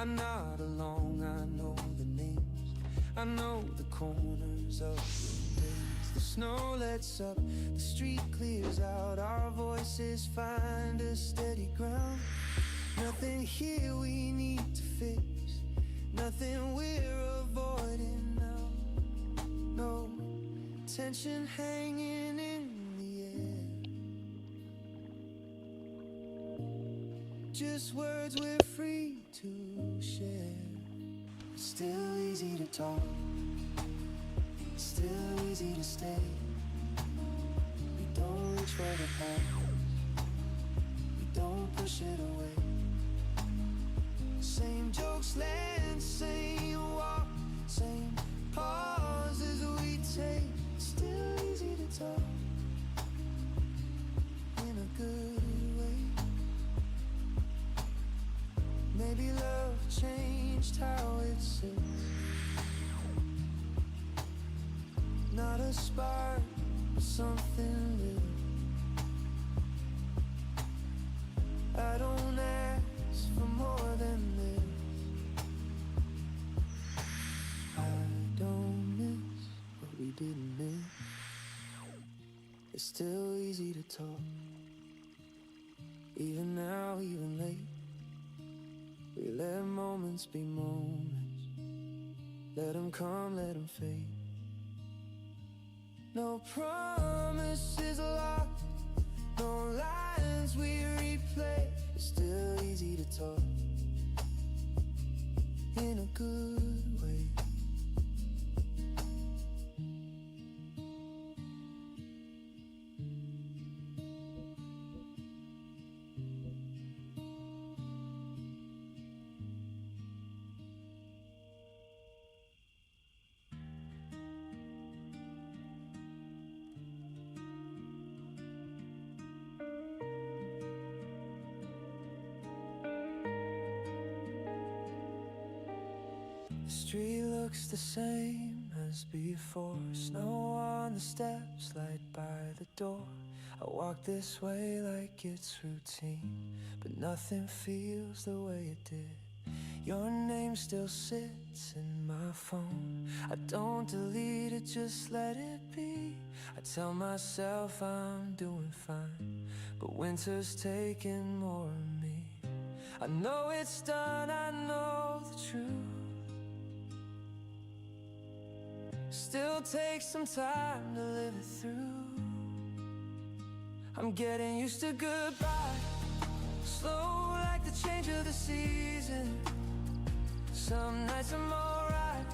I'm not alone, I know the names, I know the corners of your days. The snow lets up, the street clears out, our voices find a steady ground. Nothing here we need to fix, nothing we're avoiding now. No tension hanging in the air, just words we're free to share. It's still easy to talk, it's still easy to stay. We don't reach for the past, we don't push it away. Same jokes land, same walk, same pauses we take. It's still easy to talk in a good way. Maybe love changed how it sits, not a spark, but something little. I don't ask for more than this, I don't miss what we didn't miss. It's still easy to talk, even now, even late. We let moments be moments, let them come, let them fade. No promises locked, no lines we replay. It's still easy to talk in a good way. The street looks the same as before, snow on the steps, light by the door. I walk this way like it's routine, but nothing feels the way it did. Your name still sits in my phone, I don't delete it, just let it be. I tell myself I'm doing fine, but winter's taking more of me. I know it's done, I know the truth. Still takes some time to live it through. I'm getting used to goodbye, slow like the change of the season. Some nights I'm alright,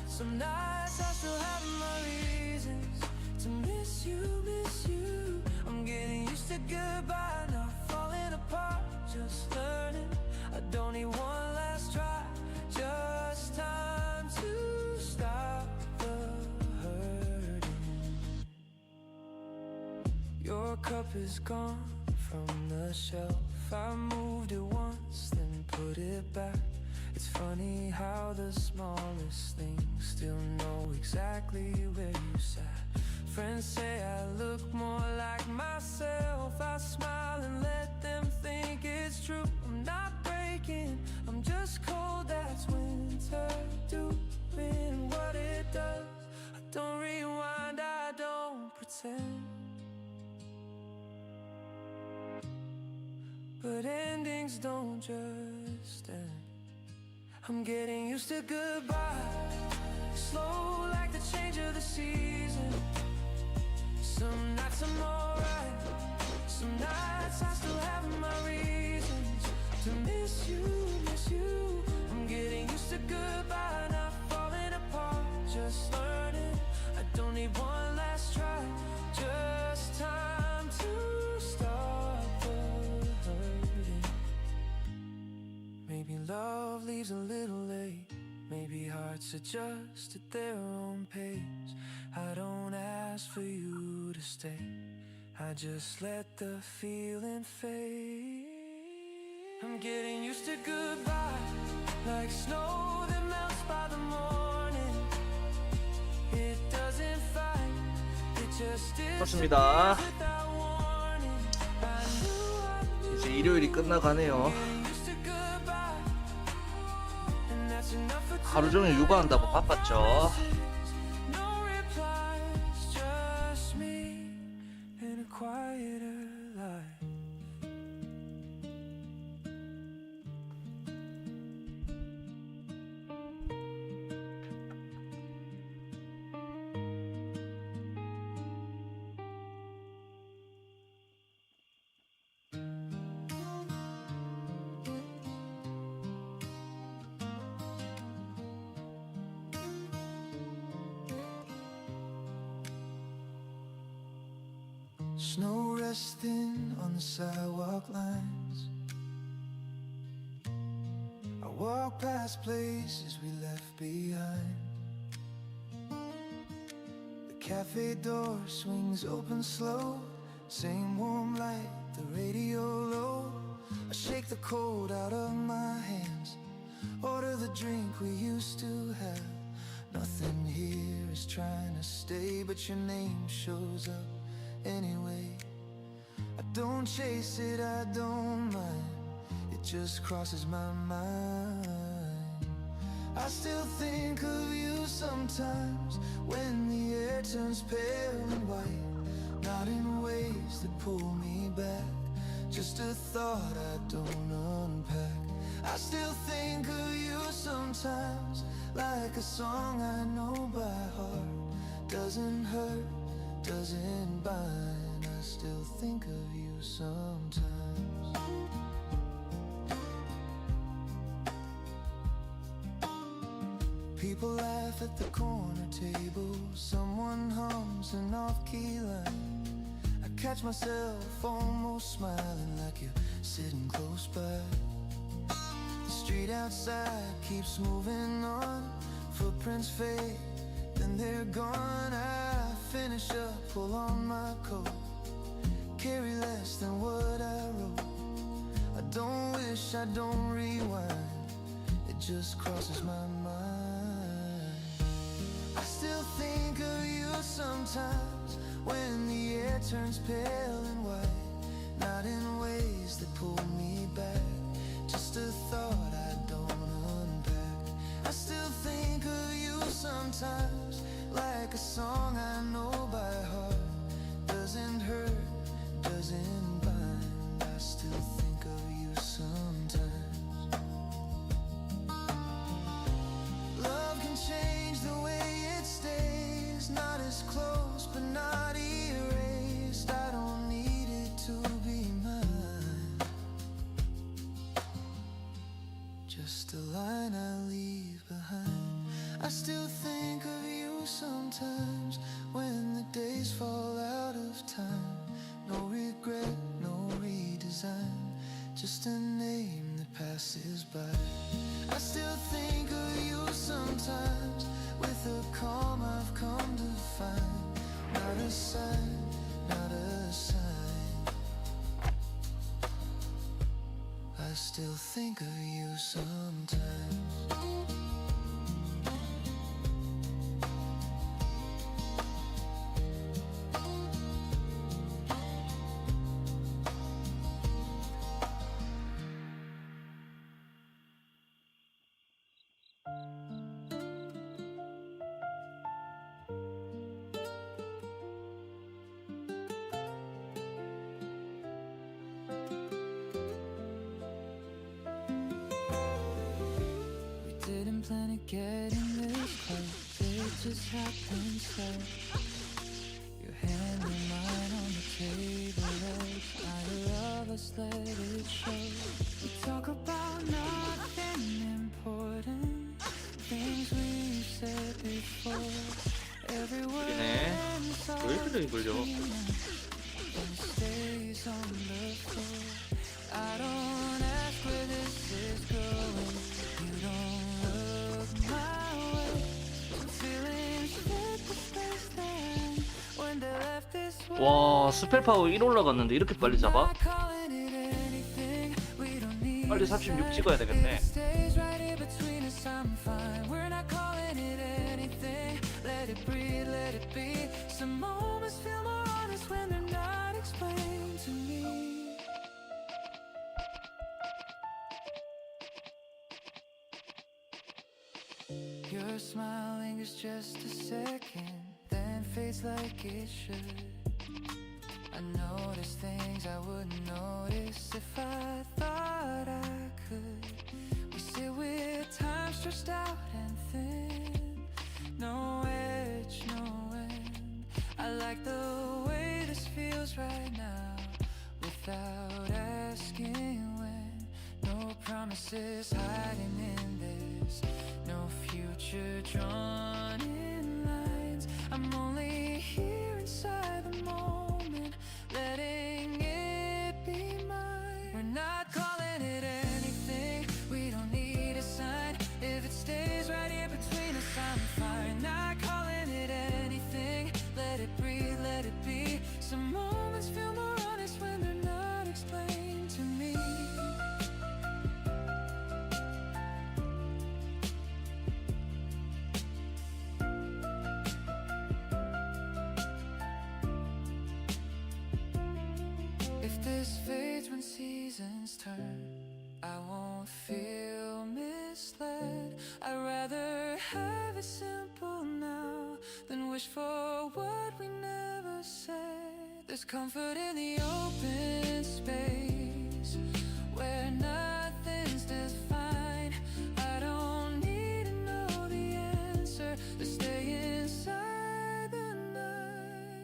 some nights I still have my reasons to miss you, miss you. I'm getting used to goodbye, not falling apart, just learning. I don't need one last try, just time to stop the hurting. Your cup is gone from the shelf, I moved it once, then put it back. It's funny how the smallest things still know exactly where you sat. Friends say I look more like myself, I smile and let them think it's true. I'm not breaking, I'm just cold, that's winter doing what it does. I don't rewind, I don't pretend, but endings don't just end. I'm getting used to goodbye, slow like the change of the season. Some nights I'm alright, some nights I still have my reasons to miss you, miss you. I'm getting used to goodbye, not falling apart, just learning. I don't need one last try, just time to stop the hurting. Maybe love leaves a little late, maybe hearts adjust at their own pace. I don't ask for you to stay, I just let the feeling fade. I'm getting used to goodbye, like snow that melts by the morning. It doesn't fight, it just 맞습니다. disappears without warning. I knew 이제 일요일이 끝나가네요. getting used to goodbye, 하루 종일 육아한다고 바빴죠. No replies, just me in a quieter life. Snow resting on the sidewalk lines. I walk past places we left behind. The cafe door swings open slow. Same warm light, the radio low. I shake the cold out of my hands. Order the drink we used to have. Nothing here is trying to stay, but your name shows up anyway. I don't chase it, I don't mind. It just crosses my mind. I still think of you sometimes when the air turns pale and white. Not in ways that pull me back, just a thought I don't unpack. I still think of you sometimes like a song I know by heart. Doesn't hurt, doesn't bind. I still think of you sometimes. People laugh at the corner table. Someone hums an off-key line. I catch myself almost smiling like you're sitting close by. The street outside keeps moving on. Footprints fade, then they're gone. I finish up, pull on my coat, carry less than what I wrote. I don't wish, I don't rewind. It just crosses my mind. I still think of you sometimes when the air turns pale and white. Not in ways that pull me back, just a thought I don't unpack. I still think of you sometimes like a song I know by heart. Doesn't hurt, doesn't bind. I still think of you sometimes. Love can change the way it stays. Not as close, but not erased. I don't need it to be mine. Just a line I leave behind. I still think of you sometimes when the days fall out of time. No regret, no redesign, just a name that passes by. I still think of you sometimes with a calm I've come to find. Not a sign, not a sign. I still think of you sometimes. Didn't plan to get in this close, it just happened so. Your hand in mine on the table, edge, neither of us let it show. We talk about nothing important, things we've said before. Every word ends 왜 이렇게 걸려? and stays on the floor. I don't ask where this is going. You don't look my way. Some feelings hit the space then when they left this way. 와, 스펠 파워 1 올라갔는데 이렇게 빨리 잡아? Calling it anything. We don't need 빨리 36 찍어야 되겠네. stays right in between us. I'm fine. We're not calling it anything. Let it breathe, let it be. Some moments feel more honest when they're not explained to me. Your smile lingers just a second, then fades like it should. I notice things I wouldn't notice if I thought I could. We sit with time stretched out and thin, no edge, no end. I like the way this feels right now, without asking when. No promises hiding in this, no future drawn in lines. I'm only here inside the moment, letting it be mine. We're not calling it anything, we don't need a sign. If it stays right here between us, I'm fine. Not calling it anything, let it breathe, let it be. Some moments feel more honest when they're not explained to me. If this fades when seasons turn, I won't feel misled. I'd rather have it simple now than wish for what we never said. There's comfort in the open space where nothing's defined. I don't need to know the answer to stay inside the night.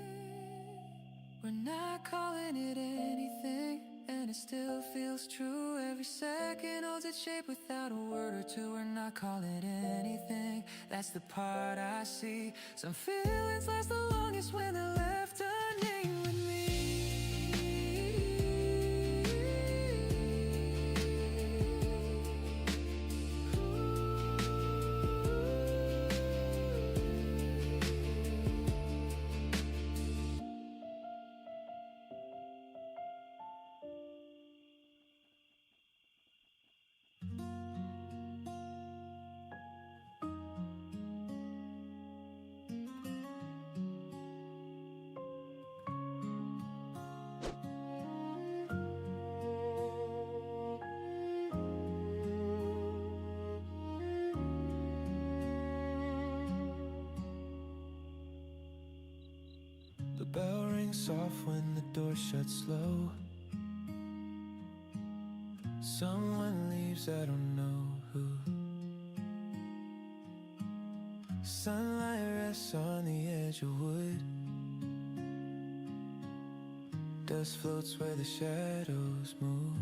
We're not calling it anything, and it still feels true. Every second holds its shape without a word or two. We're not calling it anything, that's the part I see. Some feelings last the longest when they're left unnamed with me. The bell rings soft when the door shuts slow. Someone leaves, I don't know who. Sunlight rests on the edge of wood. Dust floats where the shadows move.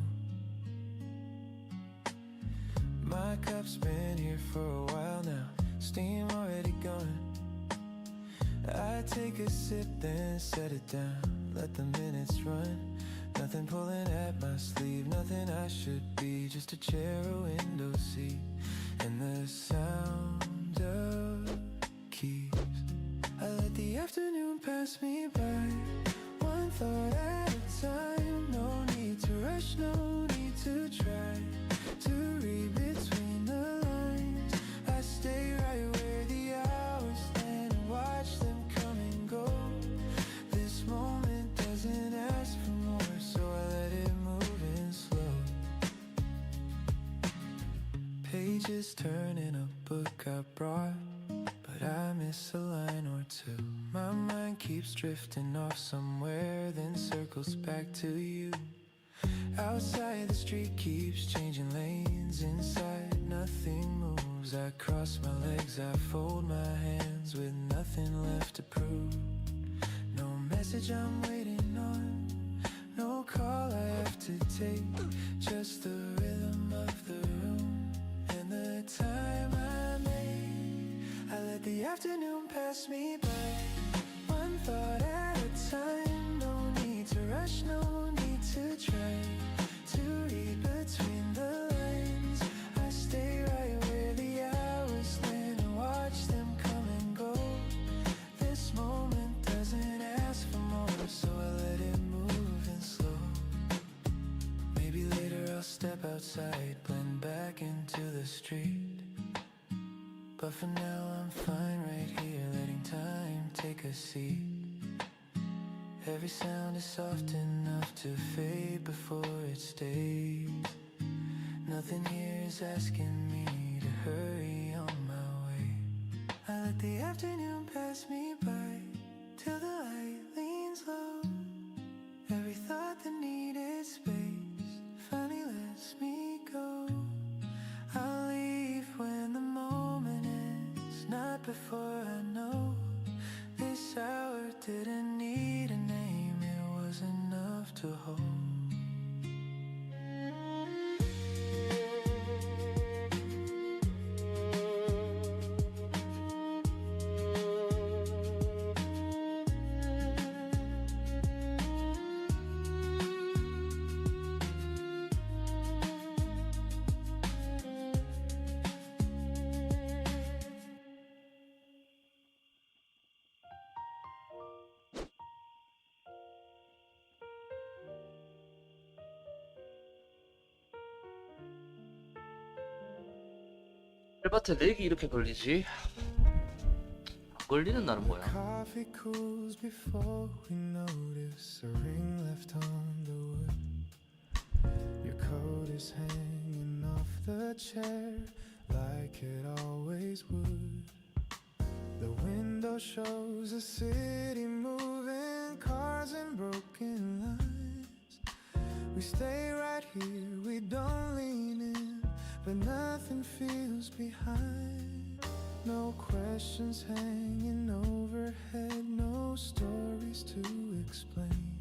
My cup's been here for a while now, steam already gone. I take a sip, then set it down, let the minutes run. Nothing pulling at my sleeve, nothing I should be, just a chair, a window seat, and the sound of keys. I let the afternoon pass me by, one thought at a time. No need to rush, no need to try to read between the lines. I stay right where the hours stand and watch them come and go. This moment doesn't ask for more, so I let it move in slow. Pages turn in a book I brought, but I miss a line or two. My mind keeps drifting off somewhere, then circles back to you. Outside the street keeps changing lanes, inside nothing moves. I cross my legs, I fold my hands with nothing left to prove. No message I'm waiting on, no call I have to take, just the rhythm of the room and the time I made. I let the afternoon pass me by, one thought at a time. No need to rush, no need to try to read between the lines. I stay right where the hours stand and watch them come and go. This moment doesn't ask for more, so I let it move in slow. Maybe later I'll step outside, blend back into the street. But for now I'm fine right here, letting time take a seat. Every sound is soft enough to fade before it stays. Nothing here is asking me to hurry on my way. let the afternoon pass me by till the light leans low. Every thought that needed space finally lets me go. I'll leave when the moment ends, not before I know. This hour didn't need a name, it was enough to hold. 헬밭에 렉이 이렇게 걸리지? 안 걸리는 날은 뭐야? Coffee cools before we notice a ring left on the wood. Your coat is hanging off the chair like it always would. The window shows the city moving, cars and broken lines. We stay right here, we don't lean in, but nothing feels behind. No questions hanging overhead, no stories to explain.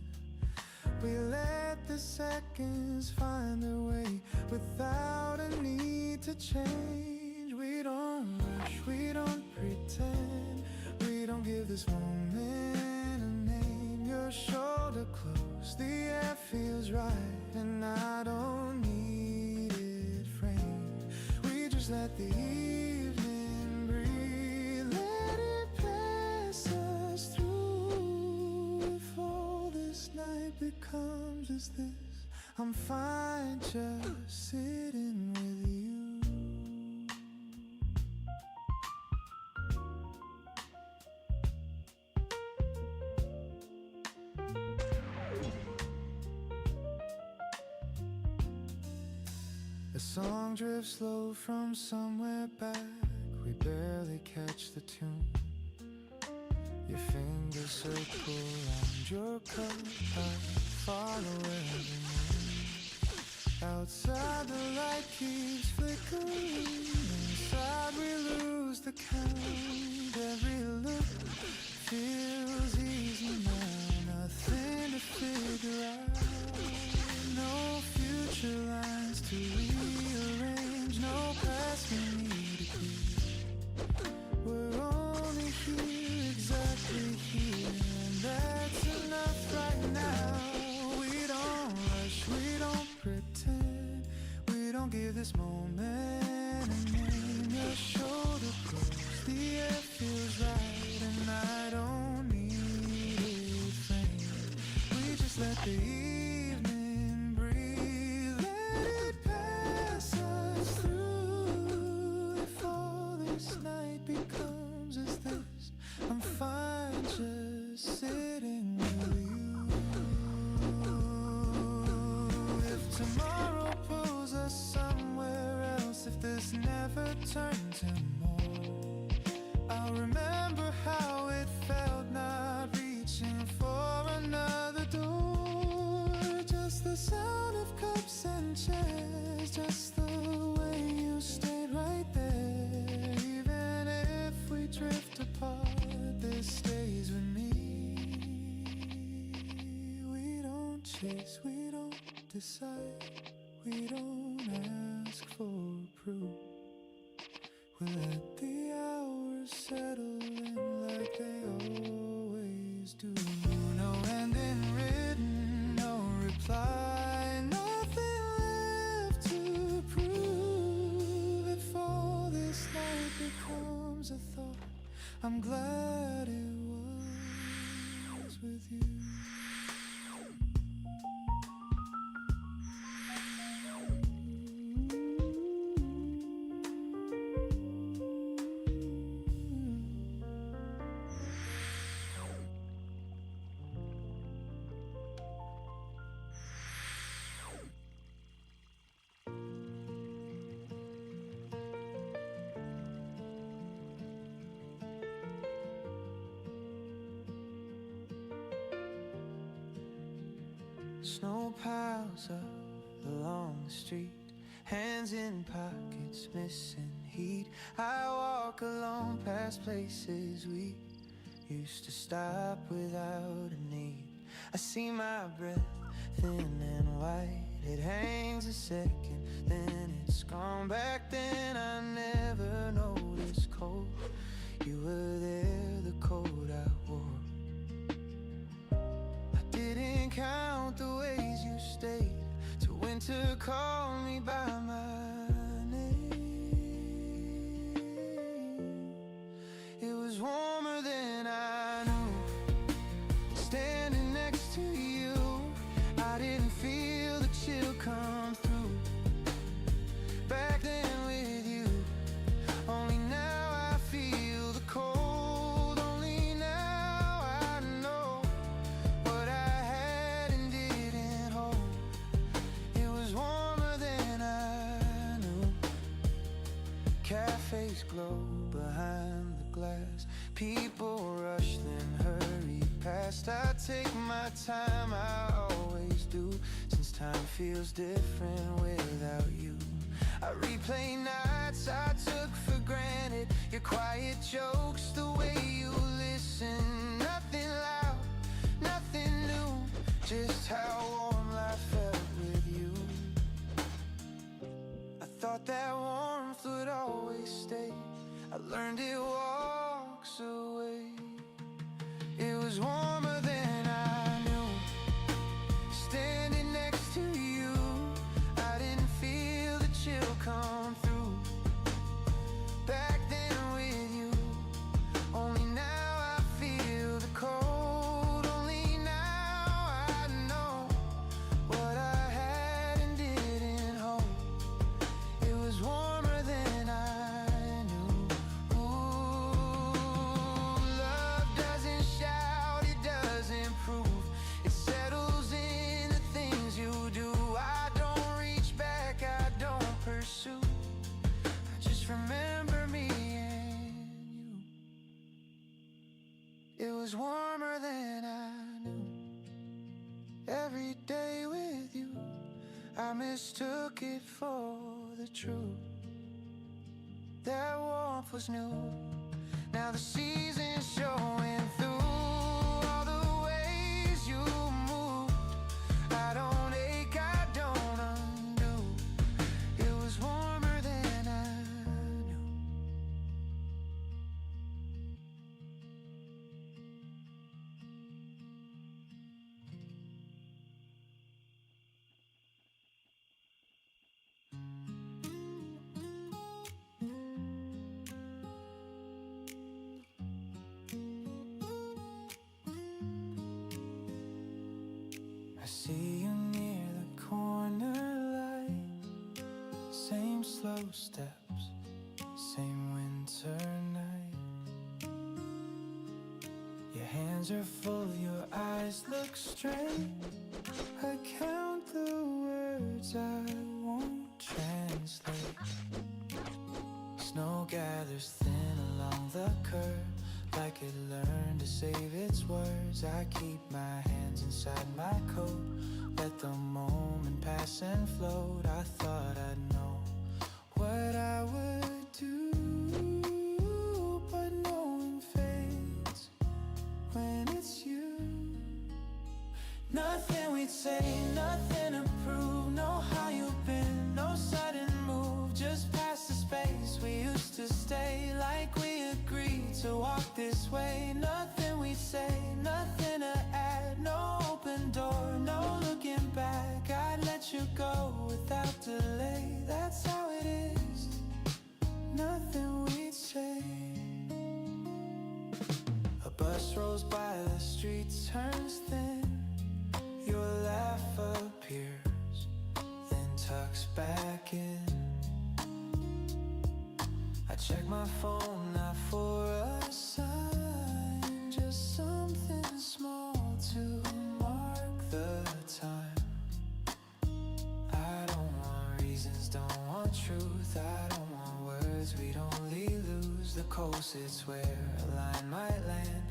We let the seconds find their way without a need to change. We don't rush, we don't pretend, we don't give this moment a name. Your shoulder close, the air feels right, and I don't need it framed. We just let the evening breathe, let it pass us through. If all this night becomes just this, I'm fine just sitting with you. A song drifts slow from somewhere back, we barely catch the tune. Your fingers circle around your cup, I follow every move. Outside the light keeps flickering, inside we lose the count. Every look feels easy now, nothing to figure out. No future lines to rearrange, no past we need to keep. We're only here, exactly here, and that's enough right now. We don't rush, we don't pretend, we don't give this moment a name. Your shoulder close, the air feels right, and I don't need it framed. We just let the evening breathe, let it pass us through. If all this night becomes as this, I'm fine just sitting with you. If tomorrow pulls us somewhere else, if this never turns to more, I'll remember how it felt not reaching for another door. Just the sound of cups and chairs, just the way you stayed right there. Even if we drift apart, this stays with me. We don't chase, we don't decide, we don't ask for proof. We let the hours settle in like they always do. No ending written, no reply, nothing left to prove. If all this night becomes a thought, I'm glad it was with you. Snow piles up along the street, hands in pockets, missing heat. I walk alone past places we used to stop without a need. I see my breath, thin and white. It hangs a second, then it's gone. Back then I never noticed cold. You were there, the coat I wore. I didn't count the ways you stayed till winter called me by my name. It was warmer than I knew, standing next to you. I didn't feel the chill come through. Back then with you, only now I feel the cold. Only now I know what I had and didn't hold. It was warmer than I knew. Cafes glow behind the glass. People rush then hurry past. I take my time, I always do, since time feels different without you. I replay nights I took for granted, your quiet jokes, the way you listen. Nothing loud, nothing new, just how warm life felt with you. I thought that warmth would always stay. I learned it walks away. It was warmer than I knew, standing next to you. I didn't feel the chill come through. Back then with you, only now I feel the cold. Only now I know what I had and didn't hold. It was warmer than I knew. Ooh, love doesn't shout, it doesn't prove. It settles in the things you do. I don't reach back, I don't pursue. I just remember me and you. It was warmer than I knew. Every day with you, I mistook it for the truth. That warmth was new. Now the season's showing through all the ways you moved. I don't ache, I don't undo. It was warmer than I knew. I see you near the corner light. Same slow steps, same winter night. Your hands are full, your eyes look straight. I count the words I won't translate. Snow gathers thin along the curb, like it learned to save its words. I keep my hands inside my coat, let the moment pass and float. I thought I'd know what I would do, but knowing fades when it's you. Nothing we'd say, nothing to prove. Know how you've been, no sudden move. Just past the space we used to stay, like we agreed to walk this way. Nothing we'd say, nothing to add. No open door, no looking back. I'd let you go without delay. That's how it is. Nothing we'd say. A bus rolls by, the street turns thin. Your laugh appears, then tucks back in. I check my phone, not for a sign, just something small to mark the time. I don't want reasons, don't want truth. I don't want words we'd only lose. The coast, it's where a line might land.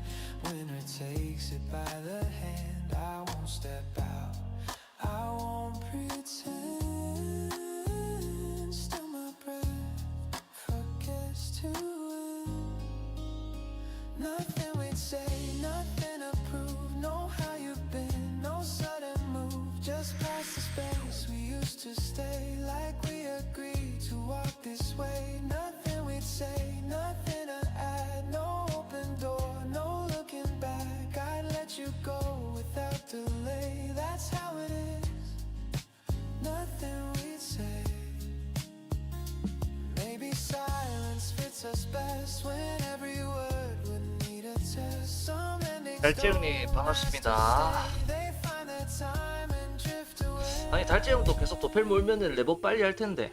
Winter takes it by the hand. I won't step out, I won't pretend. Still my breath forgets to end. Nothing we'd say, nothing to prove. Know how you've been, no sudden move. Just past the space we used to stay. Like we agreed to walk this way. Nothing we'd say, nothing to add. No open door, no looking back. I'd let you go without delay. That's how it is. Nothing we'd say. Maybe silence fits us best when every word would need a test. Some endings 달재형님 반갑습니다. they find their time and drift away. 아니 달재형도 계속 도펠 몰면은 레버 빨리 할 텐데.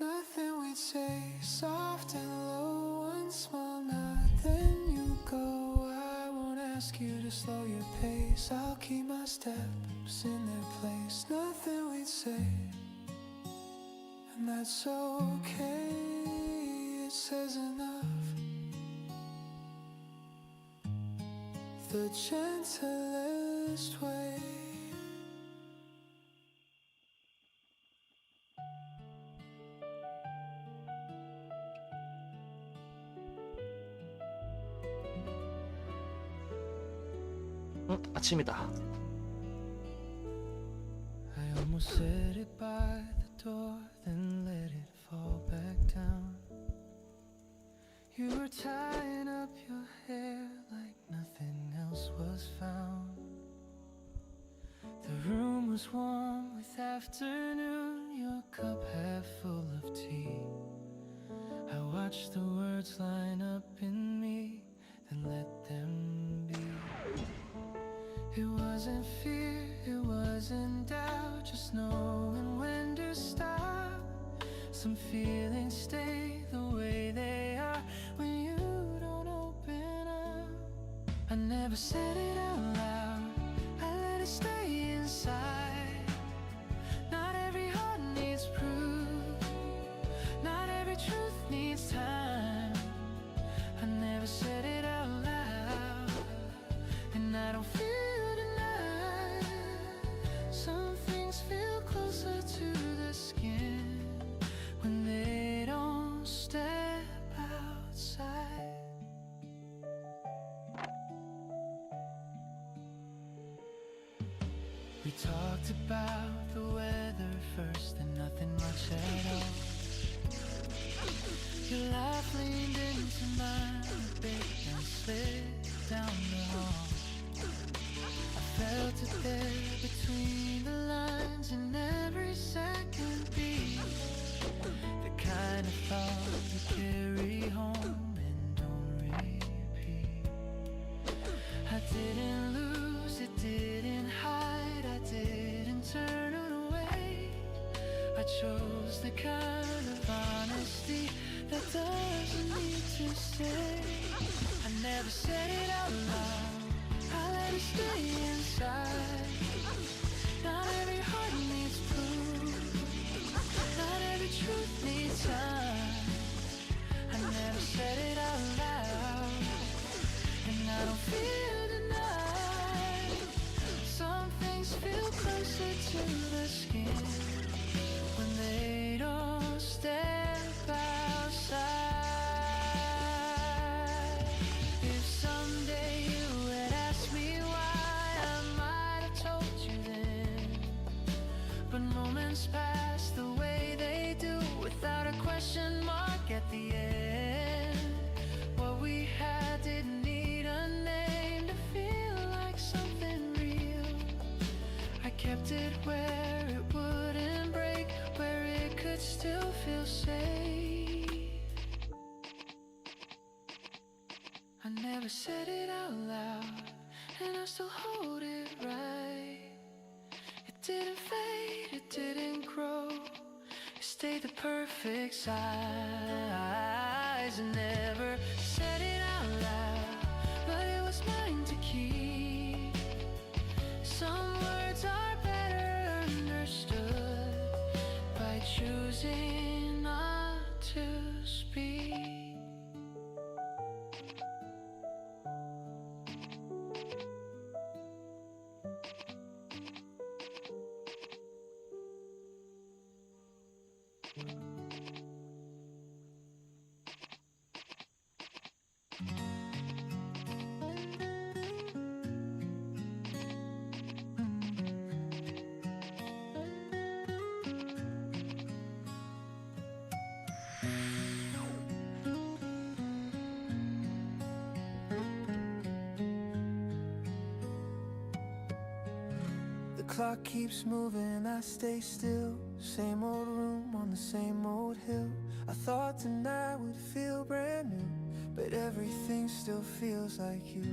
Nothing we'd say, soft and low, one small nod, then you go. I won't ask you to slow your pace. I'll keep my steps in their place. Nothing we'd say, and that's okay. It says enough. The gentlest way. 아침이다. I almost set it by the door, then let it fall back down. You were tying up your hair like nothing else was found. The room was warm with afternoon, your cup half full of tea. I watched the words line up in me, then let them be. It wasn't fear, it wasn't doubt, just knowing when to stop. Some feelings stay the way they are when you don't open up. I never said it out loud, I let it stay inside. Not every heart needs proof, not every truth needs time. I never said it out loud, and I don't feel. Some things feel closer to the skin when they don't step outside. We talked about the weather first and nothing much at all. Your laugh leaned into mine a bit and slid down the hall. Felt it there between the lines in every second beat. The kind of thought you carry home and don't repeat. I didn't lose, it didn't hide, I didn't turn it away. I chose the kind of honesty that doesn't need to stay. I never said it out loud, I let it stay inside. Not every heart needs proof, not every truth needs time. I never said it out loud, and I don't feel denied. Some things feel closer to the skin when they don't step outside. If someday you had asked me why, I might have told you then. But moments pass the way they do, without a question mark at the end. What we had didn't need a name to feel like something real. I kept it where it wouldn't break, where it could still feel safe. I never said it out loud, and I still hold it right. It didn't fade, it didn't grow, it stayed the perfect size. I never said it out loud, but it was mine to keep. Some words are better understood by choosing not to speak. The clock keeps moving, I stay still. Same old room on the same old hill. I thought tonight would feel brand new, but everything still feels like you.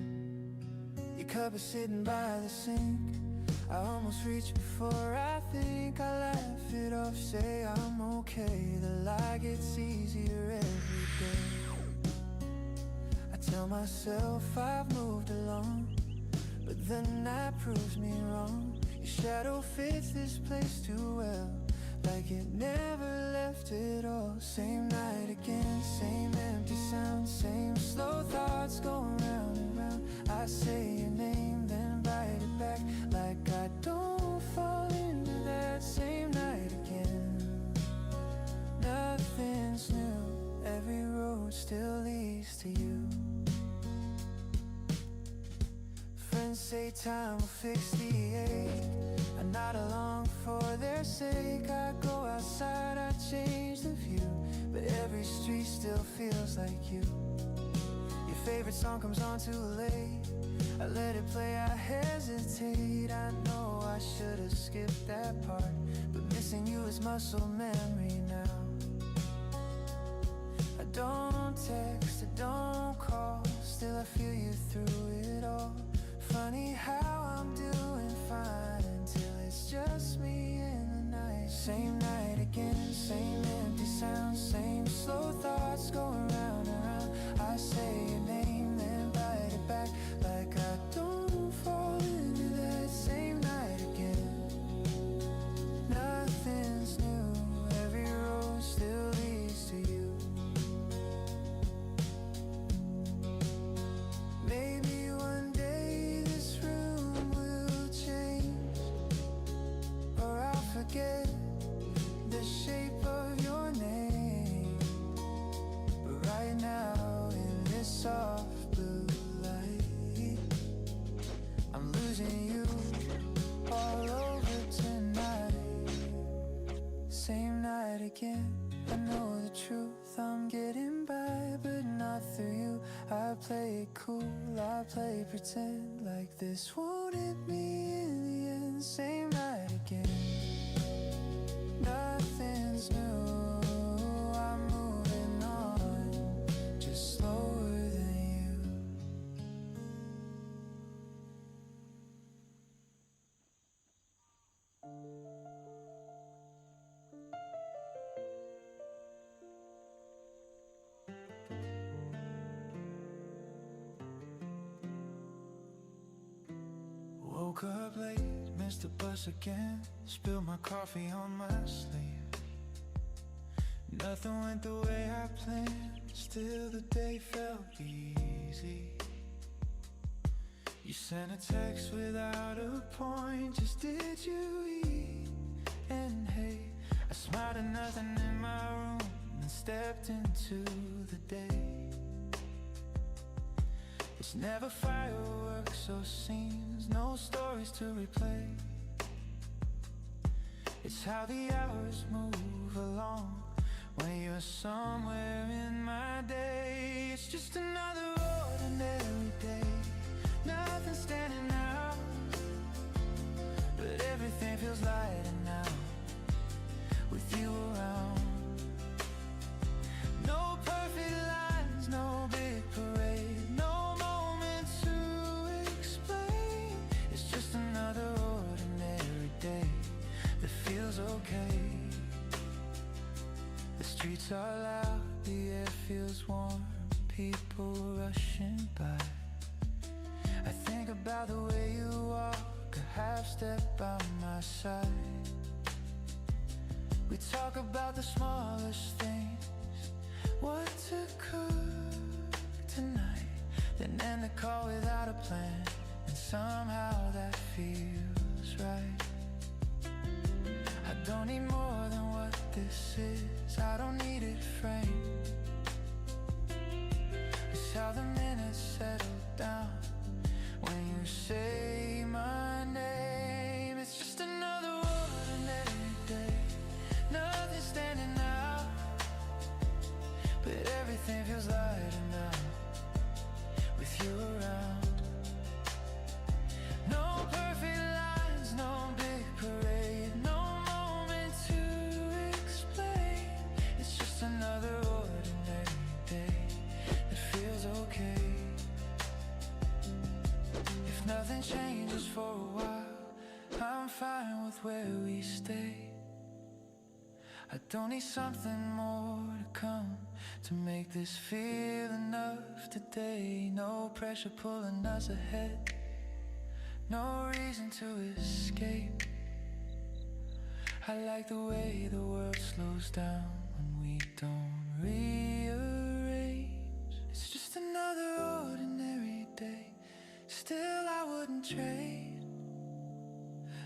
Your cup is sitting by the sink. I almost reach before I think. I laugh it off, say I'm okay. The lie gets easier every day. I tell myself I've moved along, but the night proves me wrong. Your shadow fits this place too well, like it never left at all. Same night again, same empty sound, same slow thoughts going round and round. I say your name, then bite it back, like I don't fall into that. Same night again, nothing's new, every road still leads to you. Friends say time will fix the ache. I'm not along for their sake. I go outside, I change the view, but every street still feels like you. Your favorite song comes on too late. I let it play, I hesitate. I know I should have skipped that part, but missing you is muscle memory now. I don't text, I don't call, still I feel you through it all. Funny how I'm doing fine until it's just me in the night. Same night again, same empty sound, same slow thoughts going round and round. I say your name, then bite it back, like I don't fall into that. Same night again, nothing's new, every road still leads to you. Maybe one day this room will change, or I'll forget the shape of your name. But right now in this soft blue light, I'm losing you all over tonight. Same night again, I know the truth, I'm getting by, but not through you. I play it cool, I play pretend, like this won't hit me in the end. Same night again, nothing's new, I'm moving on, just slower than you. Woke up late, missed the bus again, spilled my coffee on my sleeve. Nothing went the way I planned, still the day felt easy. You sent a text without a point, just did you eat? And hey, I smiled at nothing in my room and stepped into the day. It's never fireworks or scenes, no stories to replay. It's how the hours move along when you're somewhere in my day. It's just another ordinary day, nothing standing out, but everything feels lighter now with you around. No perfect lines, no big parade, no moment to explain. It's just another ordinary day that feels okay. The streets are loud, the air feels warm, people rushing by. I think about the way you walk, a half step by my side. We talk about the smallest things, what to cook tonight, then end the call without a plan, and somehow that feels right. I don't need more than what this is, I don't need it framed. It's how the minutes settle down when you say my name. It's just another ordinary day, nothing standing out, changes for a while. I'm fine with where we stay. I don't need something more to come to make this feel enough today. No pressure pulling us ahead, no reason to escape. I like the way the world slows down when we don't rearrange. It's just another ordinary day. Still I wouldn't trade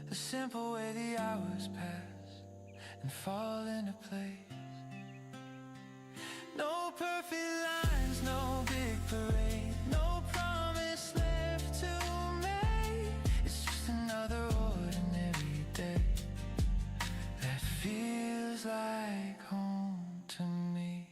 the simple way the hours pass and fall into place. No perfect lines, no big parade, no promise left to make. It's just another ordinary day that feels like home to me.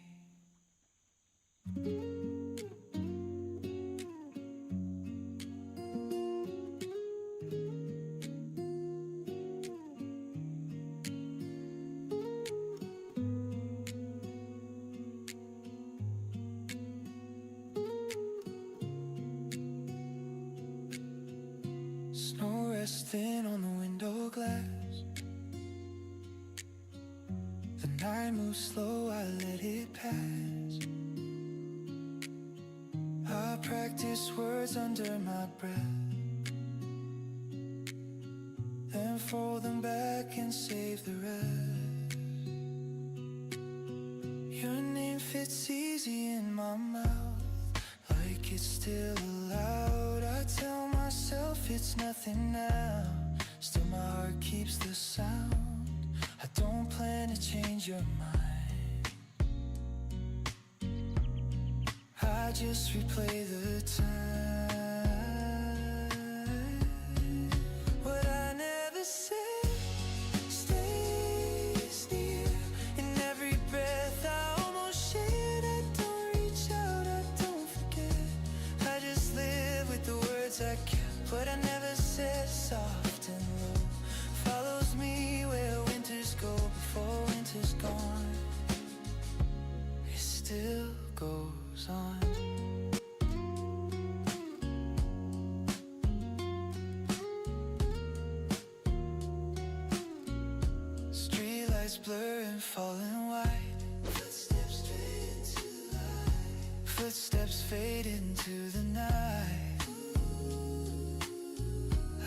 Snow resting on the window glass. The night moves slow, I let it pass. I practice words under my breath, then fold them back and save the rest. Your name fits easy in my mouth, like it's still allowed. I tell myself it's nothing now, still my heart keeps the sound. I don't plan to change your mind, I just replay the time. What I never said stays near. In every breath I almost shed. I don't reach out, I don't forget. I just live with the words I kept. What I never said, soft and low, follows me where winters go before winter's gone. It still goes on. Streetlights blur and falling white. Footsteps straight into light. Footsteps fade into the night.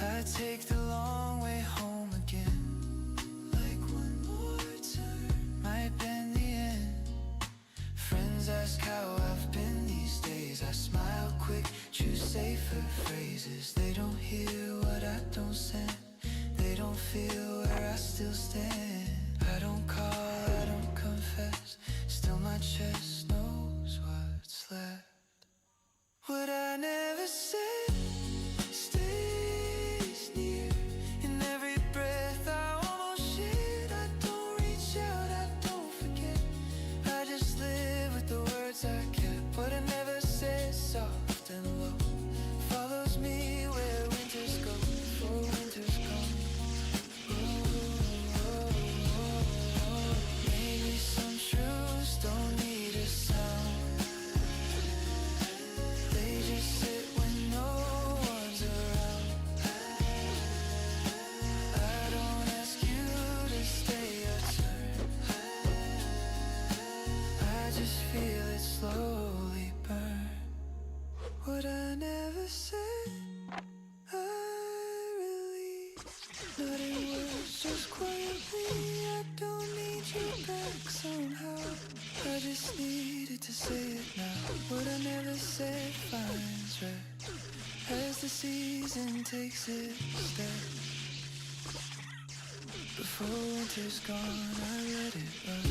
I take the long way home again. Like one more turn might bend the end. Friends ask how I've been these days. I smile quick, choose safer phrases. They don't hear what I don't send. They don't feel where I still stand. I don't call, I don't confess. Still my chest knows what's left. What I never said stays near. In every breath I almost shed. I don't reach out, I don't forget. I just live with the words I kept. What I never said, soft and low, follows me where winters go before winter's gone. Maybe some truths don't need a sound. They just sit when no one's around. I don't ask you to stay your turn. I just feel it slowly burn. What I never said, I release. Not in words, just quietly. I don't need you back somehow. I just needed to say it now. What I never said finds rest as the season takes its step. Before winter's gone, I let it run.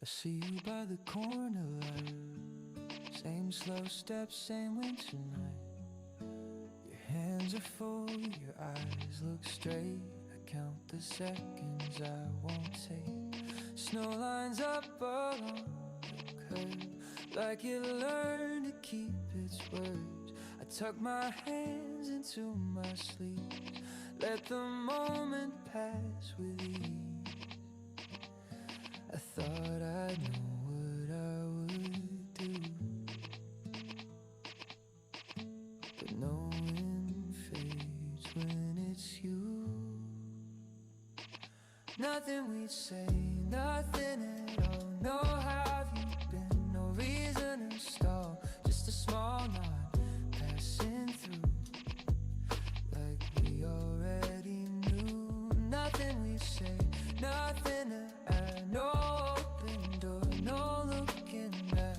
I see you by the corner light. Same slow steps, same winter night. Your hands are full, your eyes look straight. I count the seconds I won't take. Snow lines up along the her, like it learned to keep its words. I tuck my hands into my sleeves, let the moment pass with ease. I thought I knew what I would do, but knowing fades when it's you. Nothing we'd say, nothing at all. No, how have you been? No reason to stall, just a small nod passing through, like we already knew. Nothing we'd say, nothing to add. No open door, no looking back.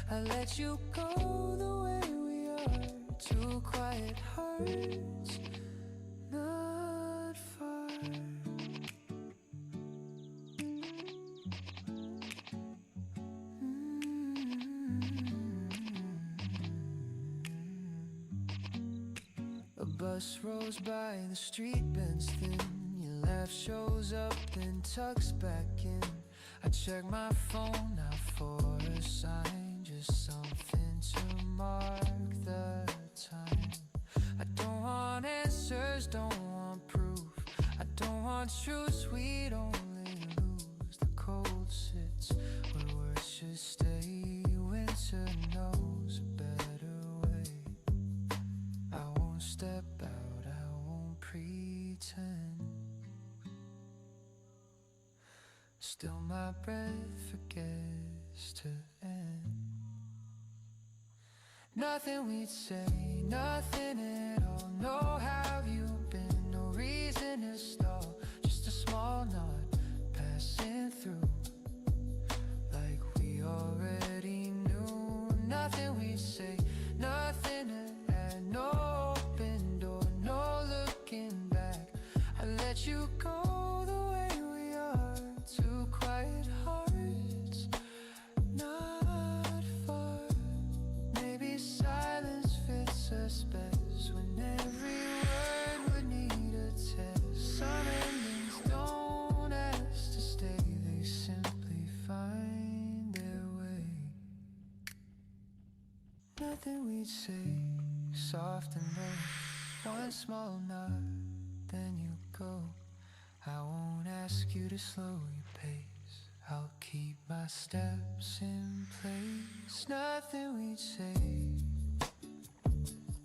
I let you go the way we are, two quiet hearts, not far. A bus rolls by, the street bends thin. Your laugh shows up, then tucks back in. I check my phone now for a sign, just something to mark the time. I don't want answers, don't want proof. I don't want truths, we'd only lose. The cold sits where words should stay. Winter knows a better way. I won't step out, I won't pretend. Still my breath forgets to end. Nothing we'd say, nothing at all. No, how have you been? No reason to stall, just a small nod passing through, like we already knew. Nothing we'd say, nothing to add. No open door, no looking back. I let you go the way we are, two quiet hearts, not far. Maybe silence fits us best when every word would need a test. Some endings don't ask to stay, they simply find their way. Nothing we'd say, soft and low, one small nod, then you go. I won't ask you to slow your pace, I'll keep my steps in place. Nothing we'd say,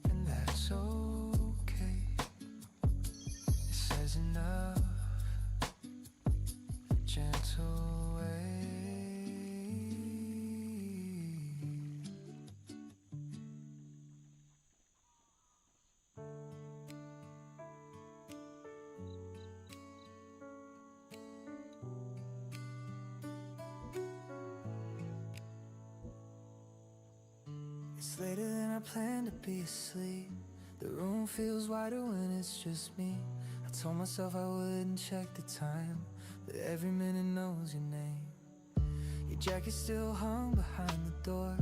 and that's okay. It says enough, gentle way. It's later than I planned to be asleep. The room feels wider when it's just me. I told myself I wouldn't check the time, but every minute knows your name. Your jacket still hung behind the door.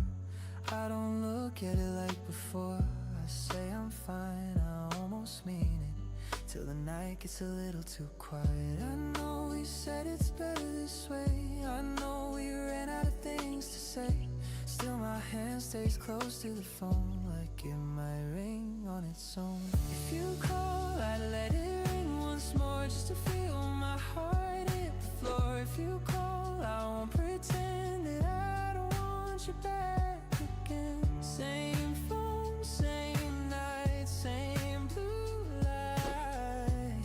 I don't look at it like before. I say I'm fine, I almost mean it, till the night gets a little too quiet. I know we said it's better this way, I know we ran out of things to say. Still my hand stays close to the phone, like it might ring on its own. If you call, I'd let it ring once more, just to feel my heart hit the floor. If you call, I won't pretend that I don't want you back again. Same phone, same night, same blue light.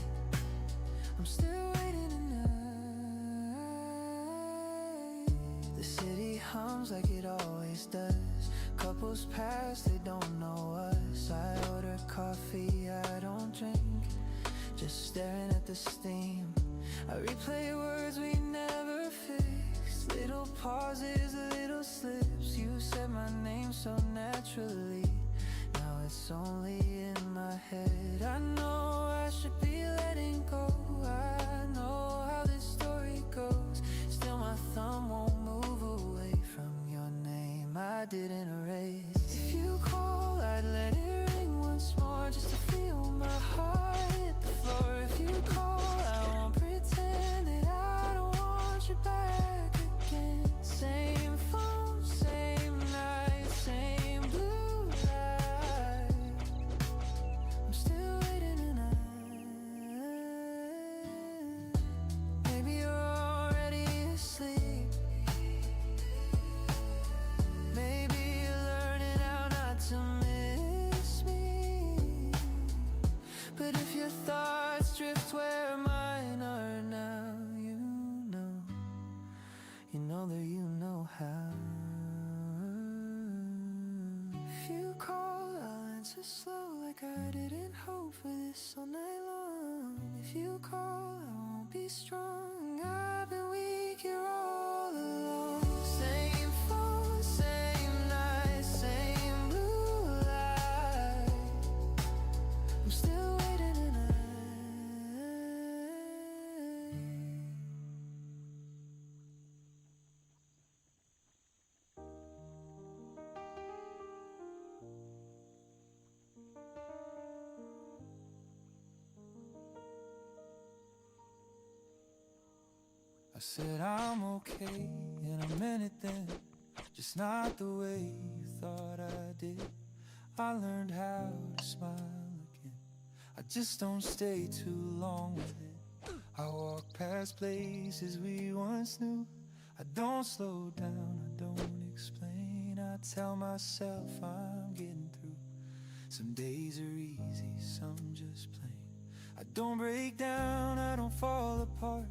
I'm still waiting tonight. The city hums like it always does. Couples pass, they don't know us. I order coffee, I don't drink, just staring at the steam. I replay words we never fixed, little pauses, little slips. You said my name so naturally, now it's only in my head. I know I should be letting go, I know how this story goes. Still my thumb won't move away from your name, I didn't erase. If you call, I'd let it ring once more, just to feel my heart hit the floor. If you call, I won't pretend that I don't want you back again. Same phone, if you call, I won't be strong. I've been weak here all along. Same phone, same night, same blue light. I'm still waiting and I said I'm okay, and I meant it then, just not the way you thought I did. I learned how to smile again, I just don't stay too long with it. I walk past places we once knew, I don't slow down, I don't explain. I tell myself I'm getting through. Some days are easy, some just plain. I don't break down, I don't fall apart.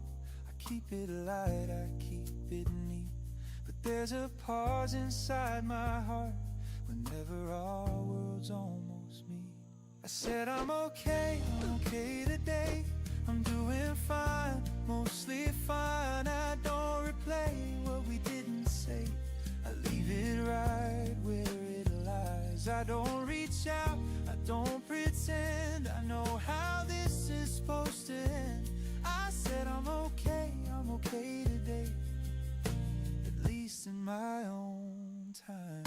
Keep it light, I keep it neat. But there's a pause inside my heart whenever our worlds almost meet. I said I'm okay today. I'm doing fine, mostly fine. I don't replay what we didn't say, I leave it right where it lies. I don't reach out, I don't pretend. I know how this is supposed to end. I said I'm okay today, at least in my own time.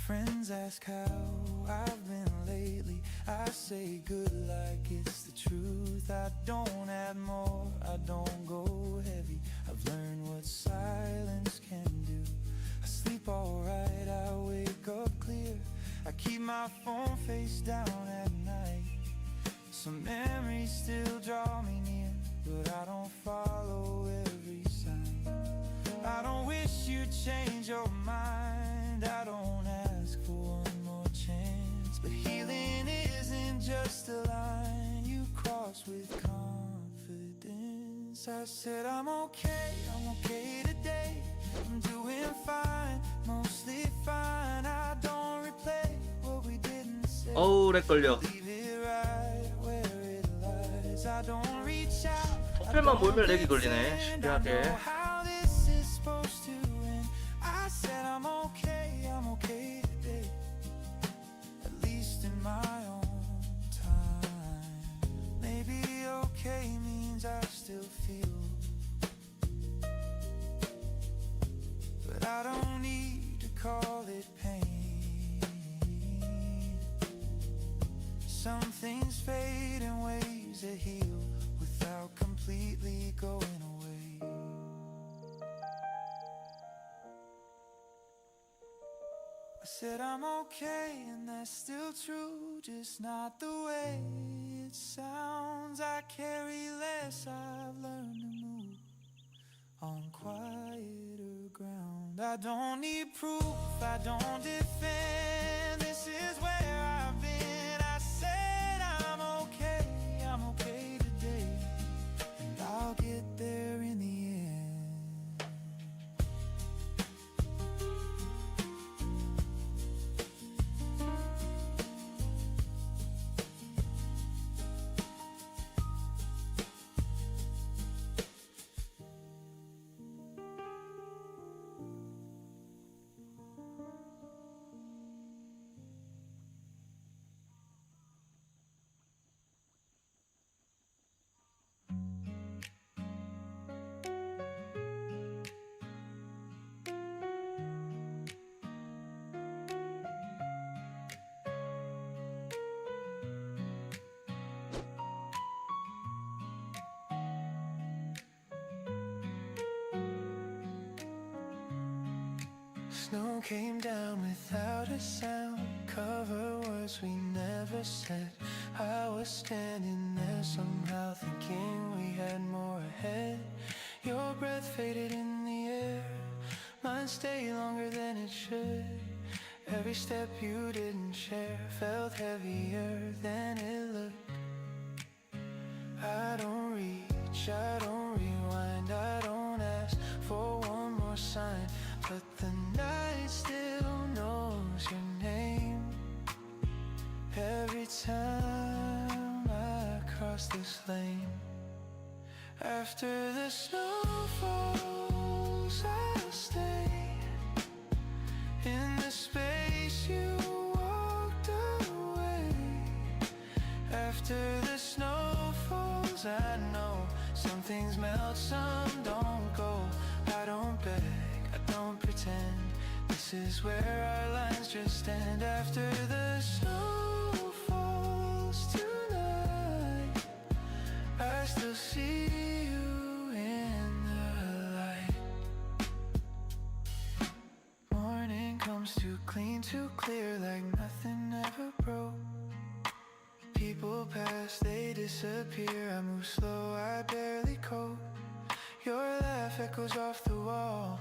Friends ask how I've been lately. I say good like it's the truth. I don't add more, I don't go heavy. I've learned what silence can do. I sleep alright, I wake up clear. I keep my phone face down at night. Some memories still draw me near, but I don't follow every sign. I don't wish you'd change your mind, I don't ask for one more chance. But healing isn't just a line you cross with confidence. I said I'm okay today. I'm doing fine, mostly fine. I don't replay what we didn't say. 어우 렉 걸려. Leave it right where it lies. I don't reach out. 호텔만 몰면 렉이 걸리네. 신기하게. How this is supposed to end. I said I'm okay today, at least in my own time. Maybe okay means I still feel, but I don't need to call it pain. Some things fade in ways that heal without completely going away. I said I'm okay, and that's still true, just not the way it sounds. I carry less, I've learned to move on quieter ground. I don't need proof, I don't defend. This is where I've been. I said I'm okay today, and I'll get there in the end. Snow came down without a sound, cover words we never said. I was standing there somehow thinking we had more ahead. Your breath faded in the air, mine stayed longer than it should. Every step you didn't share felt heavier than it looked. I don't reach, I don't rewind, I don't ask but the night still knows your name. Every time I cross this lane, after the snow falls, I'll stay in the space you walked away. After the snow falls, I know some things melt, some don't go. I don't beg, I don't pretend. This is where our lines just end. After the snow falls tonight, I still see you in the light. Morning comes too clean, too clear, like nothing ever broke. People pass, they disappear. I move slow, I barely cope. Your laugh echoes off the wall,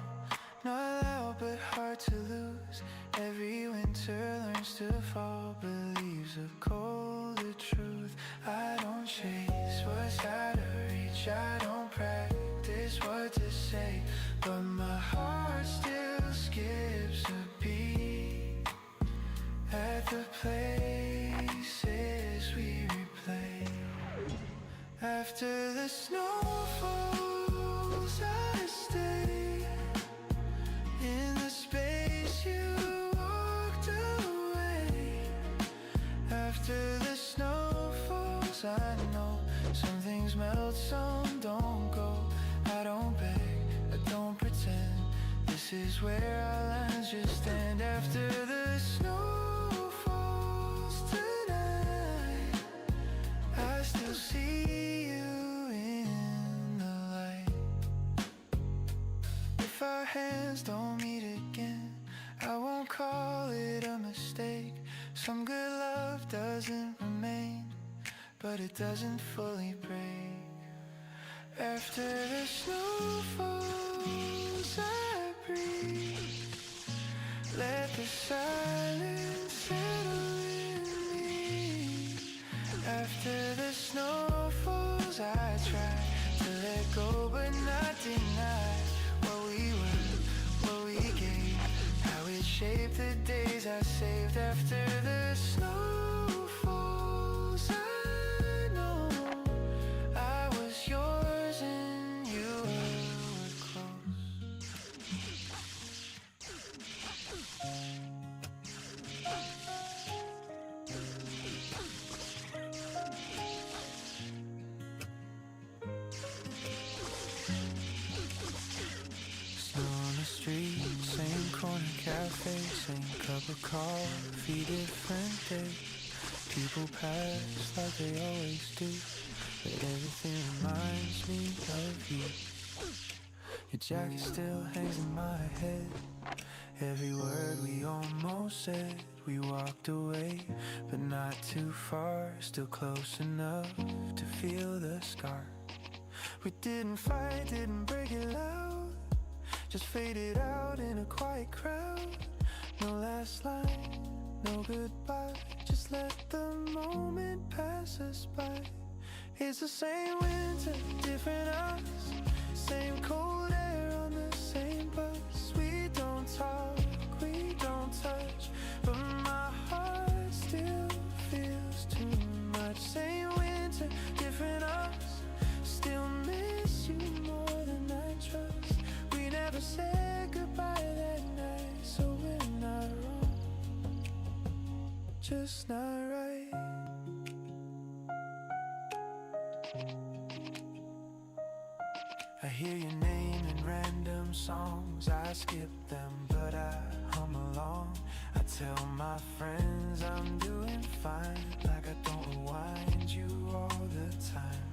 not loud but hard to lose. Every winter learns to fall, believes a colder truth. I don't chase what's out of reach, I don't practice what to say, but my heart still skips a beat at the places we replay. After the snow falls, I stay in the space you walked away. After the snow falls, I know some things melt, some don't go. I don't beg, I don't pretend. This is where our lines just end. After the snow falls tonight, I still see you in the light. If our hands don't meet again, I won't call it a mistake. Some good love doesn't remain, but it doesn't fully break. After the snow falls, I breathe. Let the silence settle in me. After the snow falls, I try to let go but not deny what we were, what we gave, how it shaped the days I saved. After the snow falls, I know I was yours and you were close. Snow on the street, same corner cafe, same cup of coffee, different day. People pass like they always do, but everything reminds me of you. Your jacket still hangs in my head. Every word we almost said. We walked away, but not too far, still close enough to feel the scar. We didn't fight, didn't break it loud, just faded out in a quiet crowd. No last line, no goodbye, just let the moment pass us by. It's the same winter, different us, same cold air on the same bus. We don't talk, we don't touch, but my heart still feels too much. Same winter, different us, still miss you more than I trust. We never said goodbye that night, so we're not wrong, just not right. I hear your name in random songs, I skip them but I hum along. I tell my friends I'm doing fine, like I don't rewind you all the time.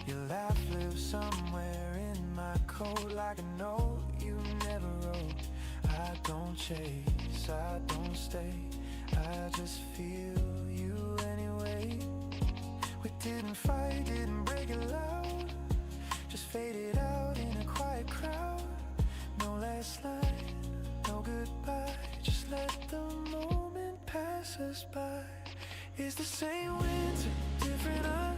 Your laugh lives somewhere in my coat, like a note you never wrote. I don't chase, I don't stay, I just feel you anyway. We didn't fight, didn't break it loud, just faded out in a quiet crowd. No last line, no goodbye, just let the moment pass us by. It's the same winter, different us,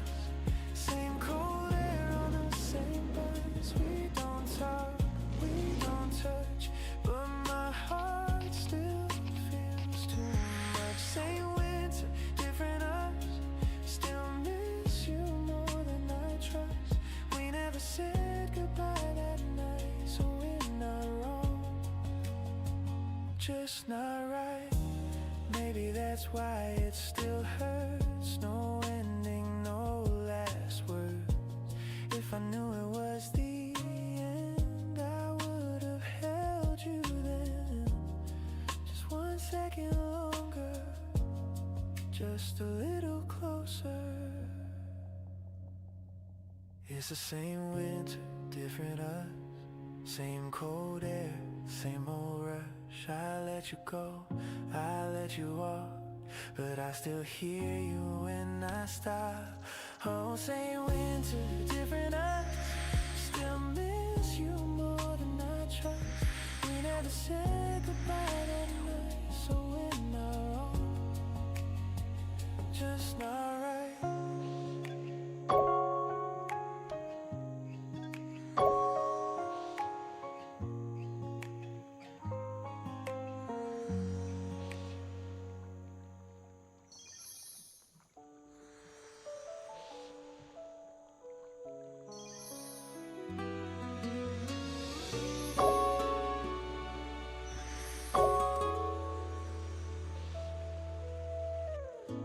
same cold air on the same bus. We don't talk, we don't touch, just not right. Maybe that's why it still hurts. No ending, no last words. If I knew it was the end, I would have held you then. Just 1 second longer, just a little closer. It's the same winter, different us. Same cold air, same old rush. I let you go, I let you walk, but I still hear you when I stop. Oh, same winter, different us. Still miss you more than I trust. We never said goodbye that night, so we're not wrong, just not right.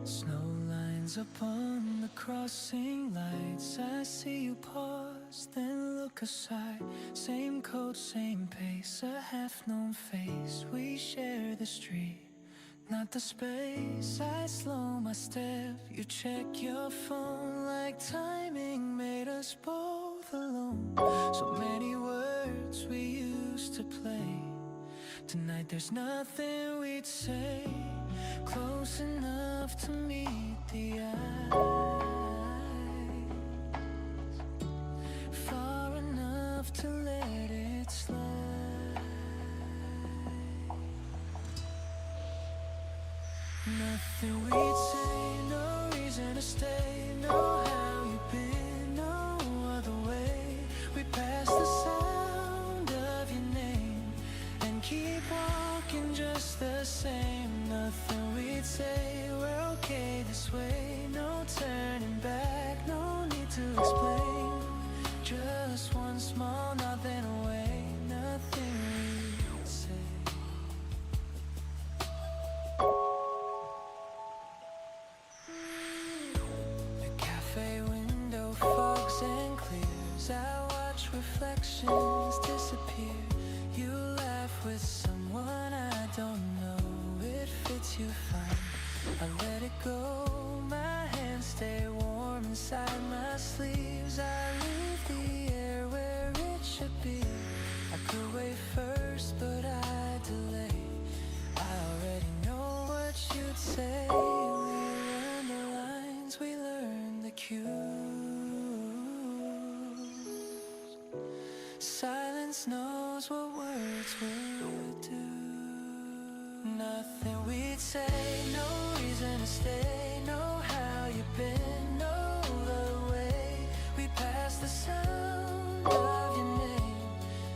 Snow lines upon the crossing lights. I see you pause, then look aside. Same coat, same pace, a half-known face. We share the street, not the space. I slow my step, you check your phone. Like timing made us both alone. So many words we used to play. Tonight there's nothing we'd say. Close enough to meet the eyes, far enough to let it slide. Nothing we'd say, no reason to stay. No how you've been, no other way. We pass the sound of your name and keep walking just the same. Nothing we'd say, we're okay this way. No turning back, no need to explain. Just one small nothing away. Nothing we'd say. The cafe window fogs and clears. I watch reflections disappear. You laugh with someone I don't know. It fits you fine, I let it go. My hands stay warm inside my sleeves. I leave the air where it should be. I could wait first, but I delay. I already know what you'd say. We learn the lines, we learn the cues. Silence knows what words would do. Nothing we'd say, no reason to stay. No how you've been, no the way. We pass the sound of your name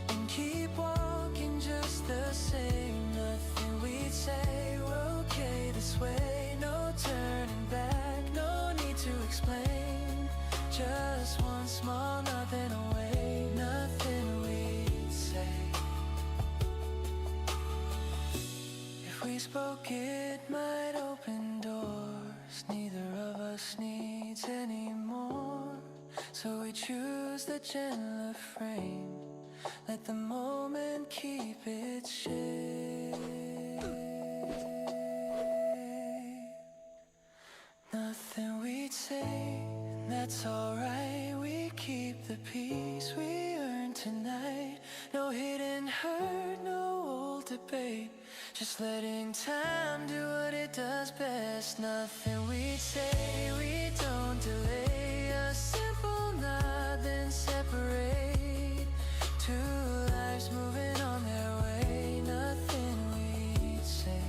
and keep walking just the same. Nothing we'd say, we're okay this way. No turning back, no need to explain. Just one small nothing away. Nothing we'd say. We spoke, it might open doors neither of us needs anymore. So we choose the gentler frame. Let the moment keep its shape. Nothing we'd say, that's alright. We keep the peace we earned tonight. No hidden hurt, no old debate. Just letting time do what it does best. Nothing we'd say, we don't delay. A simple nod, then separate. Two lives moving on their way. Nothing we'd say.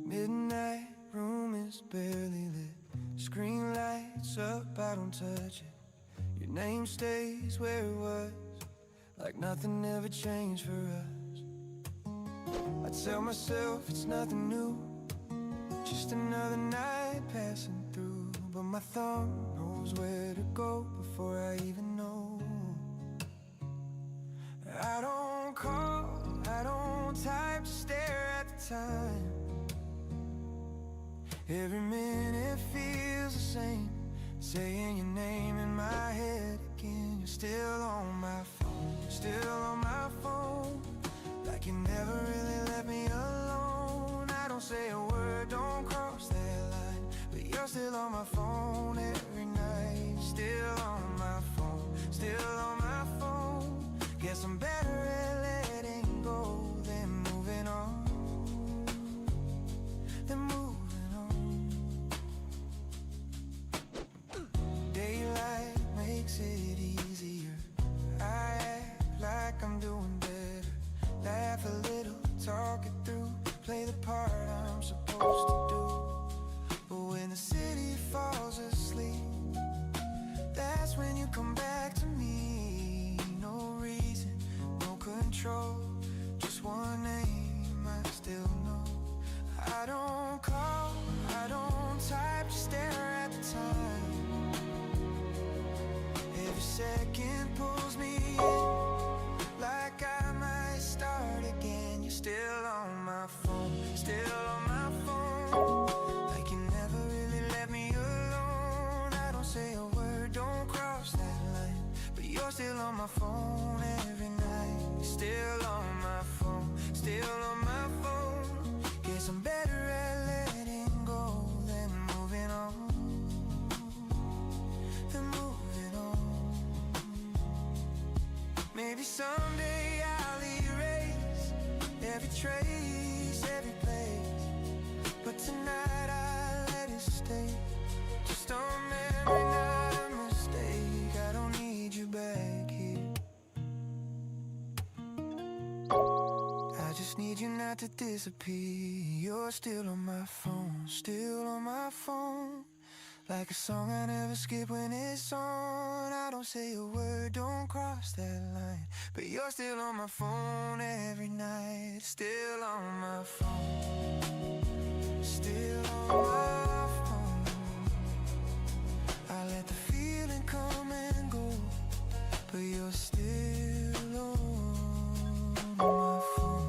Midnight, room is barely lit. Screen lights up, I don't touch it. Your name stays where it was. like nothing ever changed for us. I tell myself it's nothing new, just another night passing through. But my thumb knows where to go before I even know. I don't call, I don't type, just stare at the time. Every minute feels the same, saying your name in my head again. You're still on my phone, still on my phone, like you never really let me alone. I don't say a word, don't cross that line, but you're still on my phone every night. Still on my phone, still on my phone. Guess I'm better at letting go than moving on, than moving on. Daylight makes it easier. I act like I'm doing better, laugh a little, talk it through, play the part I'm supposed to do. But when the city falls asleep, that's when you come back to me. No reason, no control, just one name I still know. I don't call, I don't type, just stare at the time. Every second pulls me in, like I might start again. You're still on my phone, still on my phone, like you never really let me alone. I don't say a word, don't cross that line, but you're still on my phone every night. You're still on my phone, still on my phone. Guess I'm better at letting go than moving on, than moving on. Maybe someday I'll erase every trace, every place, but tonight I let it stay. Just a memory, not a mistake. I don't need you back here, I just need you not to disappear. You're still on my phone, still on my phone, like a song I never skip when it's on. I don't say a word, don't cross that line, but you're still on my phone every night. Still on my phone, still on my phone. I let the feeling come and go, but you're still on my phone.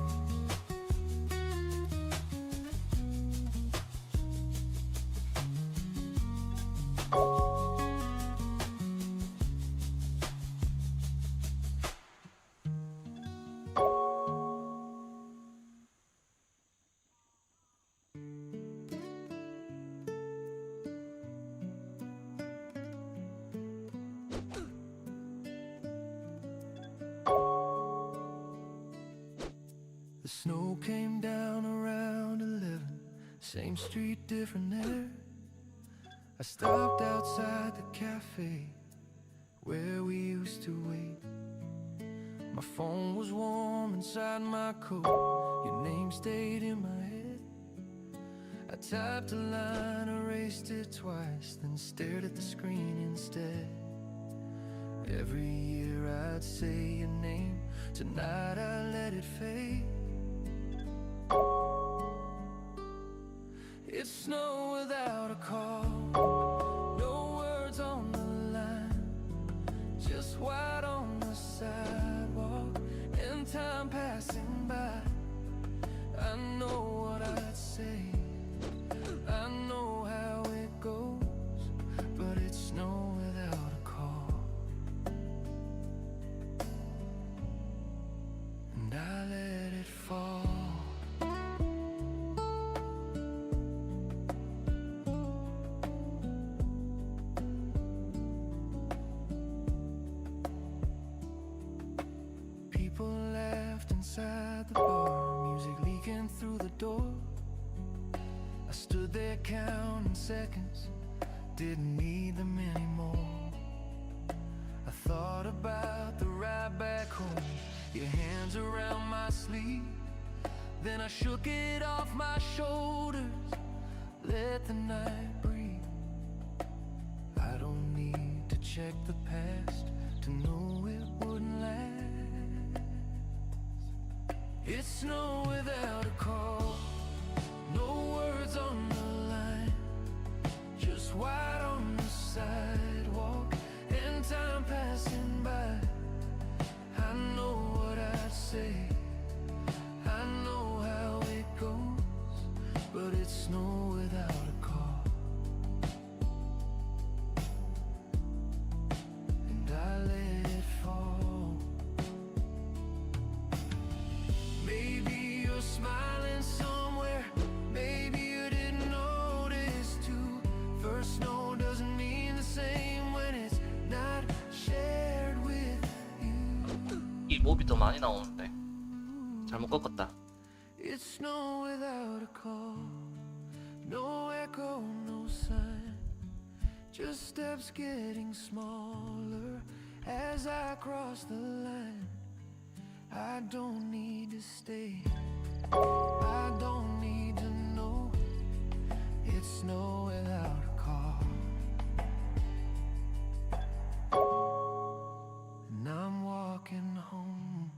The snow came down around 11, same street, different air. I stopped outside the cafe where we used to wait. My phone was warm inside my coat, your name stayed in my head. I typed a line, erased it twice, then stared at the screen instead. Every year I'd say your name, tonight I let it fade. It's snow without a call, no words on the line, just white on the sidewalk and time passing by. I know what I'd say, I know how it goes, but it's snow without a call, and I let it fall. People laughed inside the bar, music leaking through the door. I stood there counting seconds, didn't need them anymore. I thought about the ride back home, your hands around my sleeve. Then I shook it off my shoulders, let the night breathe. I don't need to check the past to know it wouldn't last. snow without a call. No words on the line, just white on the sidewalk and time passing by. I know what I'd say, I know how it goes, but it's snow without a call. And I let it fall. Maybe you're smiling somewhere, maybe you didn't notice too. First snow doesn't mean the same when it's not shared with you. 이 몹이 더 많이 나오는데 잘못 꺾었다. It's snow without a call, no echo, no sign, just steps getting smaller as I cross the line. I don't need to stay, I don't need to know. It's snow without a call, and I'm walking home.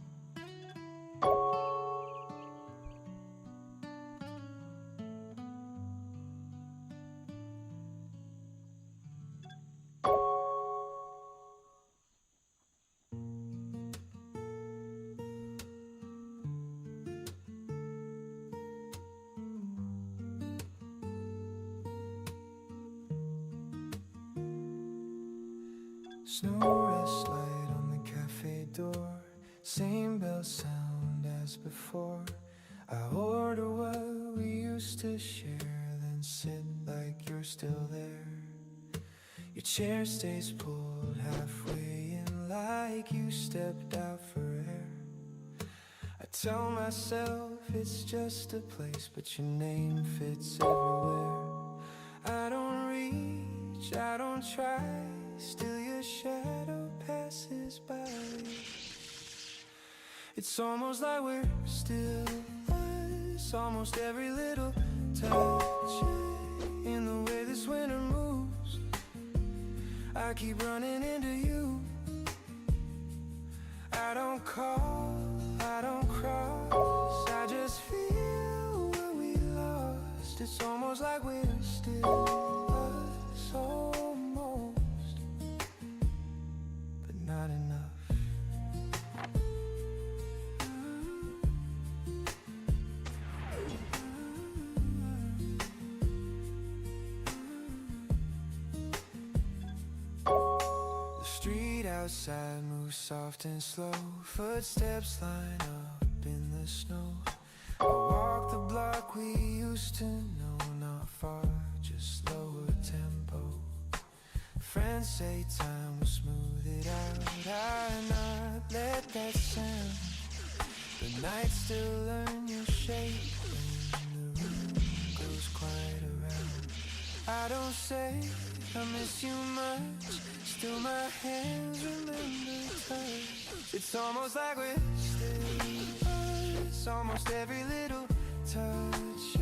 Snow rest light on the cafe door, same bell sound as before. I order what we used to share, then sit like you're still there. Your chair stays pulled halfway in, like you stepped out for air. I tell myself it's just a place, but your name fits everywhere. I don't reach, I don't try, still your shadow passes by. It's almost like we're still us, almost every little touch in the way this winter moves. I keep running into you. I don't call, I don't cross, I just feel what we lost. It's almost like we're still us, almost, but not enough. The street outside moves soft and slow, footsteps line up in the snow. I walk the block we used to know, not far, just lower tempo. Friends say time will smooth it out, I not let that sound. The nights still learn your shape when the room goes quiet around. I don't say I miss you much, still my hands remember touch. It's almost like we're still us, almost every little touch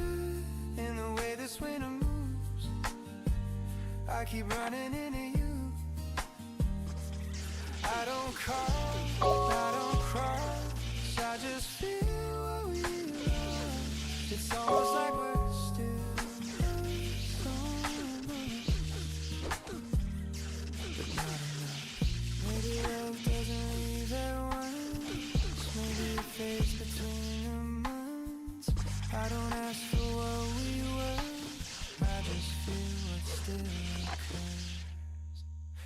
in the way this winter moves. I keep running into you. I don't call, I don't cross, I just feel what we lost. It's almost like we're still us, almost, but not enough. Maybe love doesn't leave at once, maybe it fades between the months. I don't ask for what we were, I just feel what still occurs.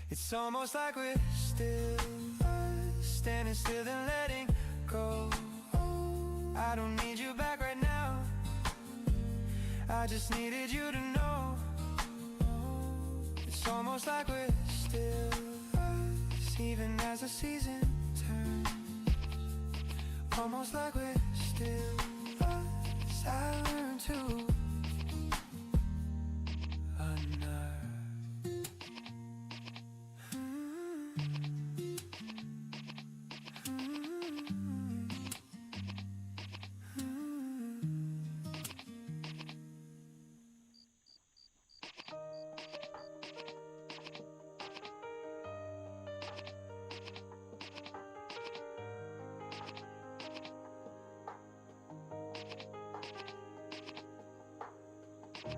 It's almost like we're still us, standing still and letting go. I don't need you back right now, I just needed you to know. It's almost like we're still us, even as the season turns. Almost like we're still us, I learned to unnerve.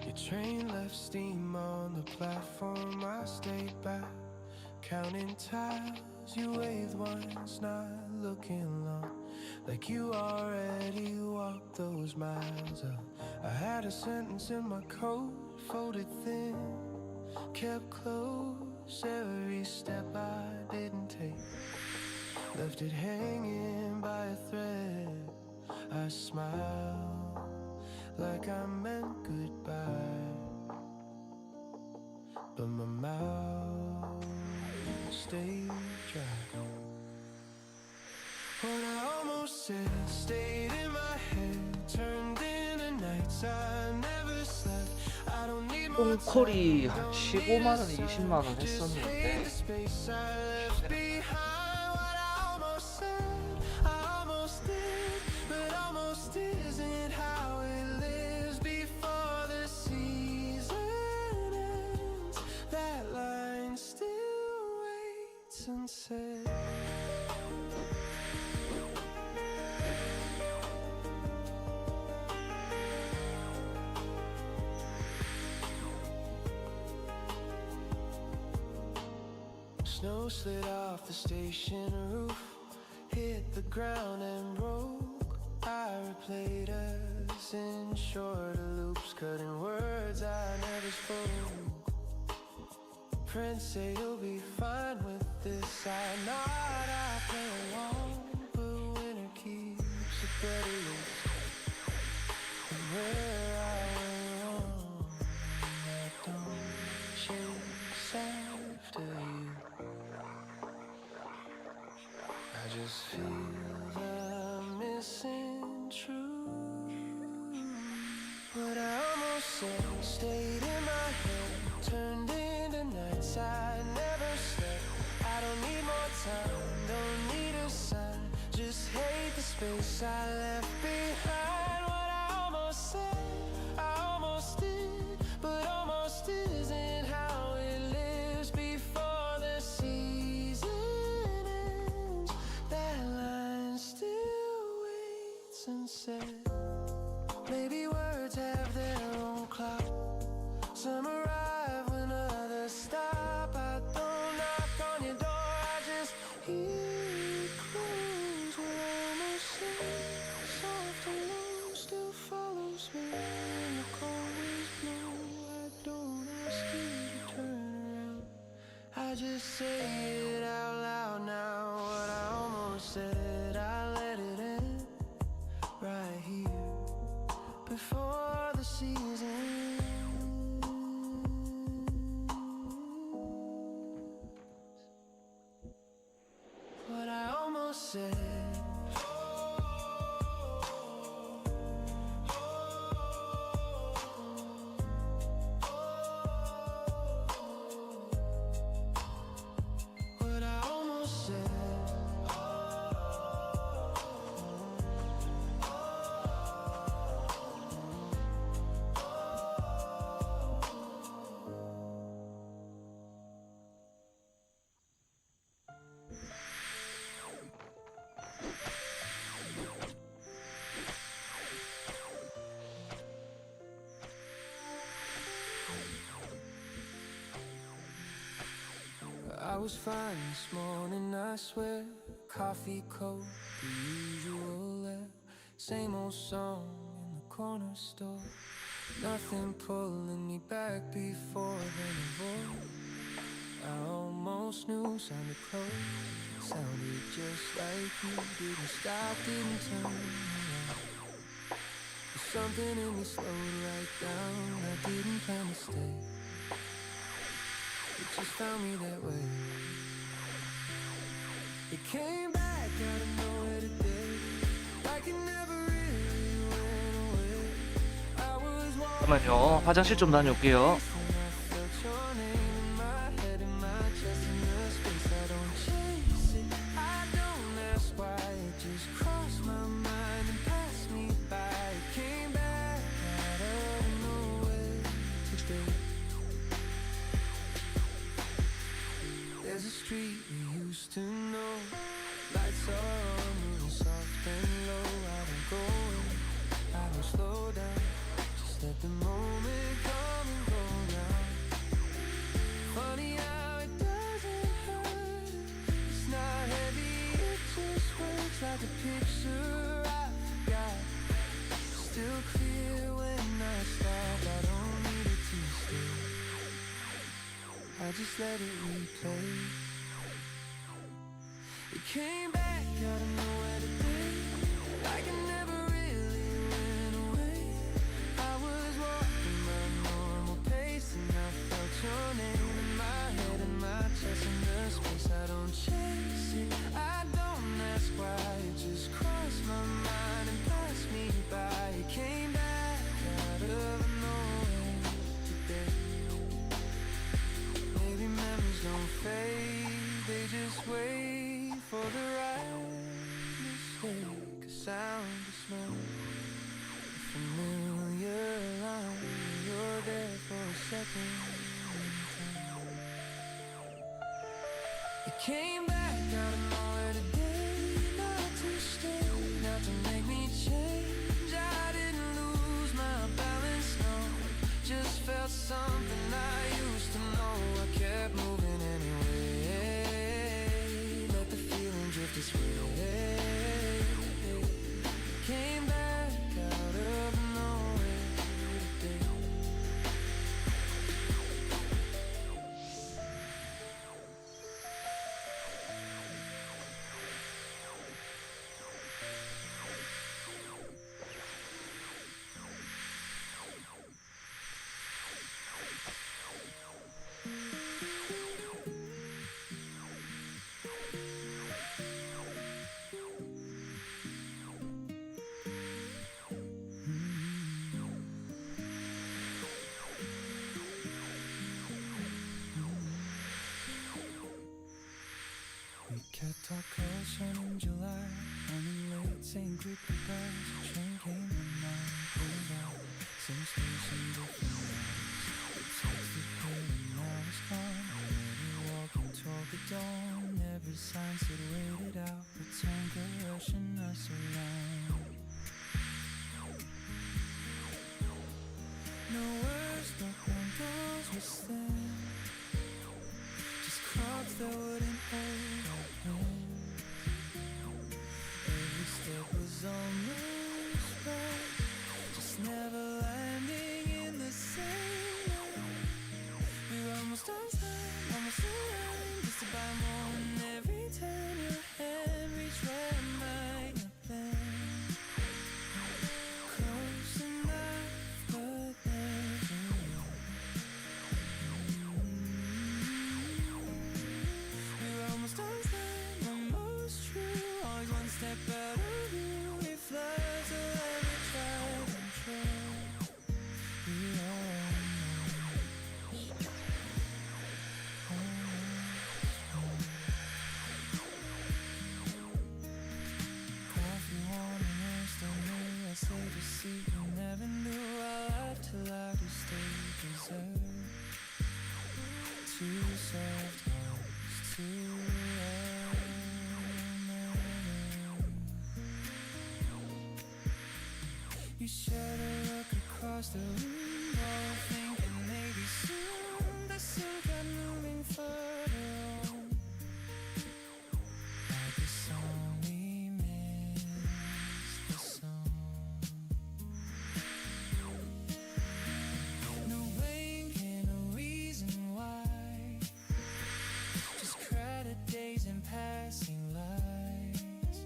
Your train left steam on the platform. I stayed back, counting times. You waved once, not looking long, like you already walked those miles up. I had a sentence in my coat, folded thin, kept close every step I didn't take, left it hanging by a thread. I smiled like I meant goodbye, but my mouth stayed dry. What I almost said stayed in my head, turned into nights I never slept. I don't need more 홈콜이 한 time, 15만원, 20만원 just hate 했었는데 the space I left behind. What I almost said, I almost did, but almost isn't how it lives before the season ends. That line still waits unsaid. Snow slid off the station roof, hit the ground and broke. I replayed us in shorter loops, cutting words I never spoke. Friends say you'll be fine with this. I nod, I play along, but winter keeps it better loose. And where I went wrong, I don't chase after you. I just feel the missing truth. What I almost said stayed in my head, turned into nights I never slept. I don't need more time, don't need a sign, just hate the space I left behind. What I almost said, I almost did, but almost isn't how it lives before the season ends. That line still waits unsaid. Maybe words have their own clock. Some arrive when others stop. I don't knock on your door, I just hear it close. What I almost said, soft and low, still follows me when the cold winds blow. I don't ask you to turn around, I just say it out loud now. What I almost said, I let it end right here before the season. What I almost said. What I almost said. I was fine this morning, I swear. Coffee, coat, the usual air. Same old song in the corner store. Nothing pulling me back before then a voice I almost knew sounded close. Sounded just like you. Didn't stop, didn't turn around. But something in me slowed right down. I didn't plan to stay, it just found me that way. It came back out of nowhere today, like it never really went away. I was walking 잠깐만요, 화장실 좀 다녀올게요. and I felt your name in my head, in my chest, in the space. I don't chase it, I don't ask why. It just crossed my mind and passed me by. It came back out of nowhere today. There's a street we used to know, lights are on, moving soft and low. I don't go in, I don't slow down, just let the moment come. just let it replay. It came back out of nowhere today, like it never really went away. I was walking my normal pace and I felt your name in my head and my chest in the space. I don't chase it, I don't ask why, it just crossed my mind and passed me by. It came back out of nowhere today. Maybe memories don't fade, they just wait for the right mistake. A sound, a smell, a familiar line. You're there for a second in time. It came back out of nowhere today, not to stay, not to make me change. I didn't lose my balance, no, just felt something I used to know. I kept moving anyway, let the feeling drift its way. Came back out of nowhere today. We kept our caution in July, running late, saying quick goodbyes. A train came and now pulled out, same station, different lives. The text we played and now it's gone. Already walking toward the dawn. Every sign said wait it out, pretend they're rushing us around. No words, no windows we stand, just crowds that wouldn't hold our hands. Every step was almost right, just never landing in the same line. We were almost on time, almost aligned, just to buy more. And every time your hand reached where mine had been, close enough but never yet. We were almost on time, almost true, always one step out of view. We fly so let me try control. We coffee warm and instantly, I saved a seat you never knew. I lied till I could stay dessert. Two soft hearts, two you shared a look across the window, thinking maybe soon the sun got moving further on. Like the song we missed, the song. No blinking, no reason why, just crowded days and passing lights.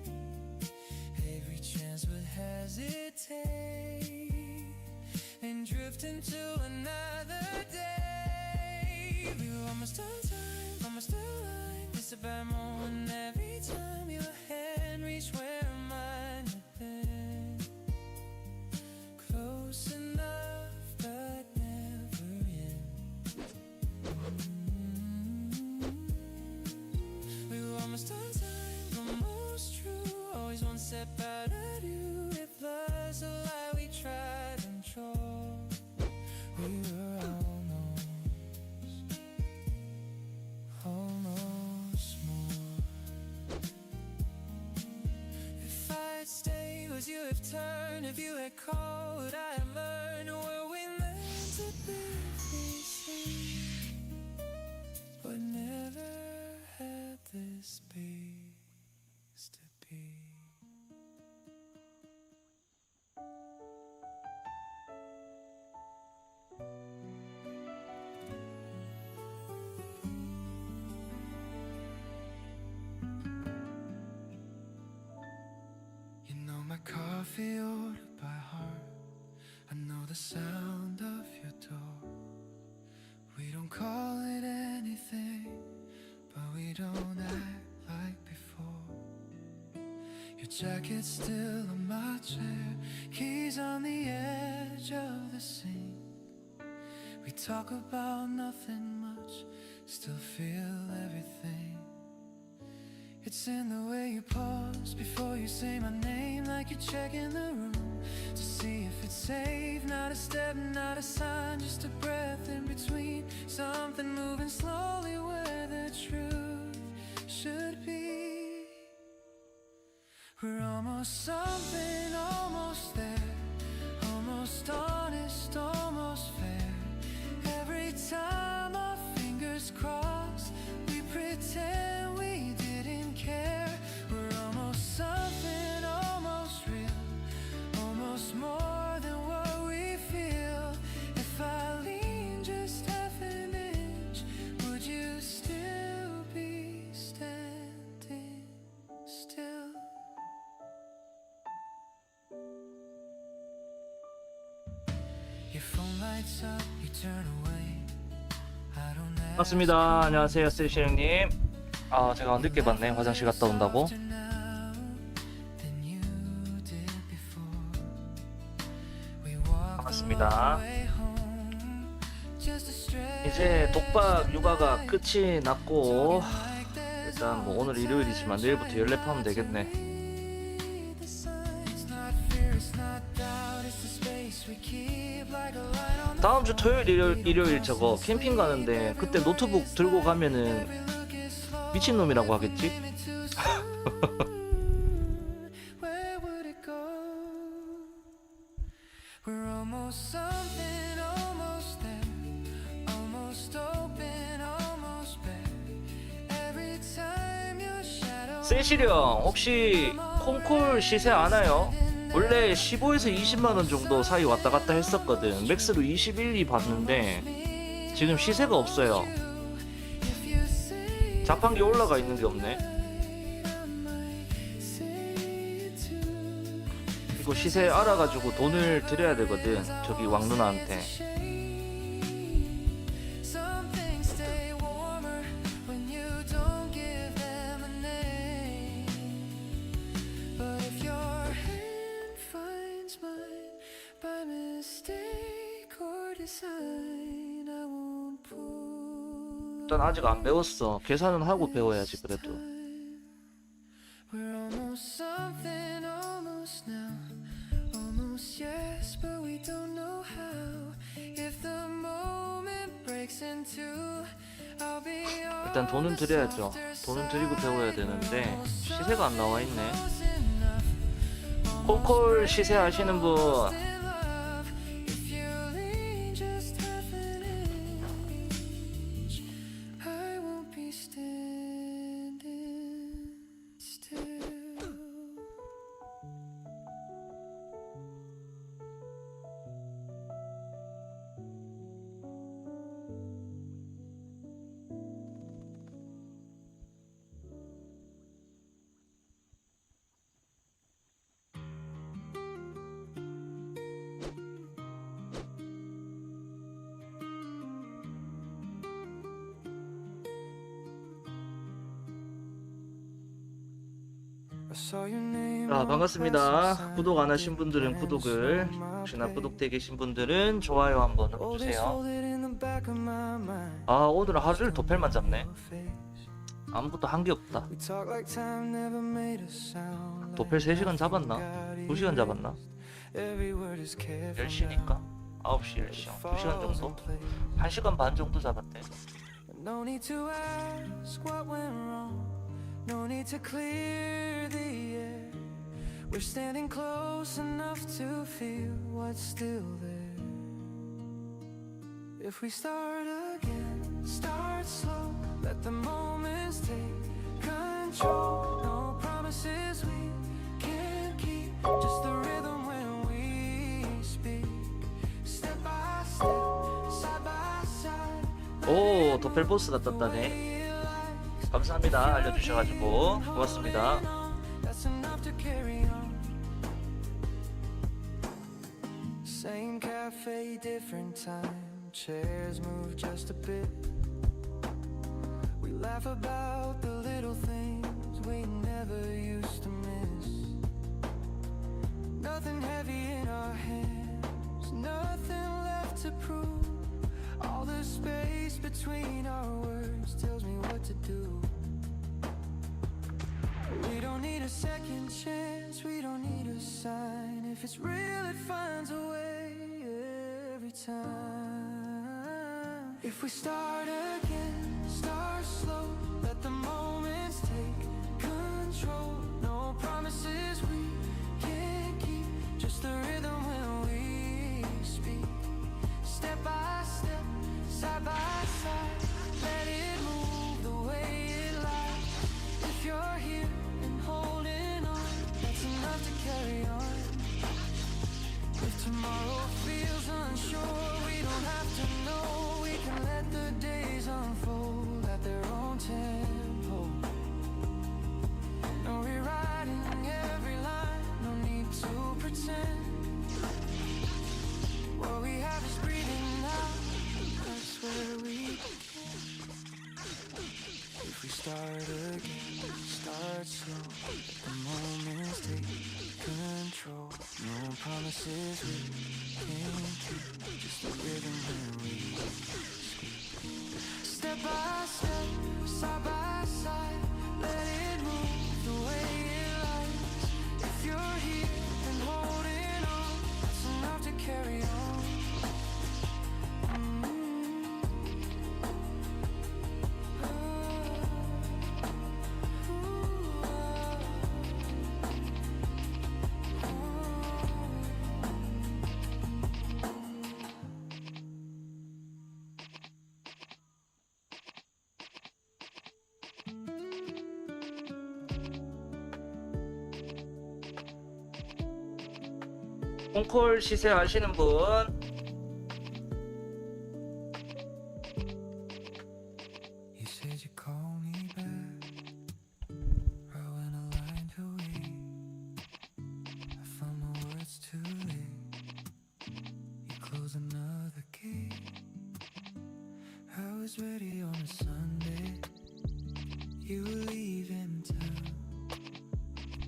Every chance would hesitate and drift into another day. We were almost on time, almost aligned, just about more. And every time your hand reached where mine had been, close enough but never in. We were almost on time, almost true, always one step out of you. It was a lie we tried control. We were almost more. If I had stayed, would you have turned? If you had called, would I have learned? Were we meant to be seen, but never had this space to be? my coffee ordered by heart. I know the sound of your door. We don't call it anything, but we don't act like before. Your jacket's still on my chair, keys on the edge of the sink. We talk about nothing much, still feel everything. It's in the way you pause before you say my name, like you're checking the room to see if it's safe. Not a step, not a sign, just a breath in between. Something moving slowly where the truth should be. We're almost something, almost there, almost honest, almost fair. Every time our fingers cross, we pretend we didn't care. We're almost something, almost real, almost more than what we feel. If I lean just half an inch, would you still be standing still? Your phone lights up, you turn away. I don't ask 반갑습니다. 안녕하세요, 스테이시 형님. 아, 제가 늦게 봤네. 화장실 갔다 온다고. now than you did before. We walked 반갑습니다. way home, just a stretch 이제 독박 육아가 끝이 났고 일단 뭐 오늘 일요일이지만 내일부터 연랩하면 되겠네. the sun. It's not fear, it's not doubt, it's the space we keep like a light on the 다음 주 토요일 일요일 저거 캠핑 가는데 그때 노트북 들고 가면은 미친놈이라고 하겠지? Where would it go? We're almost something, almost there, almost open, almost bare. Every time your shadow 세시령 혹시 콩콜 시세 아나요? 원래 15에서 20만원 정도 사이 왔다 갔다 했었거든. 맥스로 21이 봤는데 지금 시세가 없어요. if you say 자판기 올라가 있는 게 없네. I might say it too. 이거 시세 알아가지고 돈을 드려야 되거든. 저기 왕 누나한테. Some things stay warmer when you don't give them a name. But if your hand finds mine by mistake or design, I won't pull. 일단 아직 안 배웠어. 계산은 하고 배워야지 그래도. We're almost something, almost now, almost yes, but we don't know how. If the moment breaks in two, I'll be 일단 돈은 드려야죠. 돈은 드리고 배워야 되는데 시세가 안 나와 있네. 콩콜 시세 아시는 분 in love. If you lean just half an inch, I won't be standing still. 자, 반갑습니다. 구독 안 하신 분들은 구독을, 혹시나 구독되어 계신 분들은 좋아요 한번 눌러주세요. 아, 오늘 하루를 도펠만 잡네. 아무것도 한 게 없다. 도펠 3시간 잡았나? 2시간 잡았나? 10시니까 9시, 10시, 2시간 정도? 1시간 반 정도 잡았대. No need to ask what went wrong. No need to clear the air. We're standing close enough to feel what's still there. If we start again, start slow. Let the moments take control. No promises we can't keep. Just the rhythm when we speak. Step by step, side by side. 오, 도펠 보스가 떴다네. 감사합니다. 알려주셔가지고 고맙습니다. That's enough to carry on. Same cafe, different time. Chairs move just a bit. We laugh about the little things we never used to miss. Nothing heavy in our hands, nothing left to prove. All the space between our words tells me what to do. We don't need a second chance, we don't need a sign. If it's real, it finds a way every time. If we start again, start slow, let the moments take control. No promises we can't keep, just the rhythm when we speak. Step by step, side by side, let it move the way it lies. If you're here and holding on, that's enough to carry on. If tomorrow feels unsure, we don't have to know. We can let the days unfold at their own tempo. No rewriting every line, no need to pretend. What we have is breathing now, that's where we begin. If we start again, start slow, let the moments take control. No promises we can't keep, just the rhythm when we speak. Step by step, side by side, let it move the way it lies. If you're here and holding on, that's enough to carry on. 콩콜 시세 아시는 분? You said you call me back right when I lied away. I found my words too late. You closed another gate. I was ready on a Sunday. You were leaving town.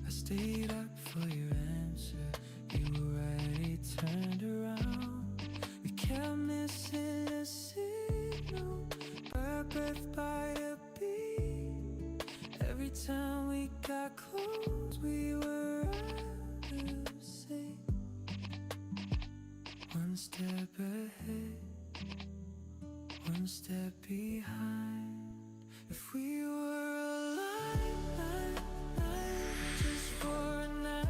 I stayed up for your answer. You were already turned around. We kept missing a signal, by breath by the beat. Every time we got close, we were out of sync. One step ahead, one step behind. If we were alive, just for a night.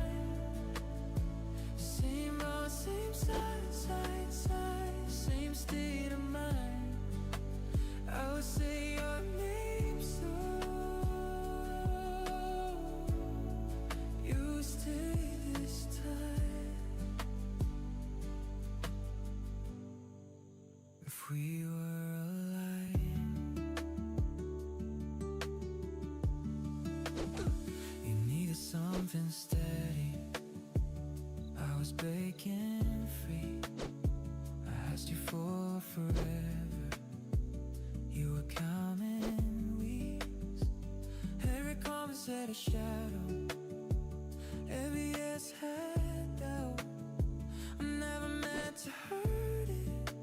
Same road, same side, side, side, same state of mind. I would say your name so you stay this time. If we were alive, you needed something steady. I was breaking free. I asked you for forever. You were counting weeks. Every promise had a shadow. Every yes had doubt. I never meant to hurt it,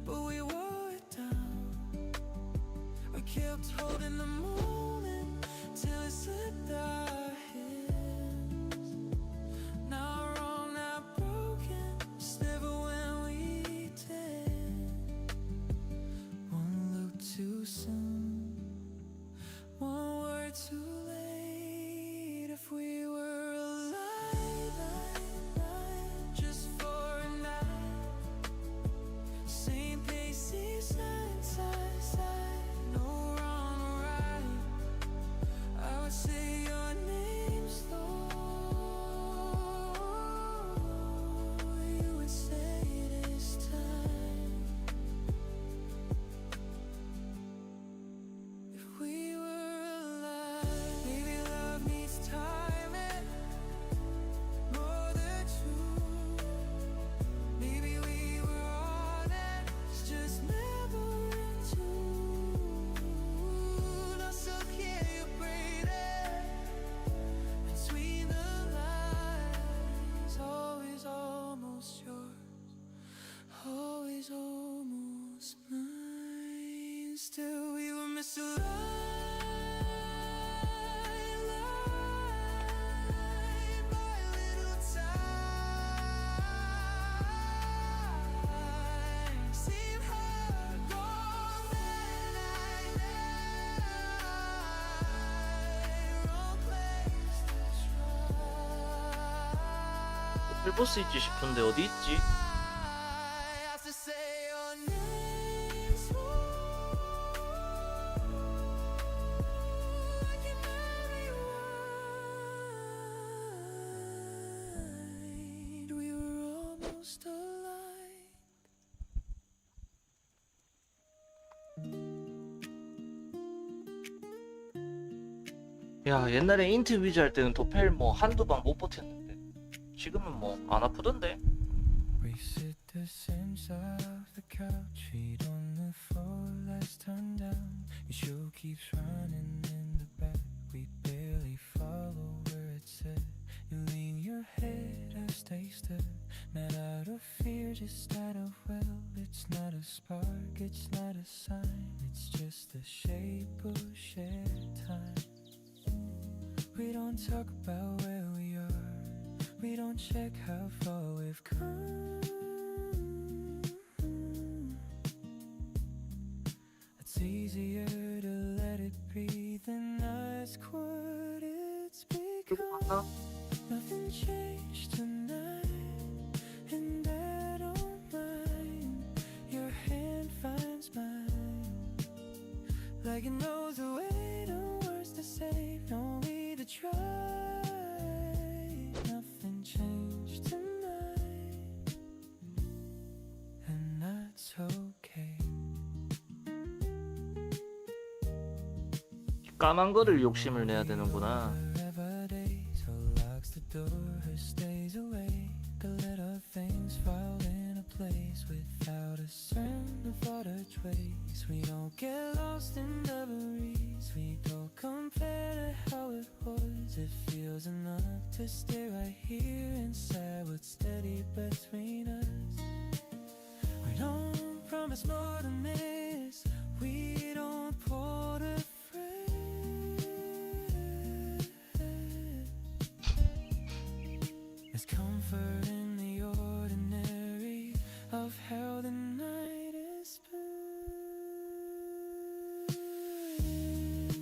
but we wore it down. We kept holding the moment till it slipped our hands. Now wrong, not broken, just never when we did. One look too soon, one word too late. If we were alive, just for a night. Same pace, same side, side, side. No wrong or right. I would say 필보스 있지 싶은데 어디 있지? I have to say your name slow, like an every word. We were almost alike. 야, 옛날에 인트 위즈 할 때는 도펠 뭐 한두 방 못 버텼는데 지금은 뭐 안 아프던데? We sit the same side of the couch, feet on the floor, lights turned down. Your show keeps running in the back, we barely follow where it's at. You lean your head, I stay still, not out of fear, just out of will. It's not a spark, it's not a sign, it's just the shape of shared time. We don't talk about where we are, we don't check how far we've come. It's easier to let it breathe than ask what it's become. Nothing changed tonight, and I don't mind. Your hand finds mine, like it knows the way, the words to say, no need to try. Nothing changed tonight, and that's okay. 까만 거를 욕심을 내야 되는구나. Wherever days, who locks the door, who stays awake, to let our things fall into place without a certain thought or trace. We don't get lost in the breeze, we don't compare to how it was. It feels enough to stay right here inside what's steady between us. We don't promise more than this, we don't put a there's comfort in the ordinary of how the night is spent.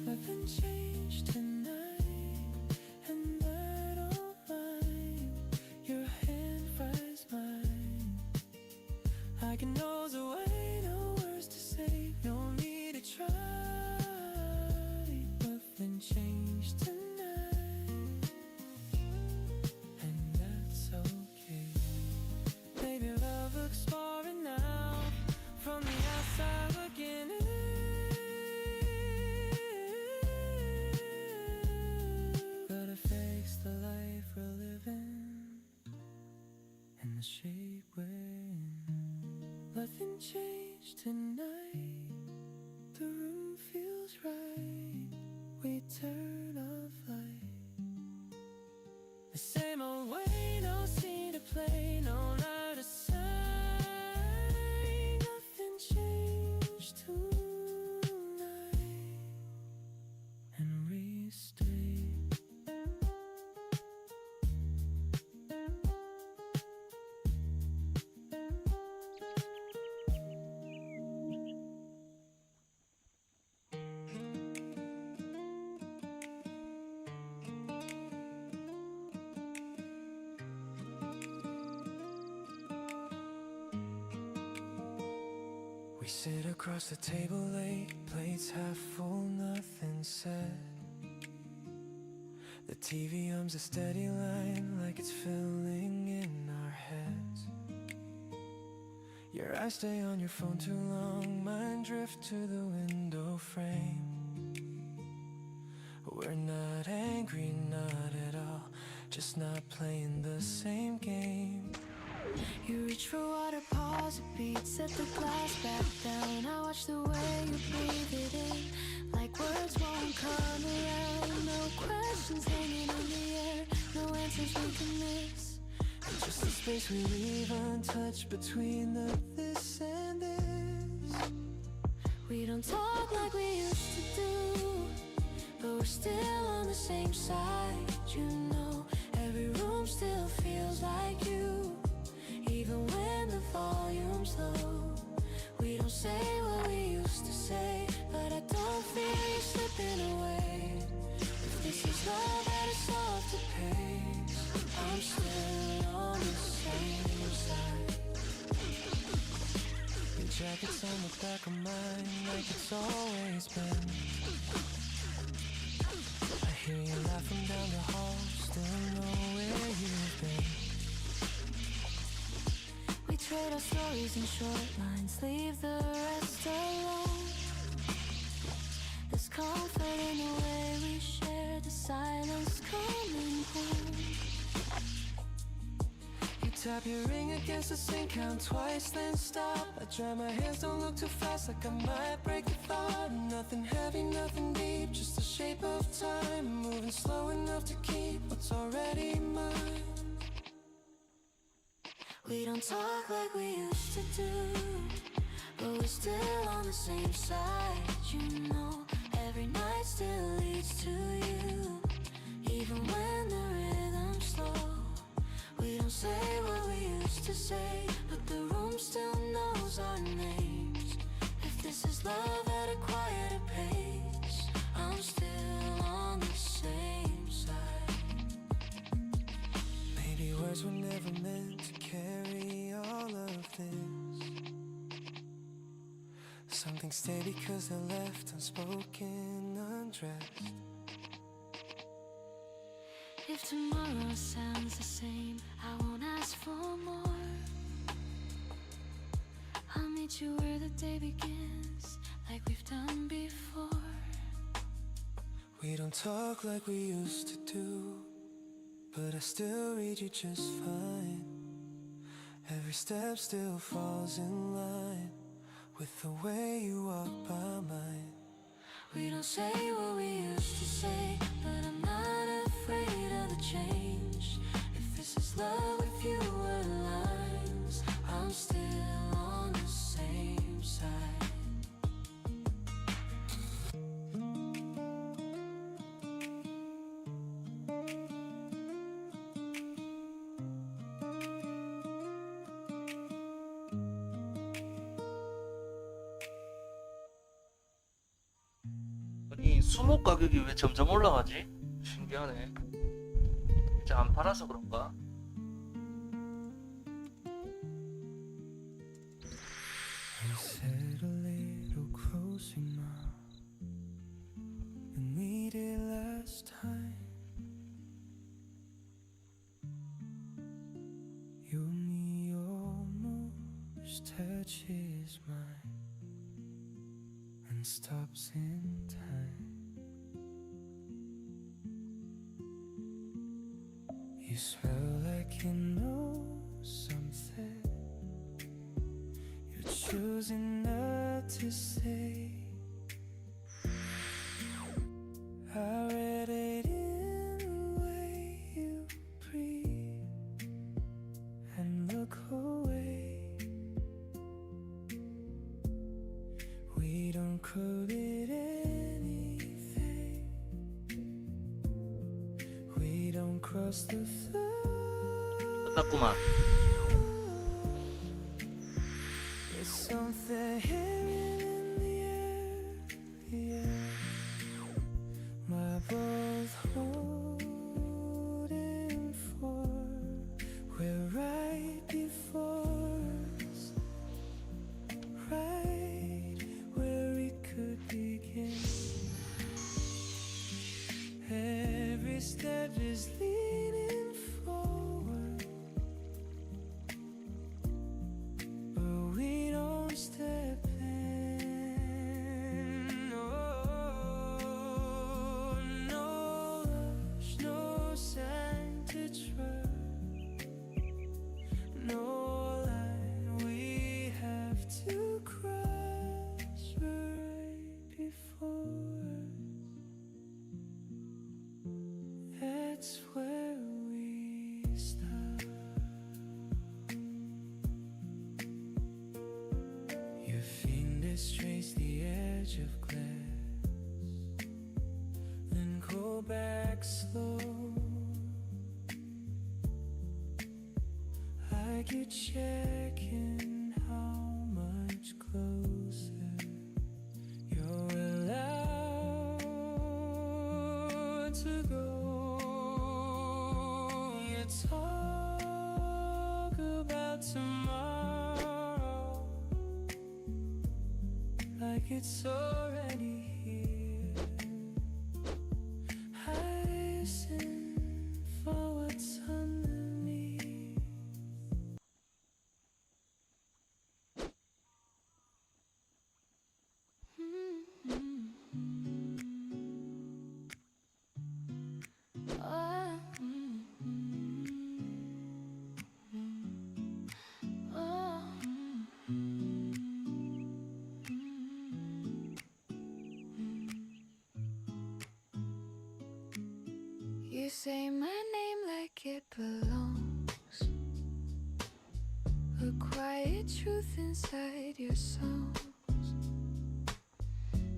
Nothing changed tonight, and I don't mind. Your hand finds mine, I can know the way, no words to say, no need to try. Nothing changed tonight. From the outside looking in, gotta face the life we're living and the shape we're in. Nothing changed tonight, the room feels right, we turn off light. The same old way, no scene to play, no night to sign. Changed tonight, and we stay. We sit across the table late, plates half full, nothing said. The TV hums a steady line like it's filling in our heads. Your eyes stay on your phone too long, mine drift to the window frame. We're not angry, not at all, just not playing the same game. You reach for water, pause a beat, set the glass back down. I watch the way you breathe it in, like words won't come around. No questions hanging in the air, no answers we can miss. And just the space we leave untouched between the this and this. We don't talk like we used to do, but we're still on the same side. You know, every room still feels like you, even when the volume's low. We don't say what we used to say, but I don't feel you slipping away. If this is love at a softer pace, I'm still on the like it's always been. I hear you laughing down the hall, still know where you've been. We trade our stories in short lines, leave the rest alone. There's comfort in the way we share the silence coming home. You tap your ring against the sink, count twice, then stop. I dry my hands, don't look too fast, like I might break the thought. Nothing heavy, nothing deep, just the shape of time, moving slow enough to keep what's already mine. We don't talk like we used to do, but we're still on the same side. You know, every night still leads to you, even when the rhythm's slow. We don't say what we used to say, but the room still knows our names. If this is love at a quieter pace, I'm still on the same side. Maybe words were never meant to carry all of this. Something stay because they're left unspoken, undressed. If tomorrow sounds the same, I won't ask for more. I'll meet you where the day begins, like we've done before. We don't talk like we used to do, but I still read you just fine. Every step still falls in line with the way you walk by mine. We don't say what we used to say, but I'm not afraid of the change. If this is love with fewer lines, I'm still on the same side. 아니 수목 가격이 왜 점점 올라가지? 신기하네. 이제 안 팔아서 그런가? You said a little closer now than we did last time. Your knee almost touches mine and stops in time. You smell like you know something you're choosing not to say. I read it in the way you breathe and look away. We don't call it anything. We don't cross the floor. 끝났구만. There's something hanging in the air, yeah. My both holding for we're right before us, right where we could begin. Every step is leaning forward, but we don't step in. Oh, no rush, no sign to trust, no line we have to cross. We're right before us. That's where we stop. Your fingers trace the edge of glass, then go back slow. Like you're checking how much closer you're allowed to go. You talk about tomorrow like it's already here. I listen for what's underneath. You say my name like it belongs, a quiet truth inside your songs.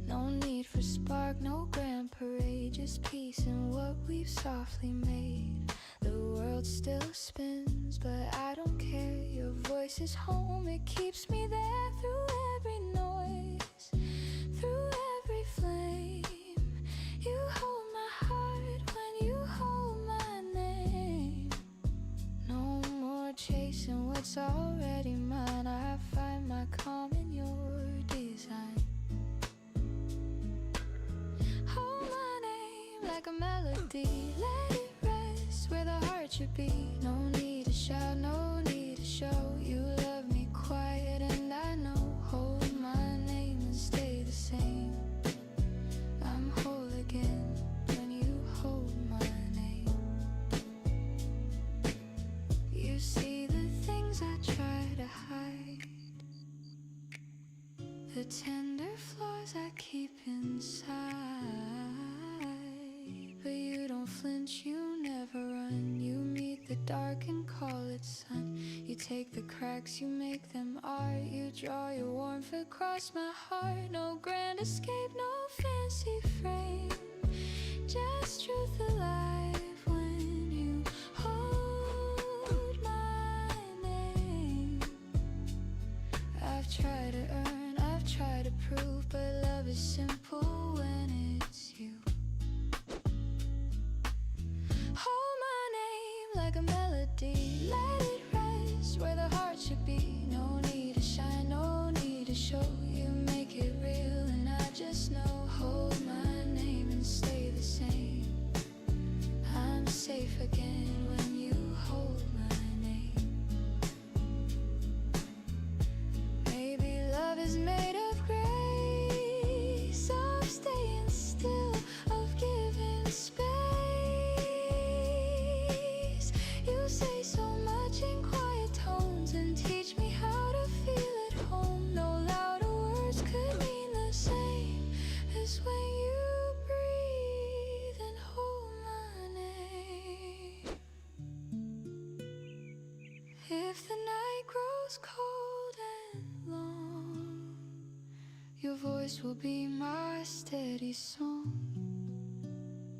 No need for spark, no grand parade, just peace in what we've softly made. The world still spins, but I don't care. Your voice is home, it keeps me there through every noise, through every flame. You hold my heart when you hold my name. No more chasing what's already mine. I find my calm in your design. Hold my name like a melody. Let it rest where the heart should be. No need to shout, no need to show. You love me quiet and I know. Hold my name and stay the same. I'm whole again when you hold my name. You see the things I try to hide, the tender flaws I keep inside. But you don't flinch, you never run. You meet the dark and call it sun. You take the cracks, you make them art. You draw your warmth across my heart. No grand escape, no fancy frame, just truth alive when you hold my name. I've tried to earn, I've tried to prove, but love is simple when it's you. Hold my name like a melody. Let it rest where the heart should be. No need to shine, no need to show. You make it real and I just know. Hold my name and stay the same. I'm safe again when you hold my name. Maybe love is made of grace, of staying still, of giving space. You say so much in quiet tones and teach me how to feel at home. No louder words could mean the same as when you breathe and hold my name. If the night grows cold and long, your voice will be my steady song.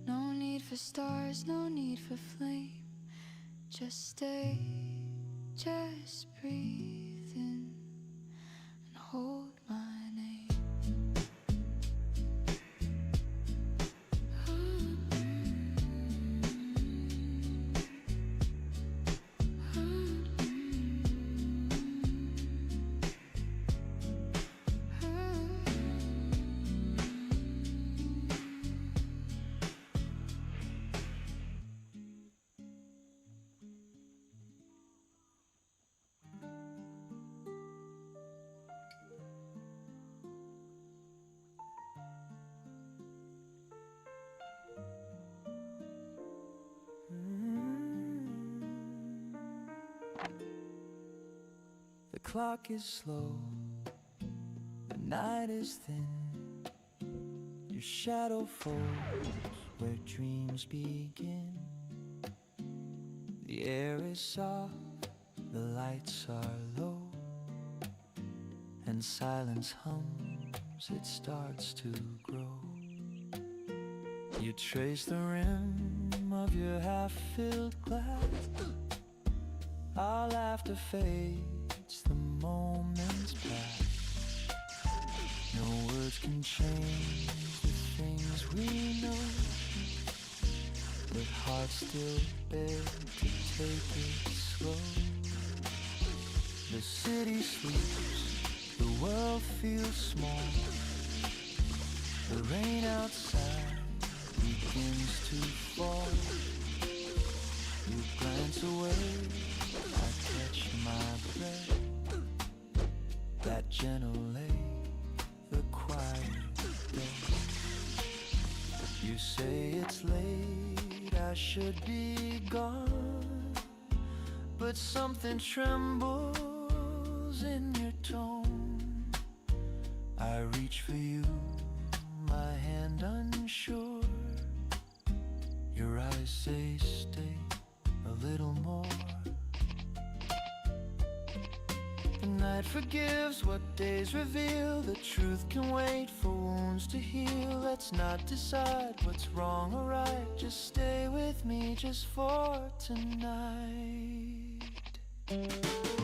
No need for stars, no need for flame. Just stay, just breathe in and hold my name. The clock is slow, the night is thin. Your shadow folds where dreams begin. The air is soft, the lights are low, and silence hums, it starts to grow. You trace the rim of your half-filled glass. Our laughter fades, the moments pass. No words can change the things we know, but hearts still beg to take it slow. The city sleeps, the world feels small, The rain outside begins to fall. You glance away, I catch my breath. That gentle lay, the quiet death. You say it's late, I should be gone, but something trembles in your tone. I reach for you, my hand unsure. Your eyes say stay a little more. The night forgives what days reveal. The truth can wait for wounds to heal. Let's not decide what's wrong or right. Just stay with me just for tonight.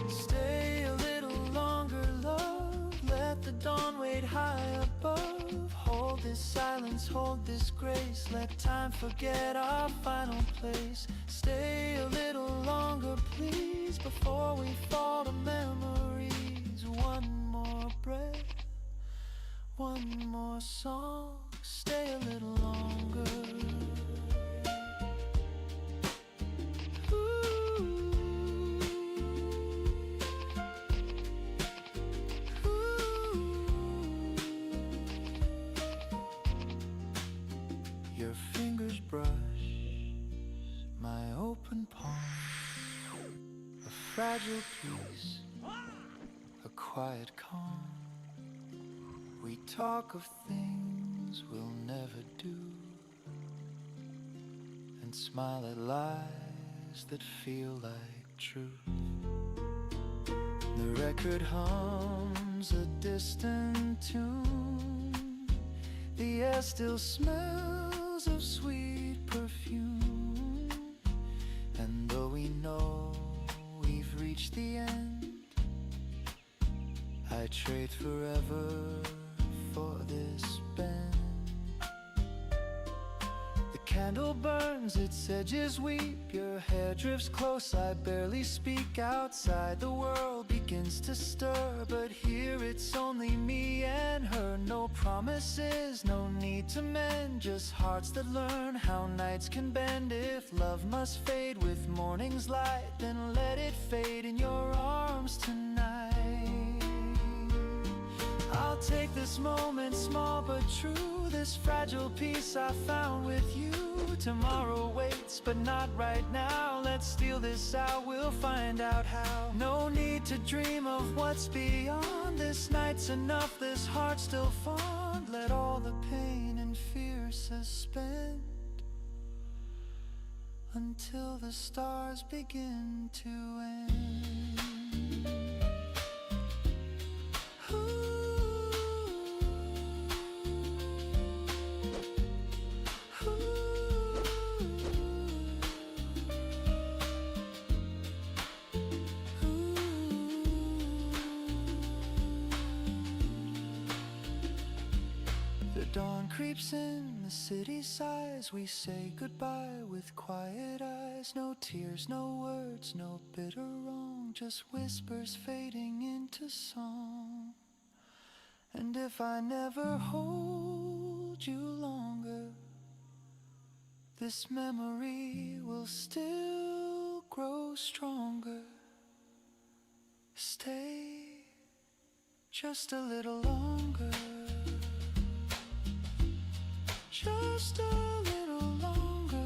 Stay a little longer, love. Let the dawn wait high above. Hold this silence, hold this grace. Let time forget our final place. Stay a little longer, please, before we fall to memories. One more breath, one more song. Stay a little longer. Your fingers brush my open palm. A fragile piece, a quiet calm. We talk of things we'll never do, and smile at lies that feel like truth. The record hums a distant tune. The air still smells of sweet perfume. And though we know we've reached the end, I trade forever for this bend. The candle burns, its edges weep. Your hair drifts close, I barely speak. Outside the world begins to stir, but here it's only me and her. No promises, no need to mend, just hearts that learn how nights can bend. If love must fade with morning's light, then let it fade in your arms tonight. I'll take this moment, small but true, this fragile piece I found with you. Tomorrow waits, but not right now. Let's steal this out, we'll find out how. No need to dream of what's beyond. This night's enough, this heart's still fond. Let all the pain and fear suspend until the stars begin to end. Dawn creeps in, the city sighs. We say goodbye with quiet eyes. No tears, no words, no bitter wrong, just whispers fading into song. And if I never hold you longer, this memory will still grow stronger. Stay just a little longer. Just a little longer.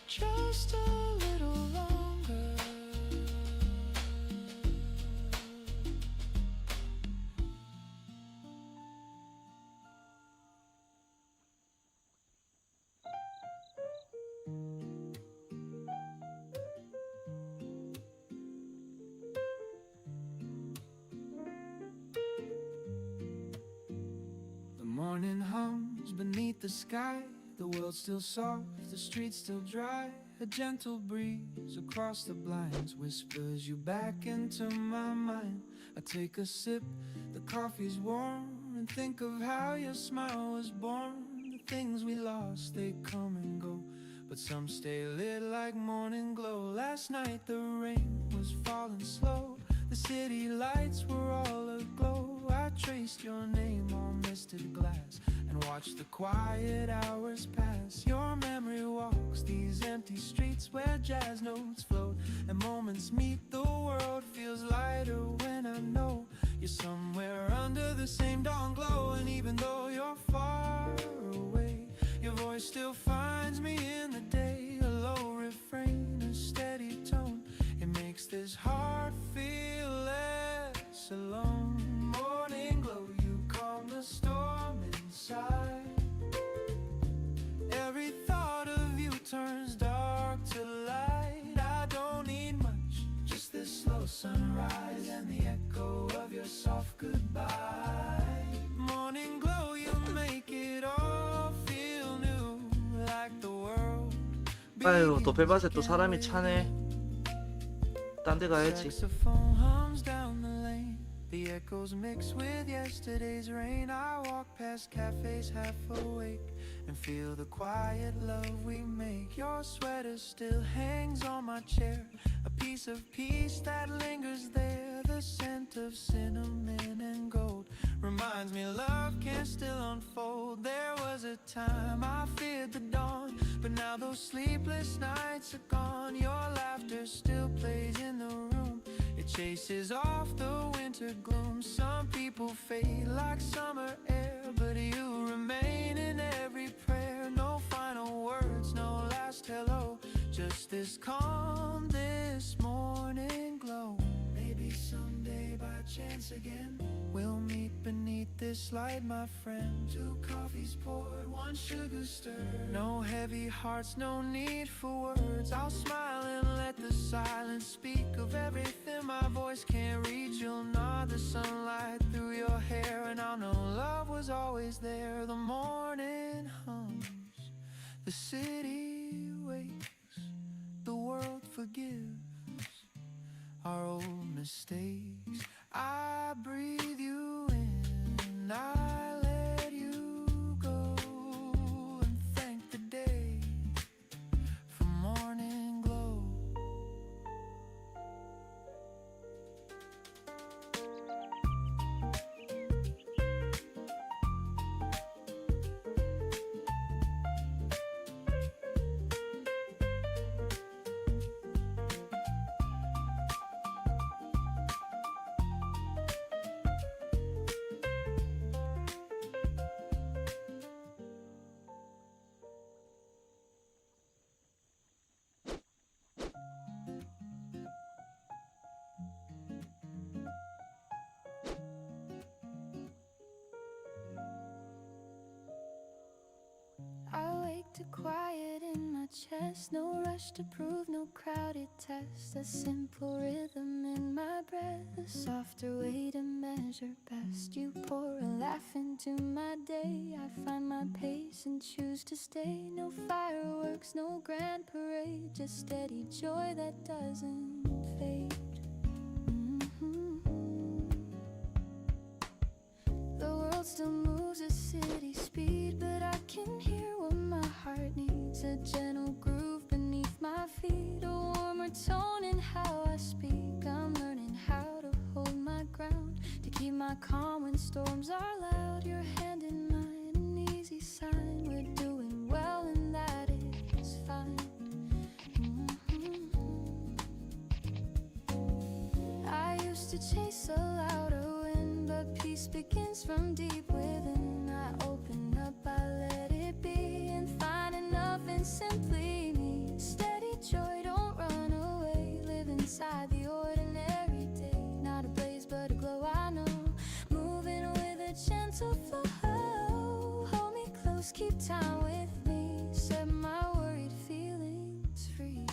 Just a little longer. Morning hums beneath the sky. The world's still soft, the streets still dry. A gentle breeze across the blinds whispers you back into my mind. I take a sip, the coffee's warm, and think of how your smile was born. The things we lost, they come and go, but some stay lit like morning glow. Last night the rain was falling slow. The city lights were all aglow. I traced your name on misted glass and watched the quiet hours pass. Your memory walks these empty streets where jazz notes float and moments meet. The world feels lighter when I know you're somewhere under the same dawn glow. And even though you're far away, your voice still finds me in the day. A low refrain, a steady tone, it makes this heart feel less alone. Morning glow, you calm the storm inside. Every thought of you turns dark to light. I don't need much, just this slow sunrise and the echo of your soft goodbye. Morning glow, you make it all feel new, like the world. 아유, 도펠밭에 또 사람이 차네. 딴 데 가야지. Saxophone hums down the lane. The echoes mix with yesterday's rain. I walk past cafes half awake and feel the quiet love we make. Your sweater still hangs on my chair, a piece of peace that lingers there. The scent of cinnamon and gold reminds me love can still unfold. There was a time I feared the dawn, but now those sleepless nights are gone. Your laughter still plays in the room, it chases off the winter gloom. Some people fade like summer air, but you remain in every prayer. No final words, no last hello, just this calm, this morning glow. Maybe someday by chance again we'll meet beneath this light, my friend. 2 coffees poured, 1 sugar stirred. No heavy hearts, no need for words. I'll smile and let the silence speak of everything my voice can't reach. You'll nod the sunlight through your hair, and I'll know love was always there. The morning hums, the city waits, the world forgives our old mistakes. I breathe you in, I let you go, and thank the day for morning glow. I wake to quiet in my chest. No rush to prove, no crowded test. A simple rhythm in my breath, a softer way to measure best. You pour a laugh into my day. I find my pace and choose to stay. No fireworks, no grand parade, just steady joy that doesn't fade. The world still moves at city speed, but I can hear what my heart needs. A gentle groove beneath my feet, a warmer tone in how I speak. I'm learning how to hold my ground, to keep my calm when storms are loud. Your hand in mine, an easy sign. We're doing well and that is fine. I used to chase a louder wind, but peace begins from deep within. I open up, I let it be, and find enough in simply me. Steady joy, don't run away. Live inside the ordinary day. Not a blaze, but a glow, I know. Moving with a gentle flow. Hold me close, keep time with me. Set my worried feelings free.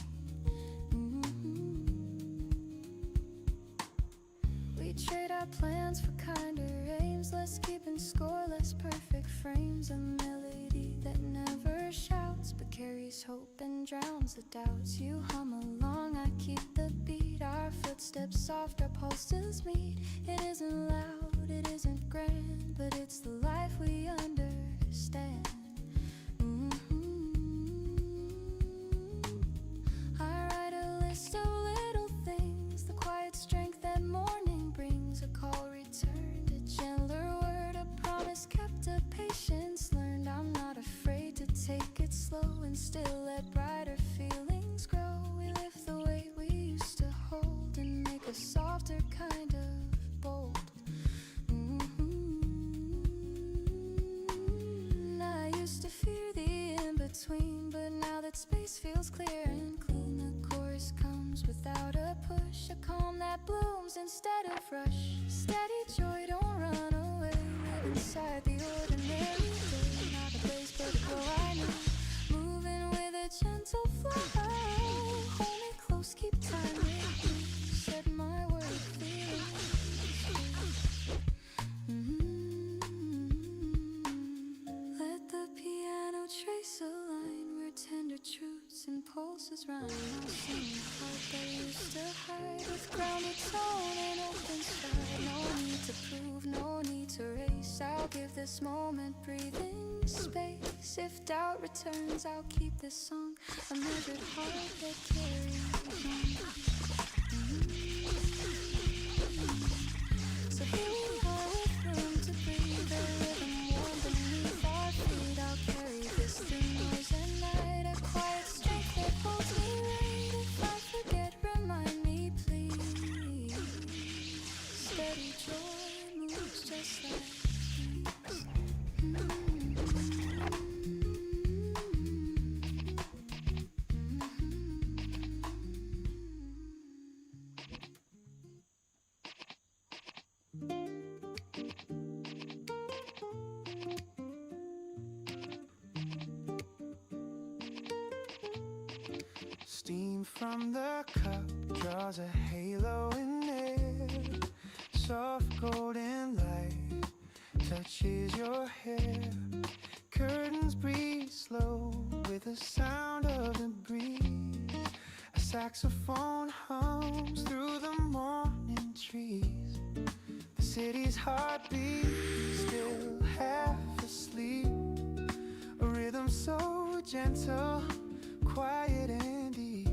We trade our plans for kinder aims, less keeping score, less perfect frames. A melody that never shouts, but carries hope and drowns the doubts. You hum along, I keep the beat. Our footsteps soft, our pulses meet. It isn't loud, it isn't grand, but it's the life we understand. I write a list of little things, the quiet strength that morning brings. A call returned, a gentle slow and still let brighter feelings grow. We lift the weight we used to hold and make a softer kind of bold. I used to fear the in-between, but now that space feels clear and clean, the chorus comes without a push, a calm that blooms instead of rush. Steady joy, don't run away, live inside the ordinary day. Not a place but a glow I know, moving with a gentle flow. Hold me close, keep time with me, set my word feelings Let the piano trace a line where tender truths and pulses rhyme. I'll sing the heart that used to hide with grounded tone and open sky. No need to prove, no need to race. I'll give this moment breathing space. If doubt returns, I'll keep this song a measured heart that carries on. So here we are with room to breathe, a rhythm warm beneath our feet. I'll carry this through noise and night, a quiet strength that holds me right. If I forget, remind me please. Steady joy moves just like Steam from the cup draws a halo in air. Soft golden light touches your hair. Curtains breathe slow with the sound of the breeze. A saxophone hums through the morning trees. The city's heartbeat still half asleep. A rhythm so gentle, quiet and deep.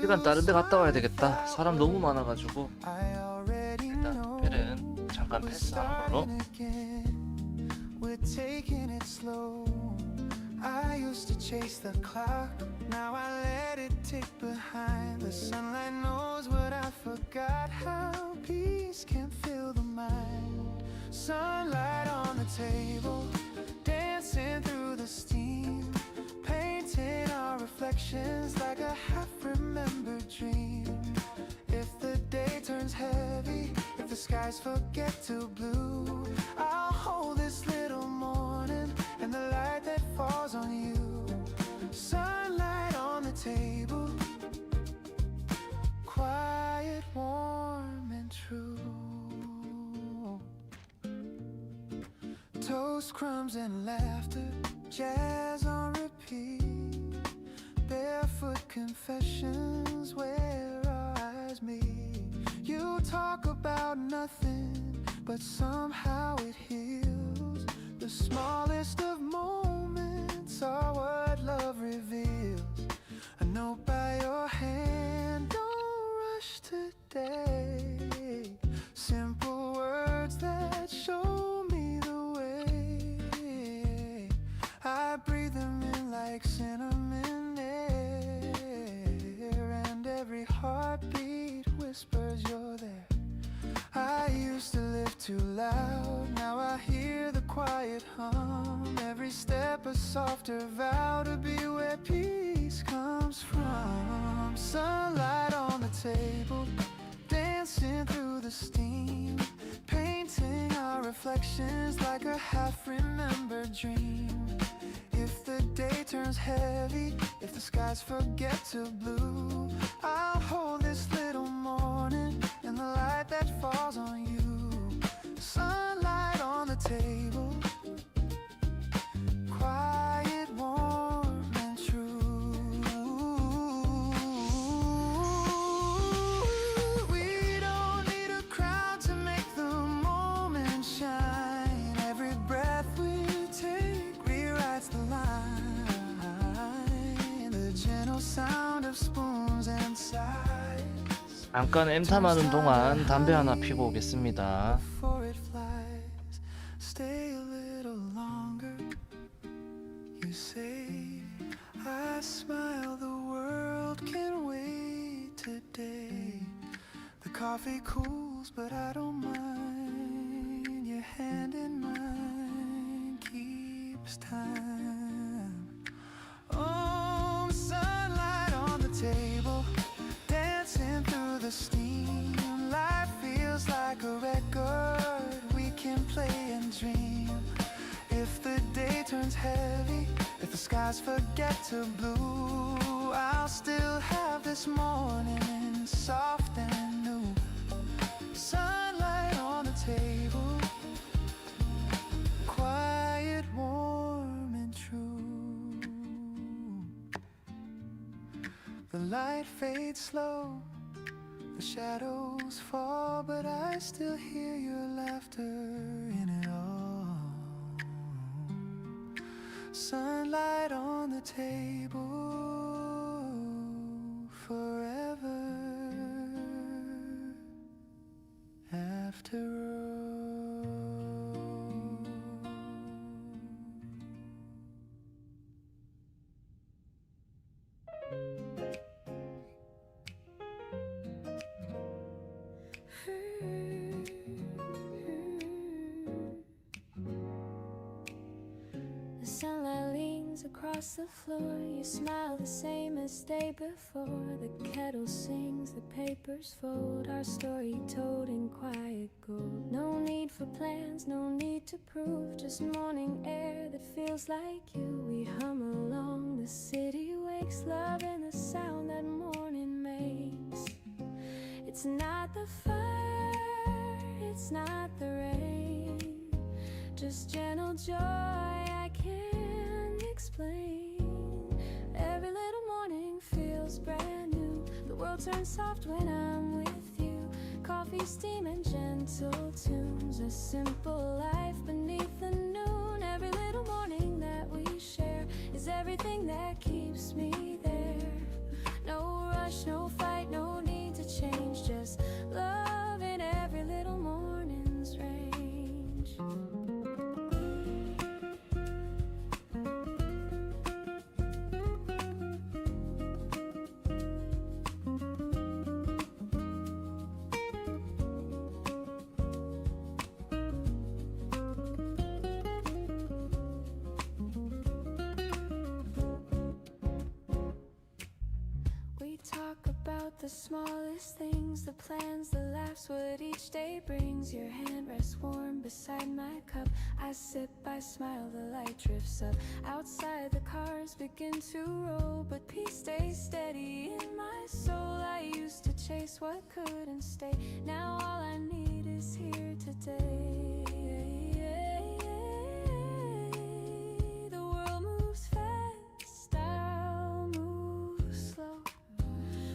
시간 다른 데 갔다 와야 되겠다. 사람 너무 많아가지고 일단 벨은 잠깐 패스하는 걸로. We're taking it slow. I used to chase the clock, now I let it tick behind. The sunlight knows what I forgot, how peace can fill the mind. Sunlight on the table, dancing through the steam, painting our reflections like a half-remembered dream. If the day turns heavy, if the skies forget to blue, I'll hold this little morning and the light that falls on you. Sunlight on the table, quiet, warm and true. Toast, crumbs and laughter, jazz on repeat. Barefoot confessions where our eyes meet. You talk about nothing, but somehow it heals. The smallest of moments are what love reveals. A note by your hand, don't rush today. Simple words that show me the way. I breathe them in like cinnamon air, and every heartbeat whispers you're there. I used to live too loud, now I hear the quiet hum. Every step a softer vow to be where peace comes from. Sunlight on the table, dancing through the steam, painting our reflections like a half-remembered dream. If the day turns heavy, if the skies forget to blue, I'll hold this little morning and the light that falls on you. Sunlight on the table, quiet, warm and true. We don't need a crowd to make the moment shine. Every breath we take rewrites the line. The gentle sound of spoons and sighs. 잠깐 엠탐하는 동안 담배 하나 피고 오겠습니다. Before it flies, stay a little longer. You say coffee cools, but I don't mind. Your hand in mine keeps time. Oh, sunlight on the table, dancing through the steam. Life feels like a record we can play and dream. If the day turns heavy, if the skies forget to blue, I'll still have this morning soft and new. Sunlight on the table, quiet, warm and true. The light fades slow, the shadows fall, but I still hear your laughter in it all. Sunlight on the table, forever after all. The sunlight leans across the floor. You smile the same as day before. The kettle sings, the papers fold. Our story told in quiet gold. No need for plans, no need to prove. Just morning air that feels like you. We hum along, the city wakes. Love in the sound that morning makes. It's not the fire, it's not the rain, just gentle joy I can't explain. Every little morning feels brand new. The world turns soft when I'm with you. Coffee, steam, and gentle tunes. A simple life beneath the noon. Every little morning that we share is everything that keeps me there. No rush, no fight, no need to change. Just love in every little morning's range. We talk about the smallest things, the plans, the laughs, what each day brings. Your hand rests warm beside my cup. I sip, I smile, the light drifts up. Outside the cars begin to roll, but peace stays steady in my soul. I used to chase what couldn't stay. Now all I need is here today. The world moves fast, I'll move slow.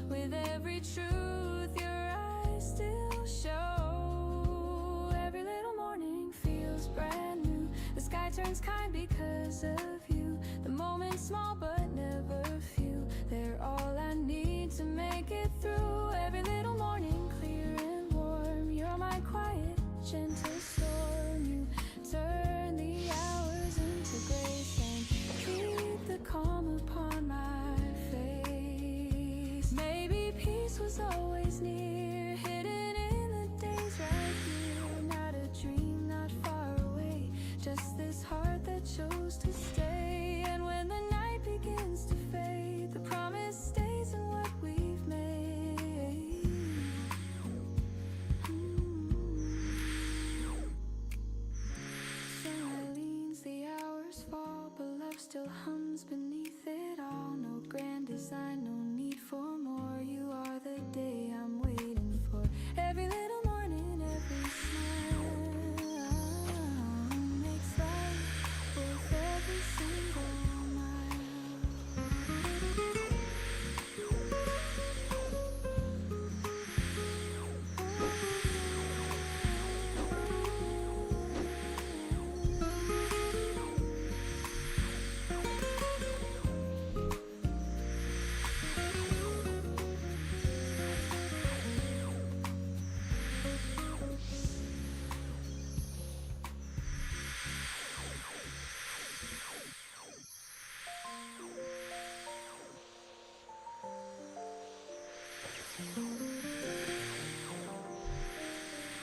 With every truth your eyes still show. Every little morning feels brand new. The sky turns kind because of you. The moment's small but never few. They're all I need to make it through. Every little morning clear and warm. You're my quiet, gentle storm. You turn the hours into grace and keep the calm upon my face. Maybe peace was always near, hidden in the days right here. Not a dream, not far away, just this heart that chose to stay. And when the night begins to fade, the promise stays in what we've made. Sunlight leans, the hours fall, but love still hums beneath it all. No grand design, no need for more. You are the day I'm waiting for. Every little morning, every smile makes life worth every single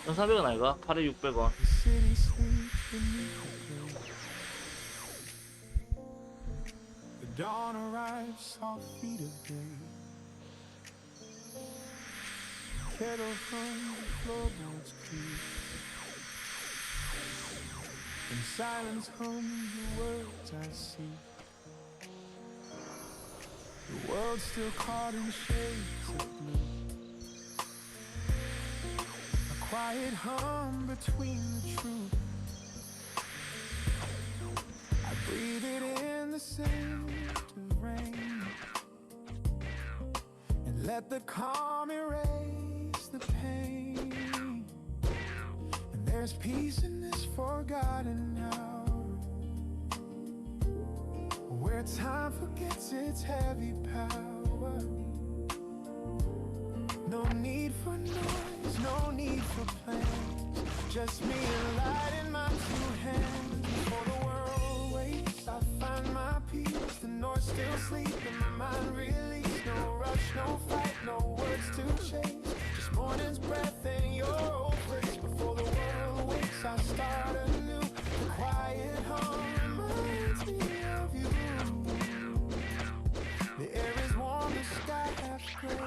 1,400원 아이가? 8에 600원. The city sleeps beneath the bridge. The dawn arrives, soft feet of day. Kettle hums, the floorboards creak. In silence hums the words I see. The world's still caught in shades of blue. A quiet hum between the truth. I breathe it in the scent of rain, and let the calm erase the pain. And there's peace in this forgotten hour, where time forgets its heavy power. No need for noise, no need for plans, just me and light in my two hands. Before the world wakes, I find my peace. The north still sleep in my mind release. No rush, no fight, no words to chase, just morning's breath and your old place. Before the world wakes, I start anew. The quiet hum reminds me of you. The air is warm, the sky half gray.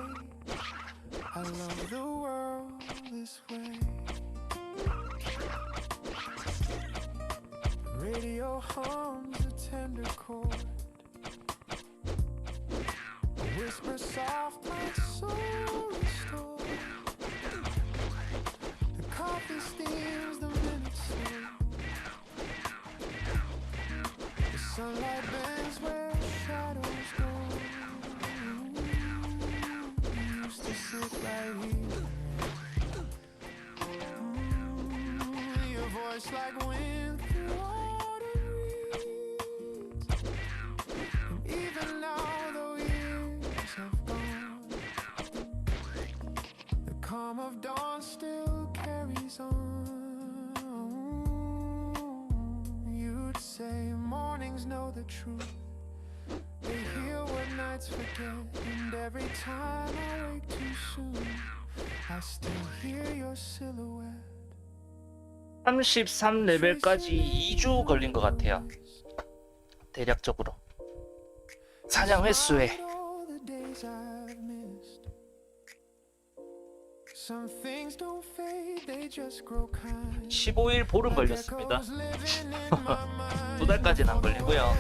I love the world this way. Radio hums a tender chord, a whisper soft like soul restored. The coffee steams the minutes slow. The sunlight bends where shadows go. We used to sit right here. Your voice like wind through autumn reeds. And even now, though years have gone, the calm of dawn still carries on. You'd say mornings know the truth. They heal what nights forget. And every time I wake too soon, I still hear your silhouette. 33레벨까지 2주 걸린 것 같아요. 대략적으로. 사냥 횟수에. All the days I've missed. Some things don't fade, they just grow kind. 15일 보름 걸렸습니다. 2달까지는 안 걸리고요.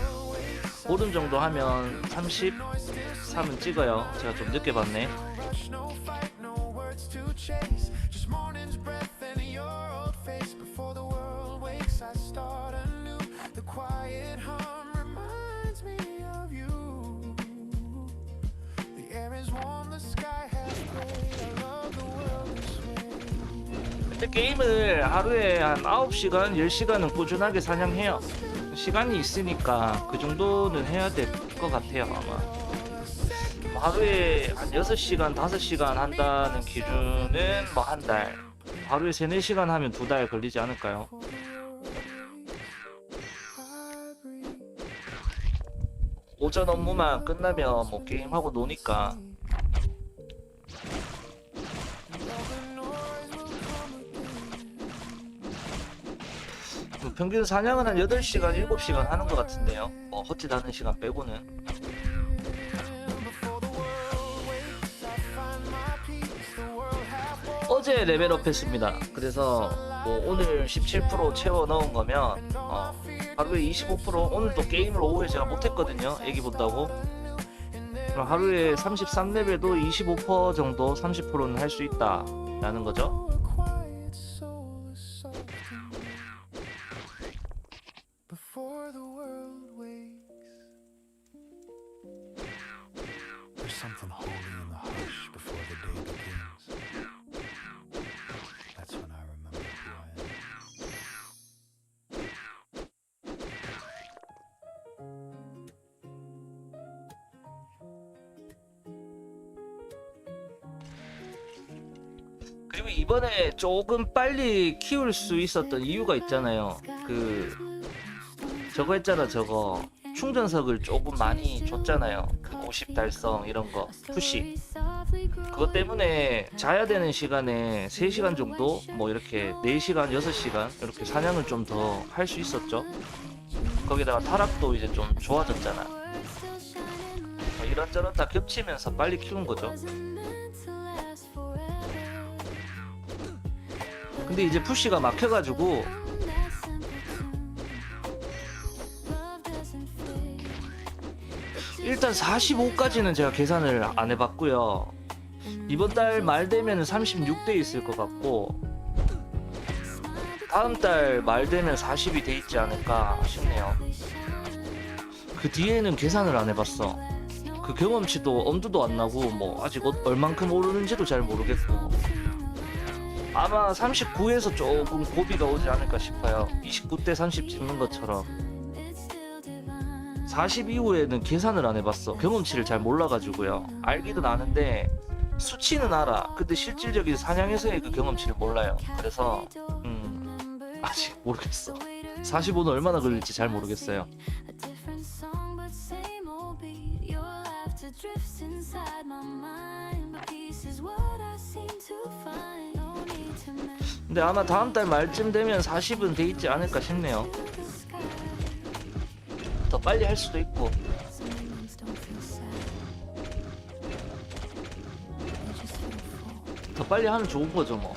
보름 정도 하면 33은 찍어요. 제가 좀 늦게 봤네. No rush, no fight, no words to chase, just morning's breath and your old face. Before the world wakes, I start anew. The quiet hum reminds me of you. The air is warm, the sky has gray. I love the world this way. 근데 게임을 하루에 한 9시간, 10시간은 꾸준하게 사냥해요. 시간이 있으니까 그 정도는 해야 될 것 같아요. 아마 하루에 한 6시간, 5시간 한다는 기준은 뭐 한 달, 하루에 3, 4시간 하면 2달 걸리지 않을까요? 오전 업무만 끝나면 뭐 게임하고 노니까. 평균 사냥은 한 8시간, 7시간 하는 것 같은데요. 뭐 헛짓 않은 시간 빼고는. 어제 레벨업 했습니다. 그래서 뭐 오늘 17% 채워 넣은 거면 하루에 25%, 오늘도 게임을 오후에 제가 못했거든요. 애기 본다고. 그럼 하루에 33레벨도 25% 정도, 30%는 할 수 있다 라는 거죠. Before the world wakes, there's something holy in the hush before the day begins. That's when I remember who I am. 그리고 이번에 조금 빨리 키울 수 있었던 이유가 있잖아요. 저거 했잖아. 저거 충전석을 조금 많이 줬잖아요. 그 50 달성 이런 거 푸시. 그것 때문에 자야 되는 시간에 3시간 정도 뭐 이렇게 4시간 6시간 이렇게 사냥을 좀 더 할 수 있었죠. 거기다가 타락도 이제 좀 좋아졌잖아. 뭐 이런저런 다 겹치면서 빨리 키운 거죠. 근데 이제 푸시가 막혀가지고 일단 45까지는 제가 계산을 안 해봤고요. 이번 달 말 되면 36돼 있을 것 같고 다음 달 말 되면 40이 돼 있지 않을까 싶네요. 그 뒤에는 계산을 안 해봤어. 그 경험치도 엄두도 안 나고 뭐 아직 얼만큼 오르는지도 잘 모르겠고 아마 39에서 조금 고비가 오지 않을까 싶어요. 29대 30 찍는 것처럼. 40 이후에는 계산을 안 해봤어. 경험치를 잘 몰라가지고요. 알기는 아는데 수치는 알아. 근데 실질적인 사냥에서의 그 경험치를 몰라요. 그래서 아직 모르겠어. 45는 얼마나 걸릴지 잘 모르겠어요. 근데 아마 다음 달 말쯤 되면 40은 돼 있지 않을까 싶네요. 더 빨리 할 수도 있고. 더 빨리 하면 좋은 거죠 뭐.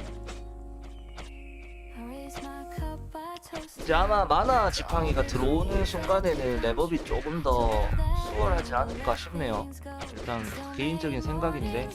이제 아마 마나 지팡이가 들어오는 순간에는 랩업이 조금 더 수월하지 않을까 싶네요. 일단 개인적인 생각인데.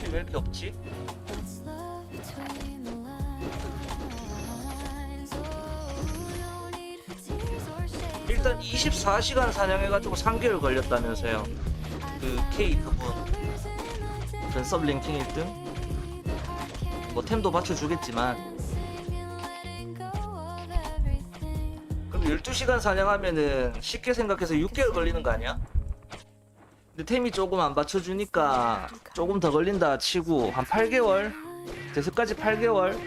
왜 이렇게 없지? 일단 24시간 사냥해가지고 3개월 걸렸다면서요. 그 K 그분 랜섭 랭킹 1등? 뭐 템도 받쳐주겠지만 그럼 12시간 사냥하면은 쉽게 생각해서 6개월 걸리는 거 아니야? 근데 템이 조금 안 받쳐주니까 조금 더 걸린다 치고 한 8개월? 데스까지 8개월?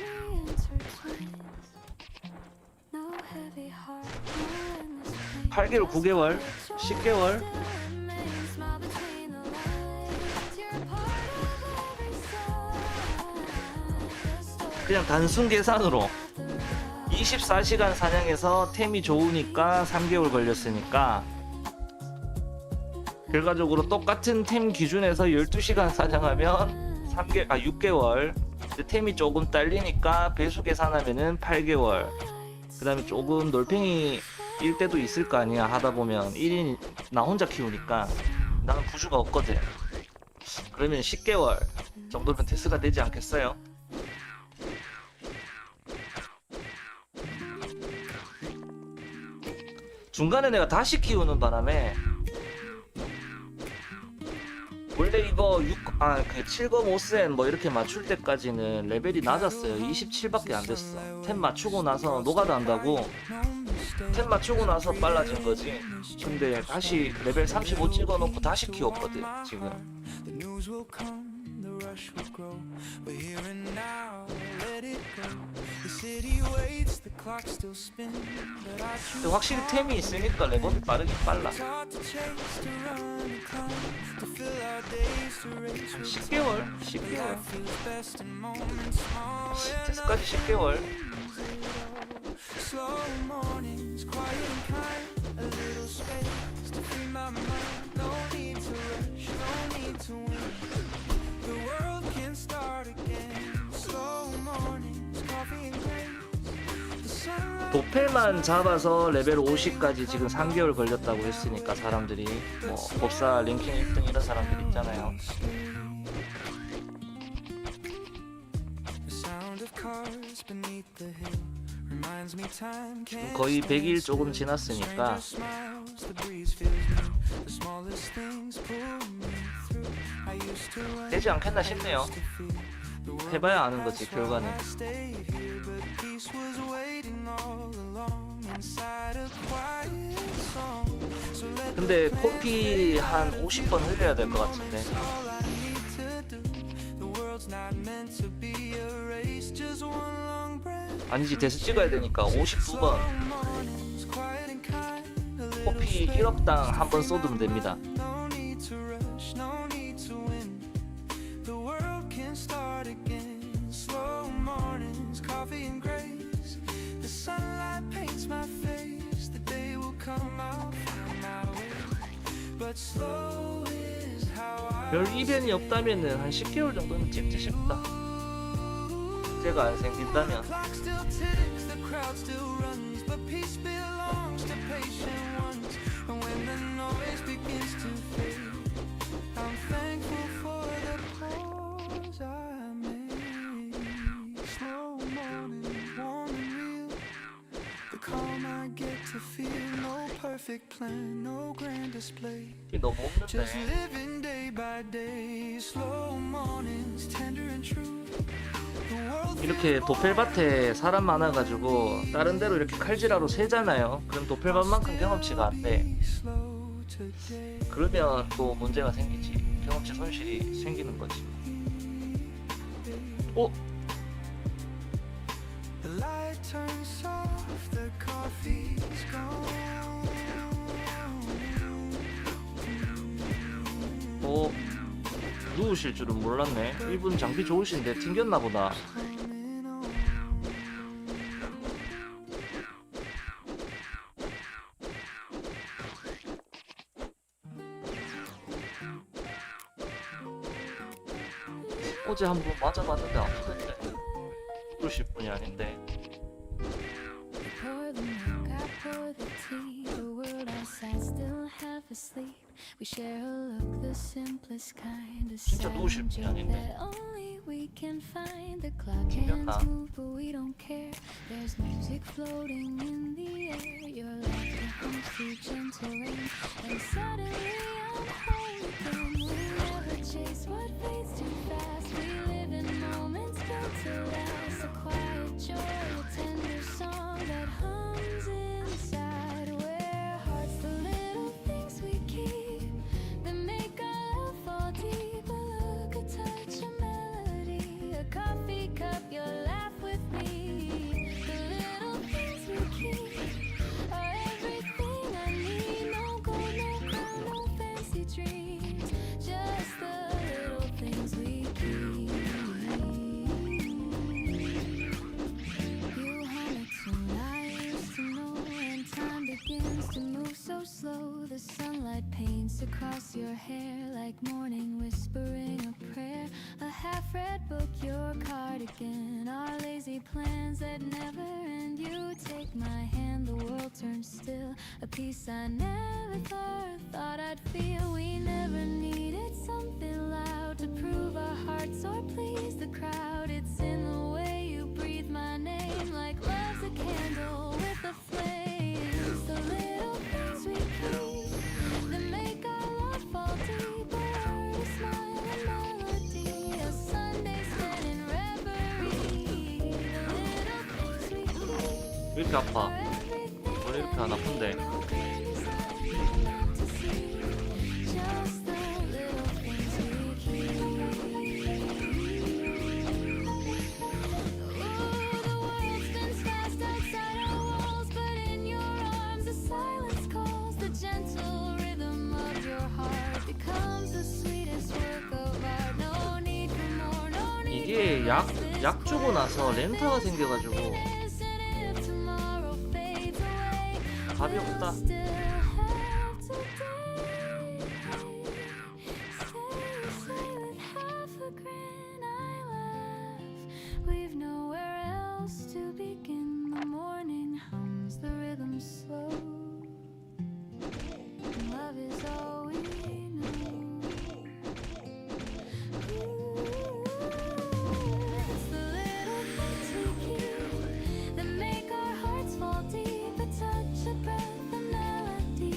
(8개월) 9개월? 10개월? 그냥 단순 계산으로 24시간 사냥해서 템이 좋으니까 3개월 걸렸으니까 결과적으로 똑같은 템 기준에서 12시간 사냥하면 6개월. 템이 조금 딸리니까 배수 계산하면은 8개월. 그 다음에 조금 놀팽이 일 때도 있을 거 아니야. 하다 보면 1인 나 혼자 키우니까 나는 부주가 없거든. 그러면 10개월 정도면 데스가 되지 않겠어요? 중간에 내가 다시 키우는 바람에 원래 이거 7검 5센 뭐 이렇게 맞출 때까지는 레벨이 낮았어요. 27밖에 안 됐어. 템 맞추고 나서 노가다 한다고 템 맞추고 나서 빨라진 거지. 근데 다시 레벨 35 찍어놓고 다시 키웠거든 지금. 근데 확실히 템이 있으니까 레벨이 빠르긴 빨라. 한 10개월? 10개월? 데스까지 10개월? 도펠만 잡아서 레벨 50까지 지금 3개월 걸렸다고 했으니까 사람들이 뭐 법사 랭킹 1등 이런 사람들 있잖아요. 지금 거의 100일 조금 지났으니까 되지 않겠나 싶네요. 해봐야 아는 거지 결과는. 근데 커피 한 50번 흘려야 될 것 같은데. all I need to do. The world's not meant to be a race, just one long breath. 아니지, 대수 찍어야 되니까 52번. Mornings, quiet and kind. A little 커피 1억당 한 번 쏟으면 됩니다. no need to rush, no need to win. The world can start again. Slow mornings, coffee and grace. The sunlight paints my face. The day will come, I'll find my way. But slow is how I 별 이변이 없다면은 한 10개월 정도는 찍지 싶다. 문제가 안 생긴다면. clock still ticks, the crowd still runs, but peace belongs to patient ones. And when the noise begins to fade, I'm thankful for the pause I made. Slow morning, warm and real. The calm I get to feel. No perfect plan, no grand display. 이 너무 Just 없는데. living day by day. Slow mornings, tender and true. The world 이렇게 도펠밭에 사람 많아가지고 다른 데로 이렇게 칼질하러 새잖아요. 그럼 도펠밭만큼 경험치가 안 돼. slow today. 그러면 또 문제가 생기지. 경험치 손실이 생기는 거지. 어? The light turns soft, the coffee's gone. 어? 누우실 줄은 몰랐네. 이분 장비 좋으신데 튕겼나 보다. Coming on. 어제 한번 맞아봤는데 아프던데. 누우실 분이 아닌데. Pour the milk, I pour the tea. The world outside still half asleep. We share a look, the simplest kind. A 진짜 누우실 silent 분이 joke 아닌데. that only we can find. The clock 튕겼나? hands move, but we don't care. There's music floating in the air. Your laughter hums through gentle rain, and suddenly I'm home again. We never chase what fades too fast. We live in moments built to last. A quiet joy, a tender song that hums inside. Where hearts, the little things we keep that make our love fall deep. A look, a touch, a melody, a coffee cup, your laugh with me. The little things we keep are everything I need. No gold, no crown, no fancy dreams, just the little things we keep. You hum a tune I used to know, and time begins to move so slow. The sunlight paints across your hair like morning whispering a prayer. A half-read book, your cardigan, our lazy plans that never end. You take my hand, the world turns still. A peace I never thought I'd feel. We never needed something loud to prove our hearts or please the crowd. It's in the way you breathe my name, like love's a candle with a flame. It's the little things we keep that make our love fall deeper. A smile, a melody, a Sunday spent in reverie. The little things we keep 왜 이렇게 아파? are everything 왜 이렇게 안 아픈데? just the little things we keep. Ooh, the world spins fast outside our walls, but in your arms the silence calls. The gentle rhythm of your heart becomes the sweetest work of art. No need for more, no need 이게 약 주고 나서 렌터가 생겨가지고 less. And if tomorrow fades away, 답이 없다. still have today. Say with half a grin, I laugh. We've nowhere else to begin. The morning hums, the rhythm slow. Love is all we know. It's the little things we keep that make our hearts fall deep. A touch, a breath, a melody,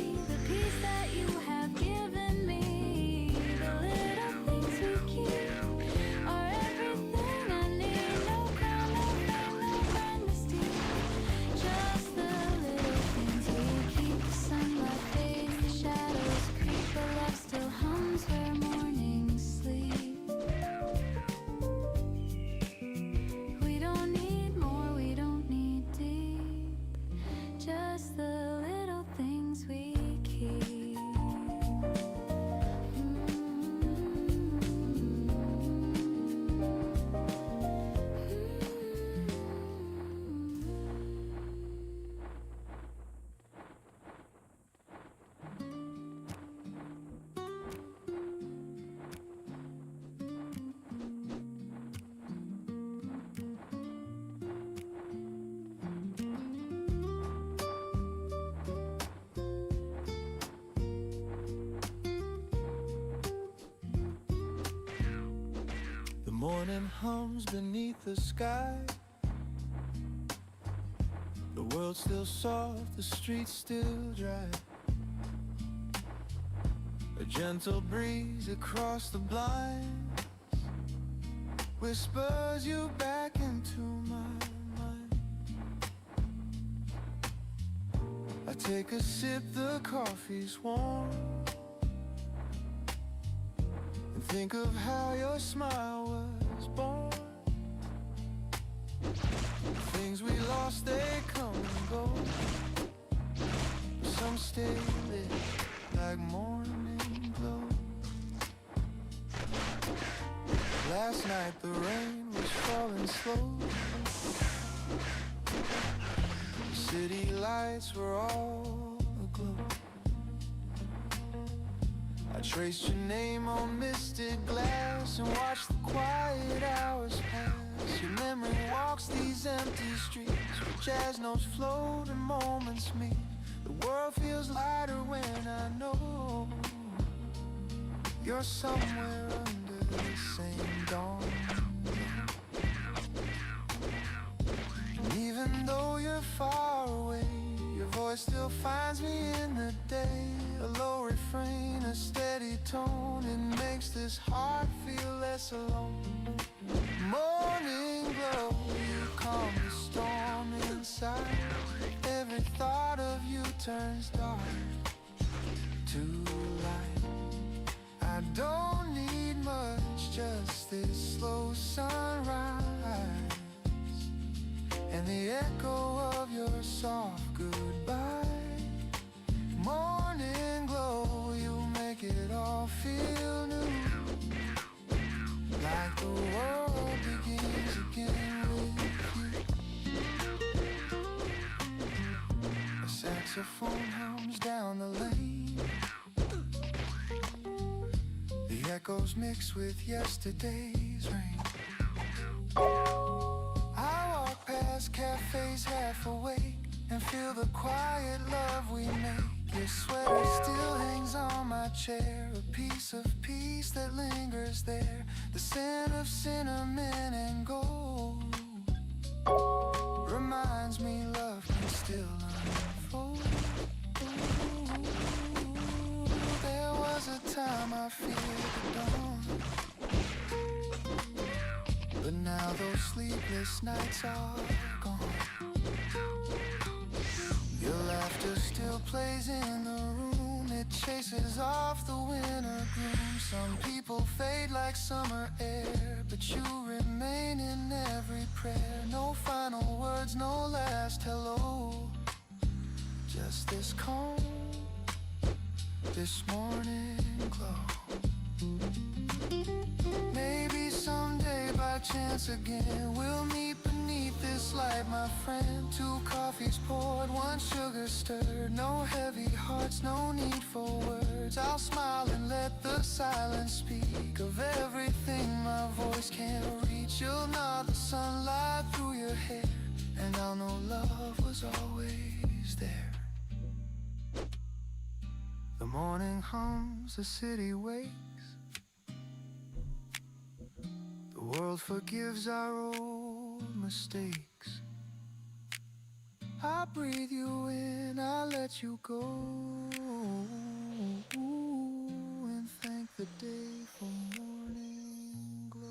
just the little things we keep. The morning hums beneath the sky. The world's still soft, the streets still dry. A gentle breeze across the blinds whispers you back into my mind. I take a sip, the coffee's warm, and think of how your smile was born. Things we lost, they come and go. Some stay lit like morning glow. Last night the rain was falling slow. The city lights were all aglow. I traced your name on misted glass and watched the quiet hours pass. Your memory walks these empty streets where jazz notes float and moments meet. The world feels lighter when I know you're somewhere under the same dawn. And even though you're far away, your voice still finds me in the day. A low refrain, a steady tone, it makes this heart feel less alone. Morning glow, you calm the storm inside. Every thought of you turns dark to light. I don't need much, just this slow sunrise and the echo of your soft goodbye. Morning glow, you make it all feel new, like the world begins again with you. A saxophone hums down the lane. The echoes mix with yesterday's rain. I walk past cafes half awake and feel the quiet love we make. Your sweater still hangs on my chair, a piece of peace that lingers there. The scent of cinnamon and gold reminds me love can still unfold. There was a time I feared the dawn, but now those sleepless nights are gone. Your laughter still plays in the room, it chases off the winter gloom. Some people fade like summer air, but you remain in every prayer. No final words, no last hello, just this calm, this morning glow. Maybe someday by chance again we'll meet beneath this light, my friend. 2 coffees poured, 1 sugar stirred. No heavy hearts, no need for words. I'll smile and let the silence speak of everything my voice can't reach. You'll nod the sunlight through your hair, and I'll know love was always there. The morning hums, the city wakes. The world forgives our old mistakes. I breathe you in, I let you go, and thank the day for morning glow.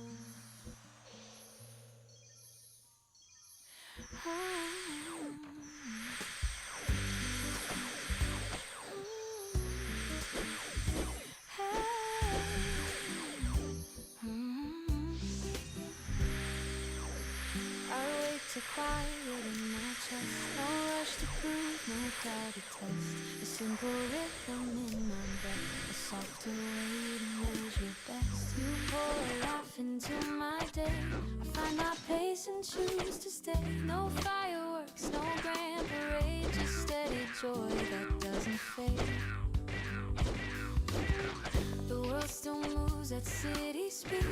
To quiet in my chest, no rush to prove with no cloudy test. A simple rhythm in my breath, a softer way to measure best. You pour a laugh into my day. I find my pace and choose to stay. No fireworks, no grand parade, just steady joy that doesn't fade. The world still moves at city speed,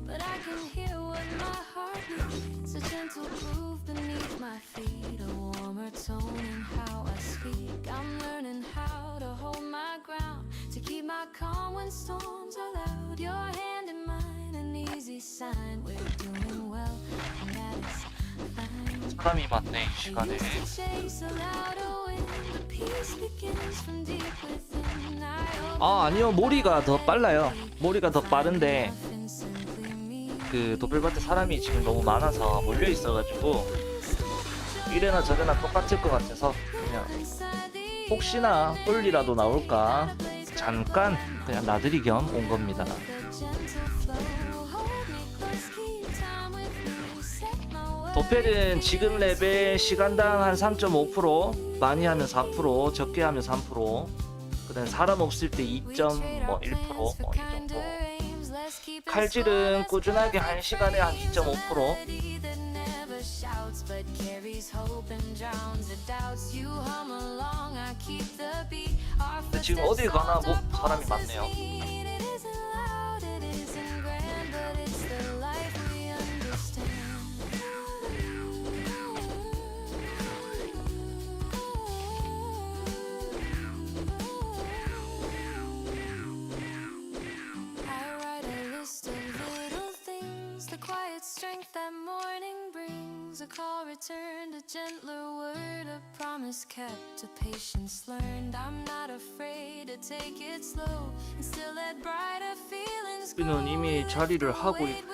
but I can hear what my heart needs. A gentle groove beneath my feet, a warmer tone in how I speak. I'm learning how to hold my ground, to keep my calm when storms are loud. Your hand in mine, an easy sign we're doing well, and that is fine. 사람이 많네 이 시간에. 아 아니요, 모리가 더 빨라요. 모리가 더 빠른데 그 도플밭에 사람이 지금 너무 많아서 몰려 있어가지고 이래나 저래나 똑같을 것 같아서 그냥 혹시나 홀리라도 나올까 잠깐 그냥 나들이 겸 온 겁니다. 도펠은 지금 레벨 시간당 한 3.5%, 많이 하면 4%, 적게 하면 3%, 그다음 사람 없을 때 2.1%, 뭐 이 정도. 칼질은 꾸준하게 1시간에 한 2.5%. 근데 지금 어딜 가나 뭐 사람이 많네요. A call returned, a gentler word, a promise kept, a patience learned. I'm not afraid to take it slow and still let brighter feelings grow. 우리는 이미 자리를 하고 있고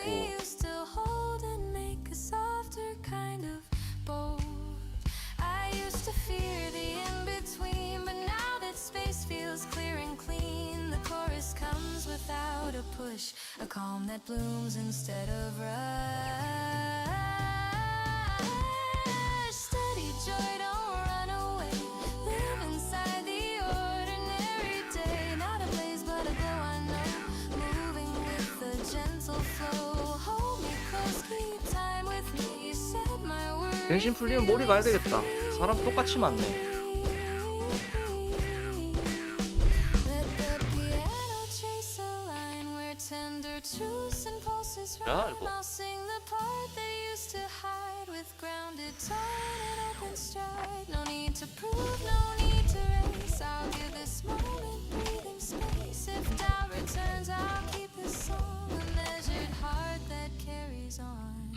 I used to fear the in-between, but now that space feels clear and clean, the chorus comes without a push, a calm that blooms instead of rush. Joy, don't run away. Live inside the ordinary day. Not a blaze, but a glow I know. Moving with a gentle flow. Hold me close, keep time with me. You said my word. 변신 풀리면 모리 가야 되겠다. 사람 똑같이 많네. Let the piano chase a line where tender truths and pulses 야 run. 이거. I'll sing the part that used to hide with grounded tone and open stride. No need to prove, no need to race. I'll give this moment breathing space. If doubt returns, I'll keep this song a measured heart that carries on.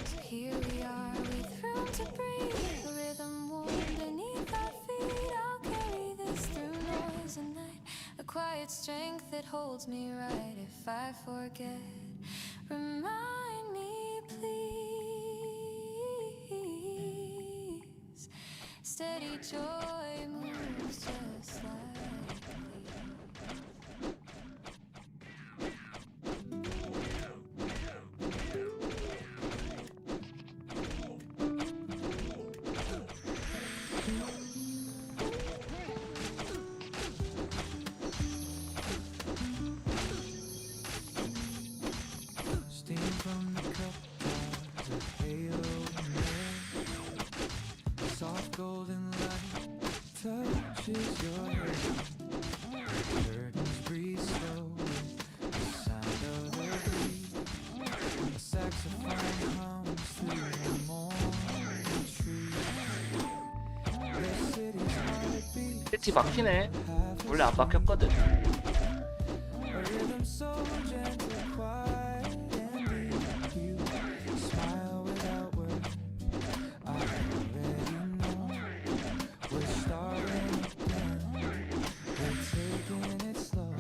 So here we are with room to breathe, a rhythm warm beneath our feet. I'll carry this through noise and night, a quiet strength that holds me right. If I forget, remind me please. Steady joy moves just like Steam from the cup pours a halo in there. Soft golden light touches your hair. Curtains breathe slowly, the sound of the breeze. A saxophone hums through the morning trees. The city's heartbeat, 세티 막히네. 원래 안 막혔거든. a rhythm so gentle, quiet and deep. You smile without words. I already know we're starting again. We're taking it slow.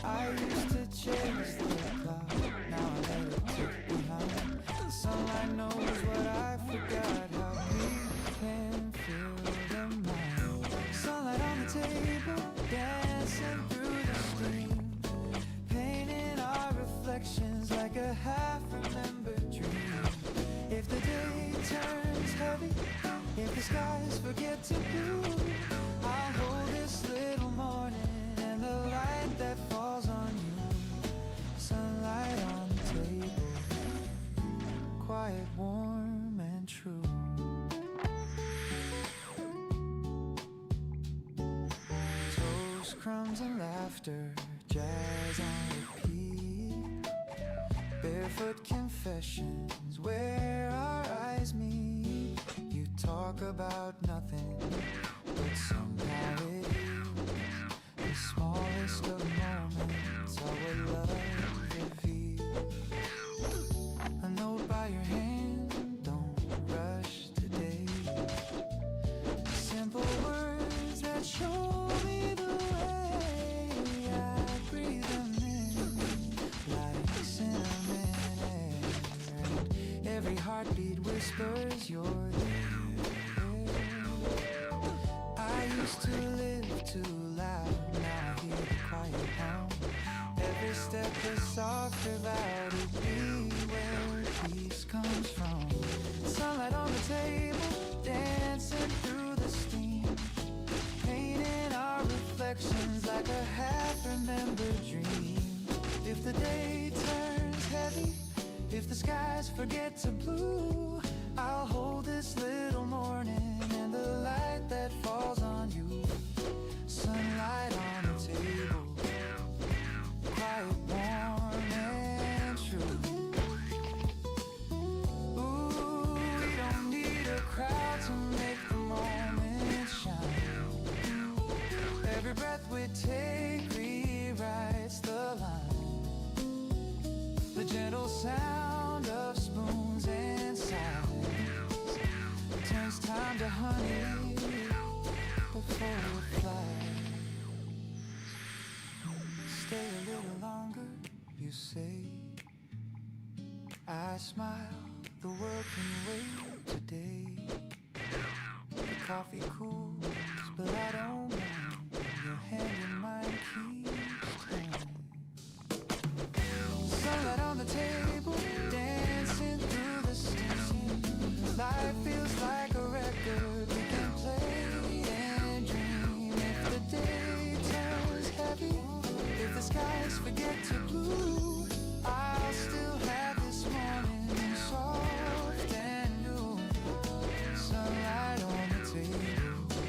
I used to chase the cloud, now I let it drift behind. The sunlight knows what I forgot, how we can feel the mind. Sunlight on the table, dancing through the steam. heavy, if the skies forget to blue, I'll hold this little morning and the light that falls on you. Sunlight on the table, quiet, warm, and true. Toast, crumbs, and laughter, jazz on repeat. Barefoot confessions where our eyes meet. You talk about nothing, but somehow it is the smallest of moments, our love reveals. A note by your hand, don't rush today. Simple words that show me the way. I breathe them in like cinnamon air, and every heartbeat whispers you're there. I used to live too loud, now I hear the quiet hum. Every step is softer, about to be where peace comes from. Sunlight on the table, dancing through the steam, painting our reflections like a half-remembered dream. If the day turns heavy, if the skies forget to blue, I'll hold this little morning and the light that falls on you. Sunlight on the table, quiet, warm, and true. Ooh, we don't need a crowd to make the moment shine. Every breath we take rewrites the line. The gentle sound of spoons and sighs turns time to honey before it flies. Stay a little longer, you say. I smile, the world can wait today. The coffee cools, but I don't mind. Your hand in mine keeps turning. Sunlight on the table, dancing through the steam. Life feels like a record we can play and dream. If the day turns heavy, if the skies forget to blue, I'll still have this morning soft and new. Sunlight on the table,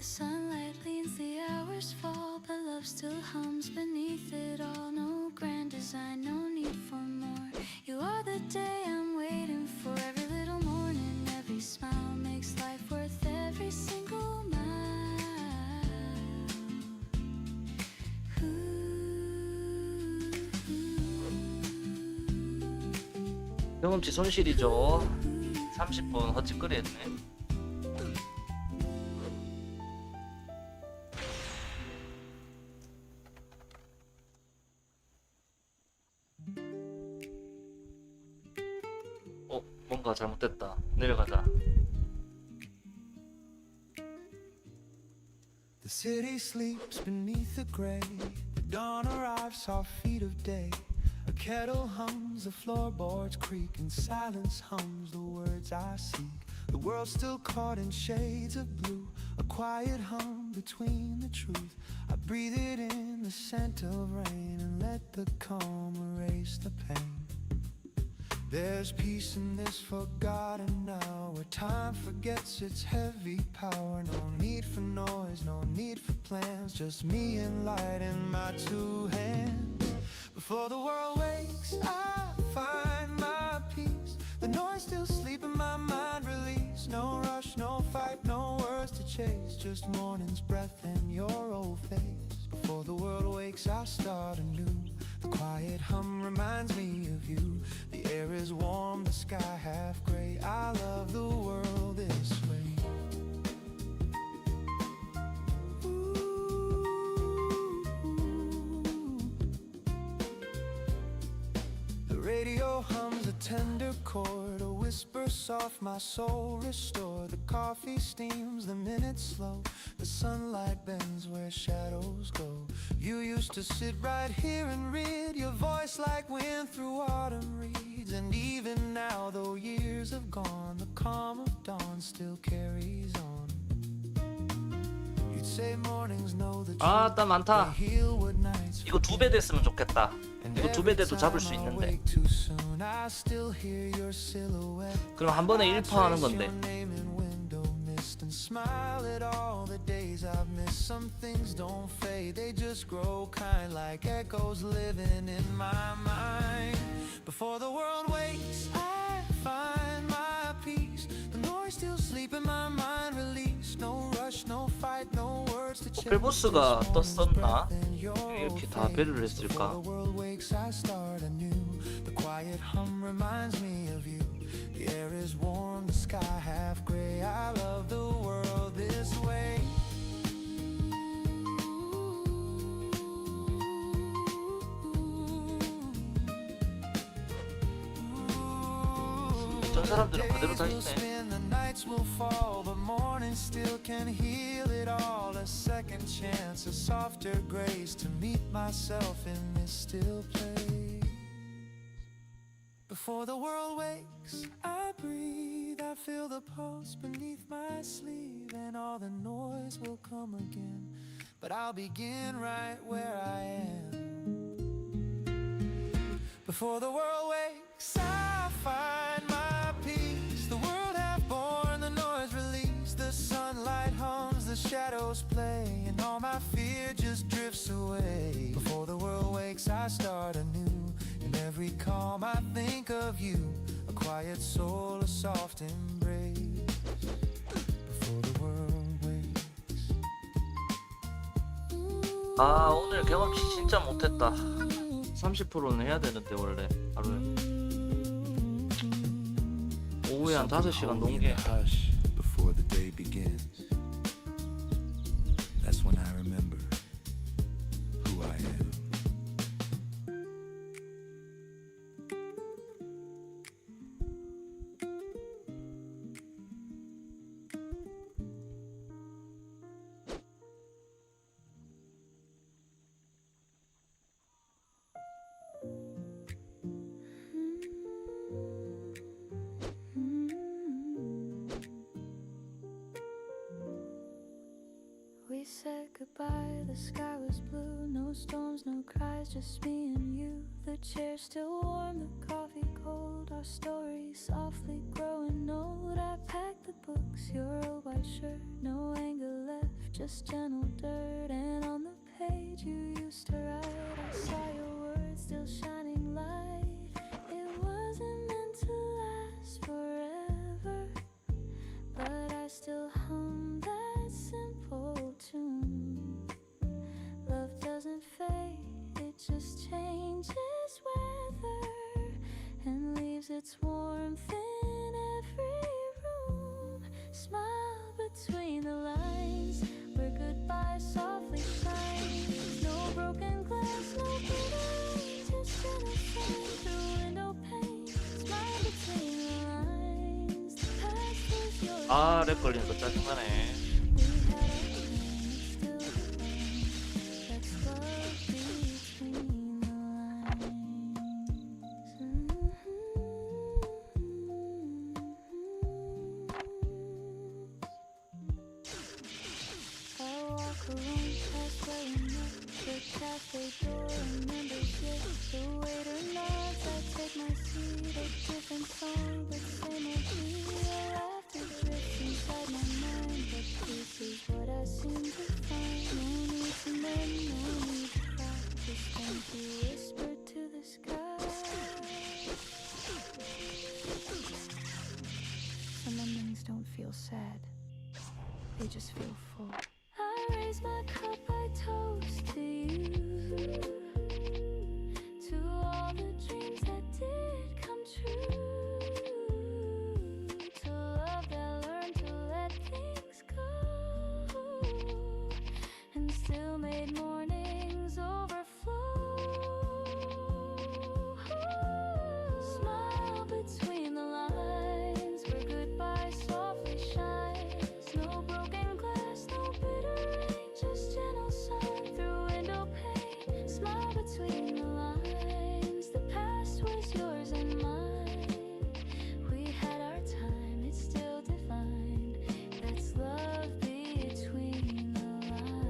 The sunlight leans, the hours fall, but love still hums beneath it all. No grand design, no need for more. You are the day I'm waiting for. Every little morning, every smile makes life worth every single mile. 경험치 손실이죠. 30분 헛짓거리 했네. 뭔가 잘못됐다. 내려가자. The city sleeps beneath the gray. The dawn arrives, soft feet of day. A kettle hums, the floorboards creak, and silence hums the words I seek. The world's still caught in shades of blue, a quiet hum between the truth. I breathe it in, the scent of rain, and let the calm erase the pain. There's peace in this forgotten now, where time forgets its heavy power. No need for noise, no need for plans, just me and light in my two hands. Before the world wakes, I find my peace. The noise still sleep in my mind, release. No rush, no fight, no words to chase, just morning's breath and your old face. Before the world wakes, I start anew. The quiet hum reminds me of you. The air is warm, the sky half gray. I love the world this way. The radio hums a tender chord, a whisper soft, my soul restored. The coffee steams, the minutes slow. The sunlight bends where shadows go. You used to sit right here and read, your voice like wind through autumn reeds. And even now, though years have gone, the calm of dawn still carries on. You'd say mornings know the truth, 딱 많다. they heal what nights 이거 2배 됐으면 좋겠다. And 이거 2배 돼도 잡을 수 every time I 있는데. wake too soon, I still hear your silhouette. 그럼 한 번에 1% 하는 건데. Smile at all the days I've missed. Some things don't fade, they just grow kind, like echoes living in my mind. Before the world wakes, I find my peace. The noise still sleep in my mind, release. No rush, no fight, no words to change. 펠보스가 떴었나? 이렇게 다 배려를 했을까? Before the world wakes, I start anew. The quiet hum reminds me of you. The air is warm, the sky half gray. I love the world this way. 전 사람들은 그대로 다 Days will 있네. spin, the nights will fall, but morning still can heal it all. A second chance, a softer grace to meet myself in this still place. Before the world wakes, I breathe, I feel the pulse beneath my sleeve, and all the noise will come again, but I'll begin right where I am. Before the world wakes, I find my peace. The world hath born, the noise released, the sunlight hums, the shadows play, and all my fear just drifts away. Before the world wakes, I start anew. In every calm I think of you, a quiet soul, a soft embrace. Before the world wakes. 아, 오늘 경험치 진짜 못했다. 30%는 해야 되는데 원래 하루에. 오후에 한 5시간 논게. Hush before the day begins. That's when I remember who I am. we said goodbye, the sky was blue. No storms, no cries, just me and you. The chair's still warm, the coffee cold. Our story softly growing old. I packed the books, your old white shirt. No anger left, just gentle dirt. And on the page you used to write, I saw your words still shining light. It wasn't meant to last forever, but I still hum that simple tune. Love doesn't fade, it just changes weather and leaves its warmth in every room. Smile between the lines, where goodbye softly shines. No broken glass, no glitter, just gentle shine through window pane. Smile between the lines, the past was yours. 아, 랩 걸리는 거 짜증나네. Cafe door remembers it. The waiter nods, I take my seat. A different song, but same old beat. Your laughter drifts inside my mind, but this is what I seem to find. No need to mend, no need to practice. Thank you, whisper to the sky. Some endings don't feel sad, they just feel full. I raise my cup, I toast to you, to all the dreams that did come true, to love that learned to let things go, and still made mornings overflow. Smile between the lines, where goodbye softly shines. No broken glass, no bitter rain, just gentle sun through window pane. Smile between the lines, the past was yours and mine. We had our time, it's still defined. That's love between the lines.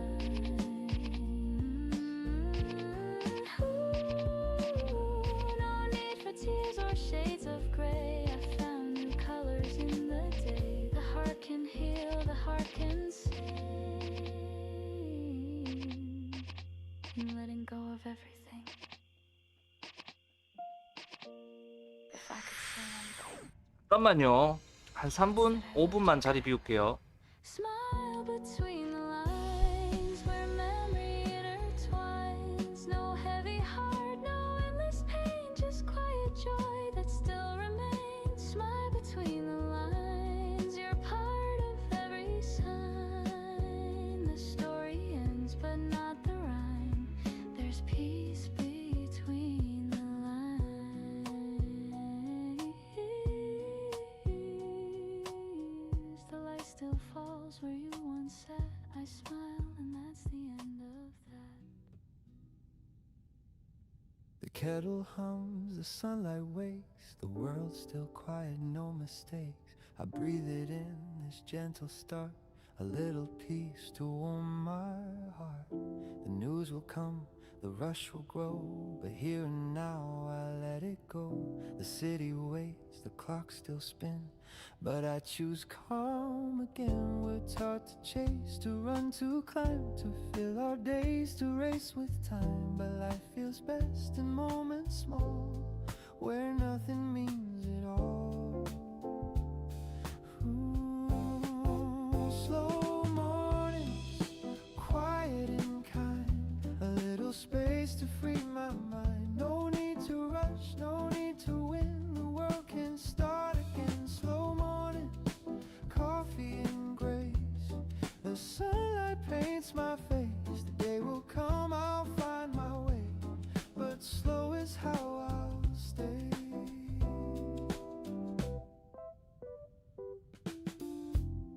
No need for tears or shades of gray. I found new colors in the day. The heart can heal, the heart can sing. In letting go of everything. If I could say one thing. 잠깐만요. 한 3분, 5분만 자리 비울게요. Smile between the lines, where memory intertwines. No heavy heart, no endless pain, just quiet joy that still remains. Smile between the lines, you're part of every sign. The story ends, but not the rhyme. There's peace between the lines. The light still falls where you once sat. I smile, and that's the end of that. The kettle hums, the sunlight wakes, the world's still quiet, no mistakes. I breathe it in, this gentle start, a little peace to warm my heart. The news will come, the rush will grow, but here and now I let it go. The city waits, the clock still spins, but I choose calm again. We're taught to chase, to run, to climb, to fill our days, to race with time. But life feels best in moments small, where nothing means it all. Slow mornings, quiet and kind, a little space to free my mind. No need to rush, no need to win, the world can start again. Slow mornings, coffee and grace, the sunlight paints my face. The day will come, I'll find my way, but slow is how I'll stay.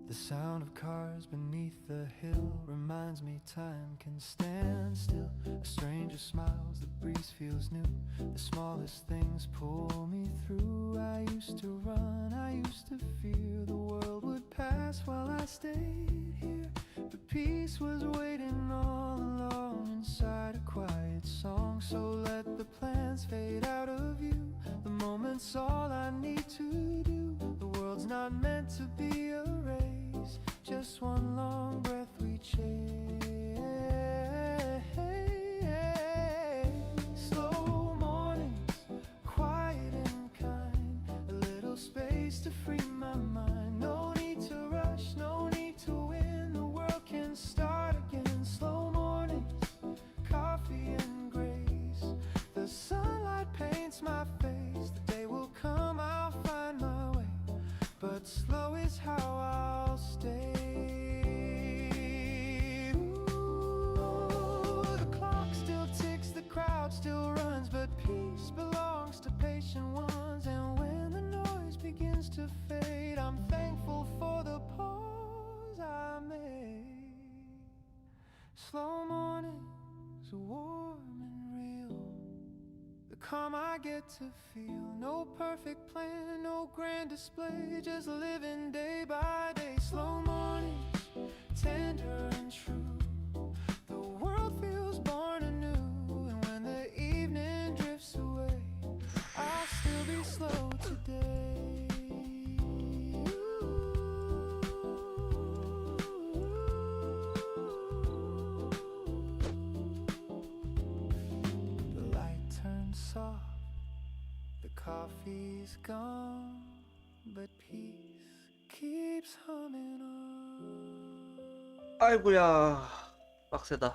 The sound of cars beneath the hill reminds me time can stand still. A stranger smiles, the breeze feels new, the smallest things pull me through. I used to run, I used to fear the world would pass while I stayed here, but peace peace was waiting all along inside a quiet song. So let the plans fade out of view. The moment's all I need to do. The world's not meant to be a race, just one long breath we chase. Slow mornings, quiet and kind, a little space to free my mind. No need to rush, no need to win. The world can start again. Slow mornings, coffee and grace. The sunlight paints my face. The day will come, I'll find my way. But slow is how I'll stay. Ooh, the clock still ticks, the crowd still runs, but peace belongs to patient ones. And when the noise begins to fade, I'm thankful for the pause I made. Slow mornings, warm and real, the calm I get to feel. No perfect plan, no grand display, just living day by day. Slow mornings, tender and true, the world feels born anew. And when the evening drifts away, I'll still be slow today. The light turns soft, the coffee's gone, but peace keeps humming on. 아이고야, 빡세다.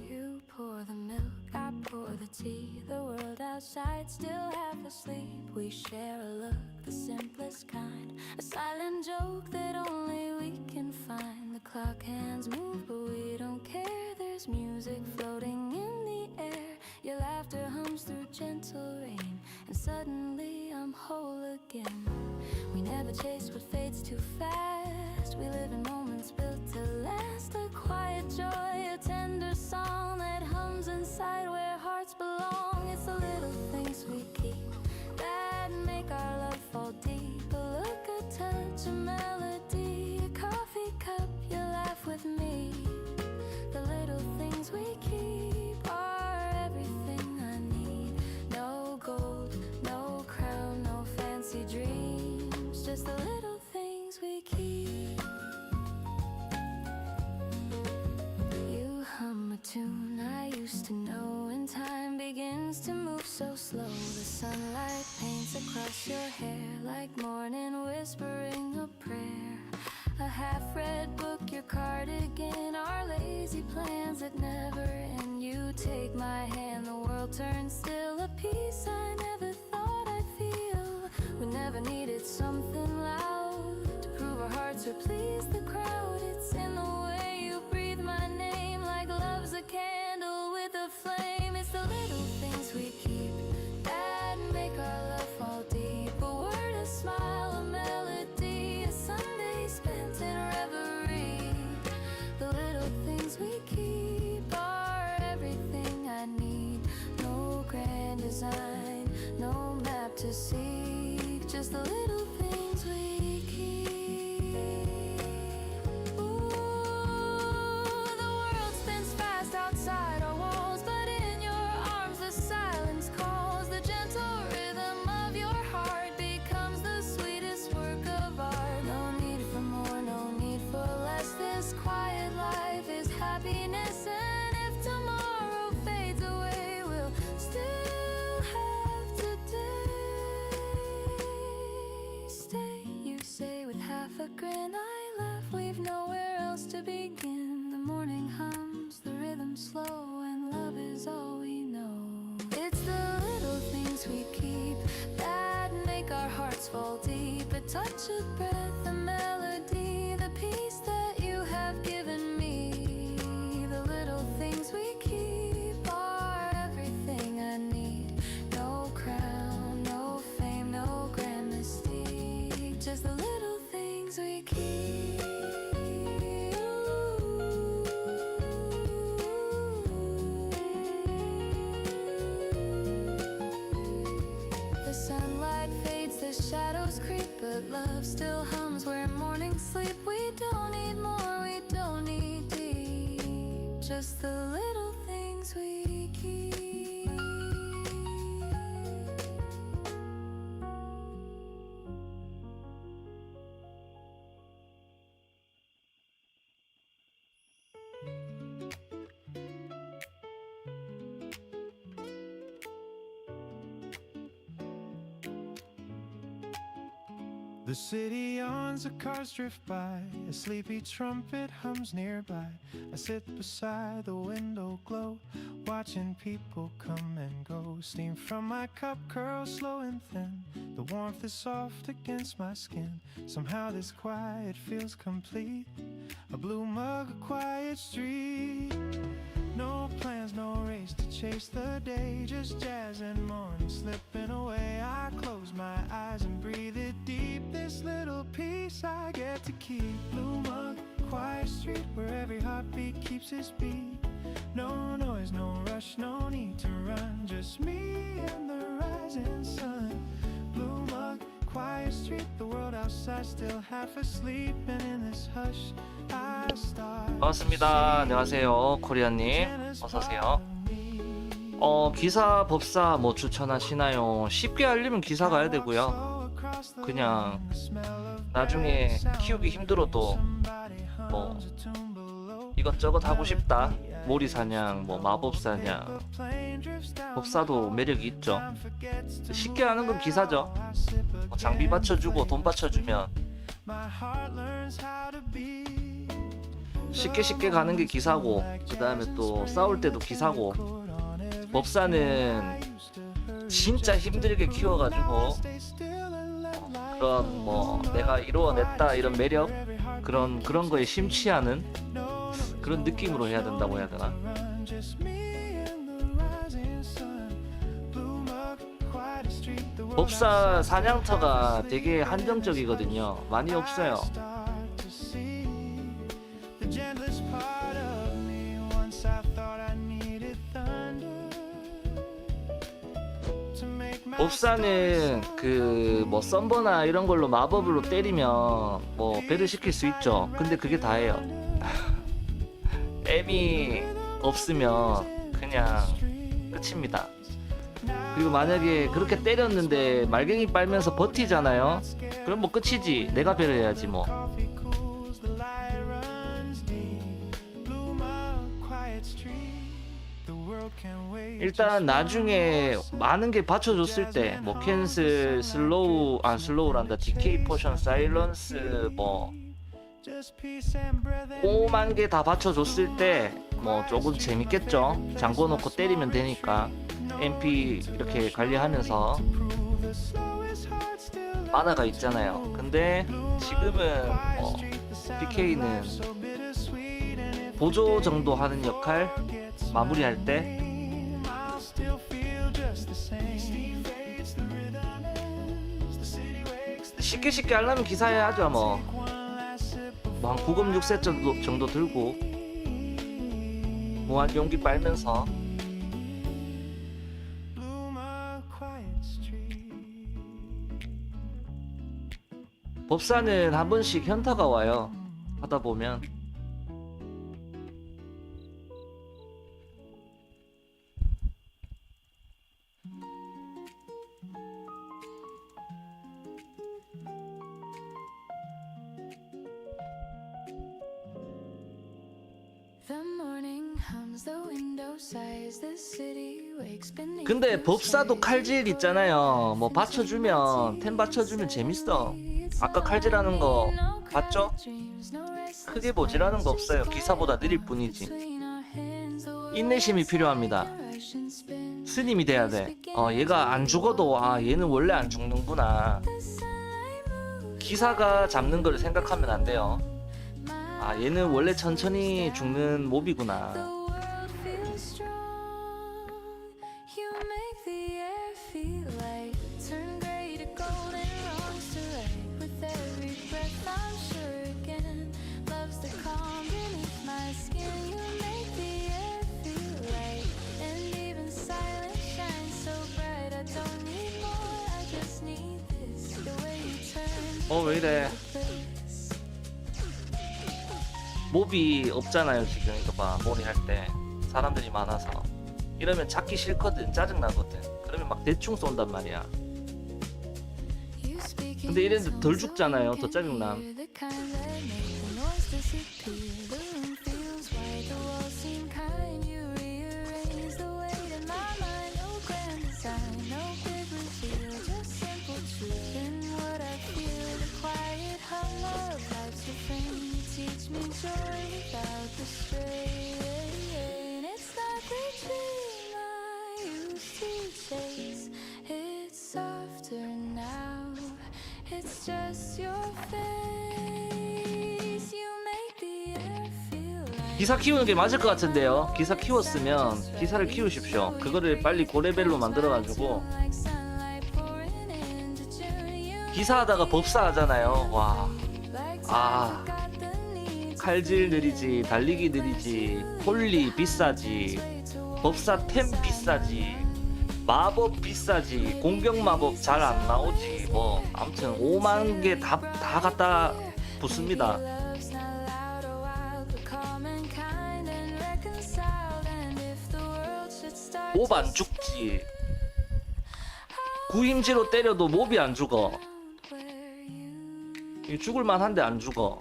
You pour the milk, I pour the tea. The world outside still half asleep. We share a look, the simplest kind, a silent joke that only we can find. The clock hands move, but we don't care. There's music floating in the air. Your laughter hums through gentle rain, and suddenly I'm whole again. We never chase what fades too fast. We live in moments built to last. A quiet joy, a tender song that hums inside where hearts belong. It's the little things we keep that make our love fall deep. A look, a touch, a melody, a coffee cup, you laugh with me. The little things we keep are everything I need. No gold, no crown, no fancy dreams, just the little things we keep. You hum a tune I used to know, and time begins to move so slow. The sunlight paints across your hair like morning whispering a prayer. A half-read book, your cardigan, our lazy plans that never end. You take my hand, the world turns still. A peace I never thought I'd feel. We never needed something loud to prove our hearts would please the crowd. It's in the way you breathe my name, like love's a candle with a flame. It's the little things we keep that make our love fall deep. A word, a smile, a melody, a Sunday spent in reverie. The little things we keep are everything I need. No grand design, no map to seek, just the little things we keep. Ooh, the world spins fast outside our walls, but in your arms the silence calls. The gentle rhythm of your heart becomes the sweetest work of art. No need for more, no need for less. This quiet life is happiness, and if tomorrow fades away, we'll still have today. Stay, you say with half a grin. I laugh, we've nowhere else to begin. The morning hums, the rhythm slow, and love is all we know. It's the little things we keep that make our hearts fall deep. A touch of breath, a melody, the peace that you have given me. The little things we keep are everything I need. but love still hums where mornings sleep. We don't need more, we don't need deep, just the little things we keep. The city yawns, the cars drift by, a sleepy trumpet hums nearby. I sit beside the window glow, watching people come and go. Steam from my cup curls slow and thin, the warmth is soft against my skin. Somehow this quiet feels complete, a blue mug, a quiet street. No plans, no race to chase the day, just jazz and morning slipping away. I close my eyes and breathe it deep, this little piece I get to keep. Blue mug, quiet street where every heartbeat keeps its beat. No noise, no rush, no need to run, just me and the rising sun. Blue mug, quiet street, the world outside still half asleep, and in this hush I start. 반갑습니다. 안녕하세요, 코리아님. 어서오세요. 기사 법사 뭐 추천하시나요? 쉽게 하려면 기사 가야 되고요. 그냥 나중에 키우기 힘들어도 뭐 이것저것 하고 싶다, 모리 사냥, 뭐 마법 사냥, 법사도 매력이 있죠. 쉽게 하는 건 기사죠. 뭐 장비 받쳐주고 돈 받쳐주면 쉽게 가는 게 기사고, 그 다음에 또 싸울 때도 기사고, 법사는 진짜 힘들게 키워가지고 그런 뭐 내가 이루어냈다 이런 매력, 그런 거에 심취하는 그런 느낌으로 해야 된다고 해야 되나? 법사 사냥터가 되게 한정적이거든요. 많이 없어요. 법사는 그 뭐 썸버나 이런 걸로 마법으로 때리면 뭐 배를 시킬 수 있죠. 근데 그게 다예요. M이 없으면 그냥 끝입니다. 그리고 만약에 그렇게 때렸는데 말갱이 빨면서 버티잖아요. 그럼 뭐 끝이지. 내가 배를 해야지 뭐. 일단 나중에 많은 게 받쳐줬을 때 뭐 캔슬, 슬로우란다, 디케이 포션, 사일런스 뭐 5만 개 다 받쳐줬을 때 뭐 조금 재밌겠죠. 잠궈놓고 때리면 되니까 MP 이렇게 관리하면서 만화가 있잖아요. 근데 지금은 뭐 PK는 보조 정도 하는 역할 마무리할 때 쉽게 하려면 기사해야죠. 뭐 한 9금 6세 정도 들고 무한 용기 빨면서. 법사는 한 번씩 현타가 와요. 하다 보면. 근데 법사도 칼질 있잖아요. 뭐 받쳐주면, 템 받쳐주면 재밌어. 아까 칼질하는 거 봤죠? 크게 모질하는 거 없어요. 기사보다 느릴 뿐이지. 인내심이 필요합니다. 스님이 돼야 돼. 얘가 안 죽어도 얘는 원래 안 죽는구나. 기사가 잡는 걸 생각하면 안 돼요. 얘는 원래 천천히 죽는 몹이구나. The way you turn 왜 이래. 몹이 없잖아요 지금. 이거 봐, 몰이 할 때 사람들이 많아서 이러면 잡기 싫거든. 짜증나거든. 그러면 막 대충 쏜단 말이야. 근데 이래도 덜 죽잖아요. 더 짜증남. Teach me joy without the strain. It's not the dream I used to chase. It's softer now. It's just your face. You make the air feel like 기사 키우는 게 맞을 것 같은데요. 기사 키웠으면 기사를 키우십시오. 그거를 빨리 고레벨로 만들어가지고 like sunlight pouring into June. 기사하다가 법사 하잖아요. 와, 아, 칼질 느리지, 달리기 느리지, 홀리 비싸지, 법사템 비싸지, 마법 비싸지, 공격 마법 잘 안 나오지. 뭐 아무튼 5만 개 다 갖다 붙습니다. 몹 안 죽지. 구임지로 때려도 몹이 안 죽어. 죽을만 한데 안 죽어.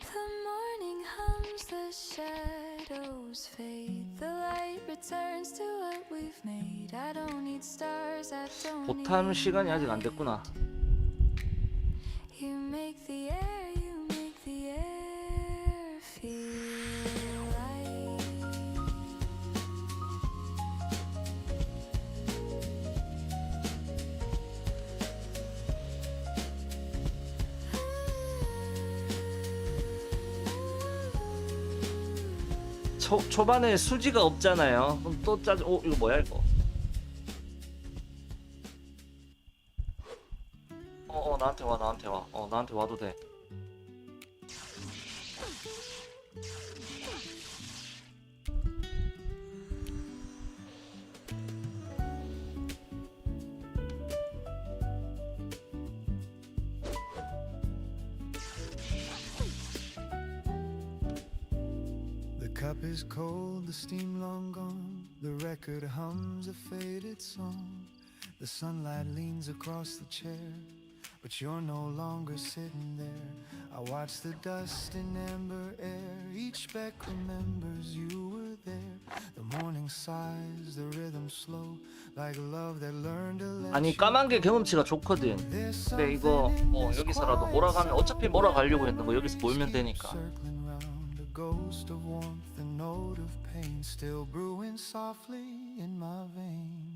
The morning hums, the shadows fade. The light returns to what we've made. I don't need stars, I don't need 보탐 시간이 아직 안 됐구나. you. Make the air feel light. 초반에 수지가 없잖아요. 그럼 또 짜증. 이거 뭐야 이거? 나한테 와, 나한테 와. 나한테 와도 돼. The cup is cold, the steam long gone. The record hums a faded song. The sunlight leans across the chair, but you're no longer sitting there. I watch the dust in amber air. Each speck remembers you were there. The morning sighs, the rhythm slow, like love that learned to let 아니 you 까만 게 경험치가 좋거든. 근데 이거 여기서라도 몰아가면 어차피 몰아가려고 했는 거 여기서 몰면 되니까. circling round, a ghost of warmth, a note of pain still brewing softly in my veins.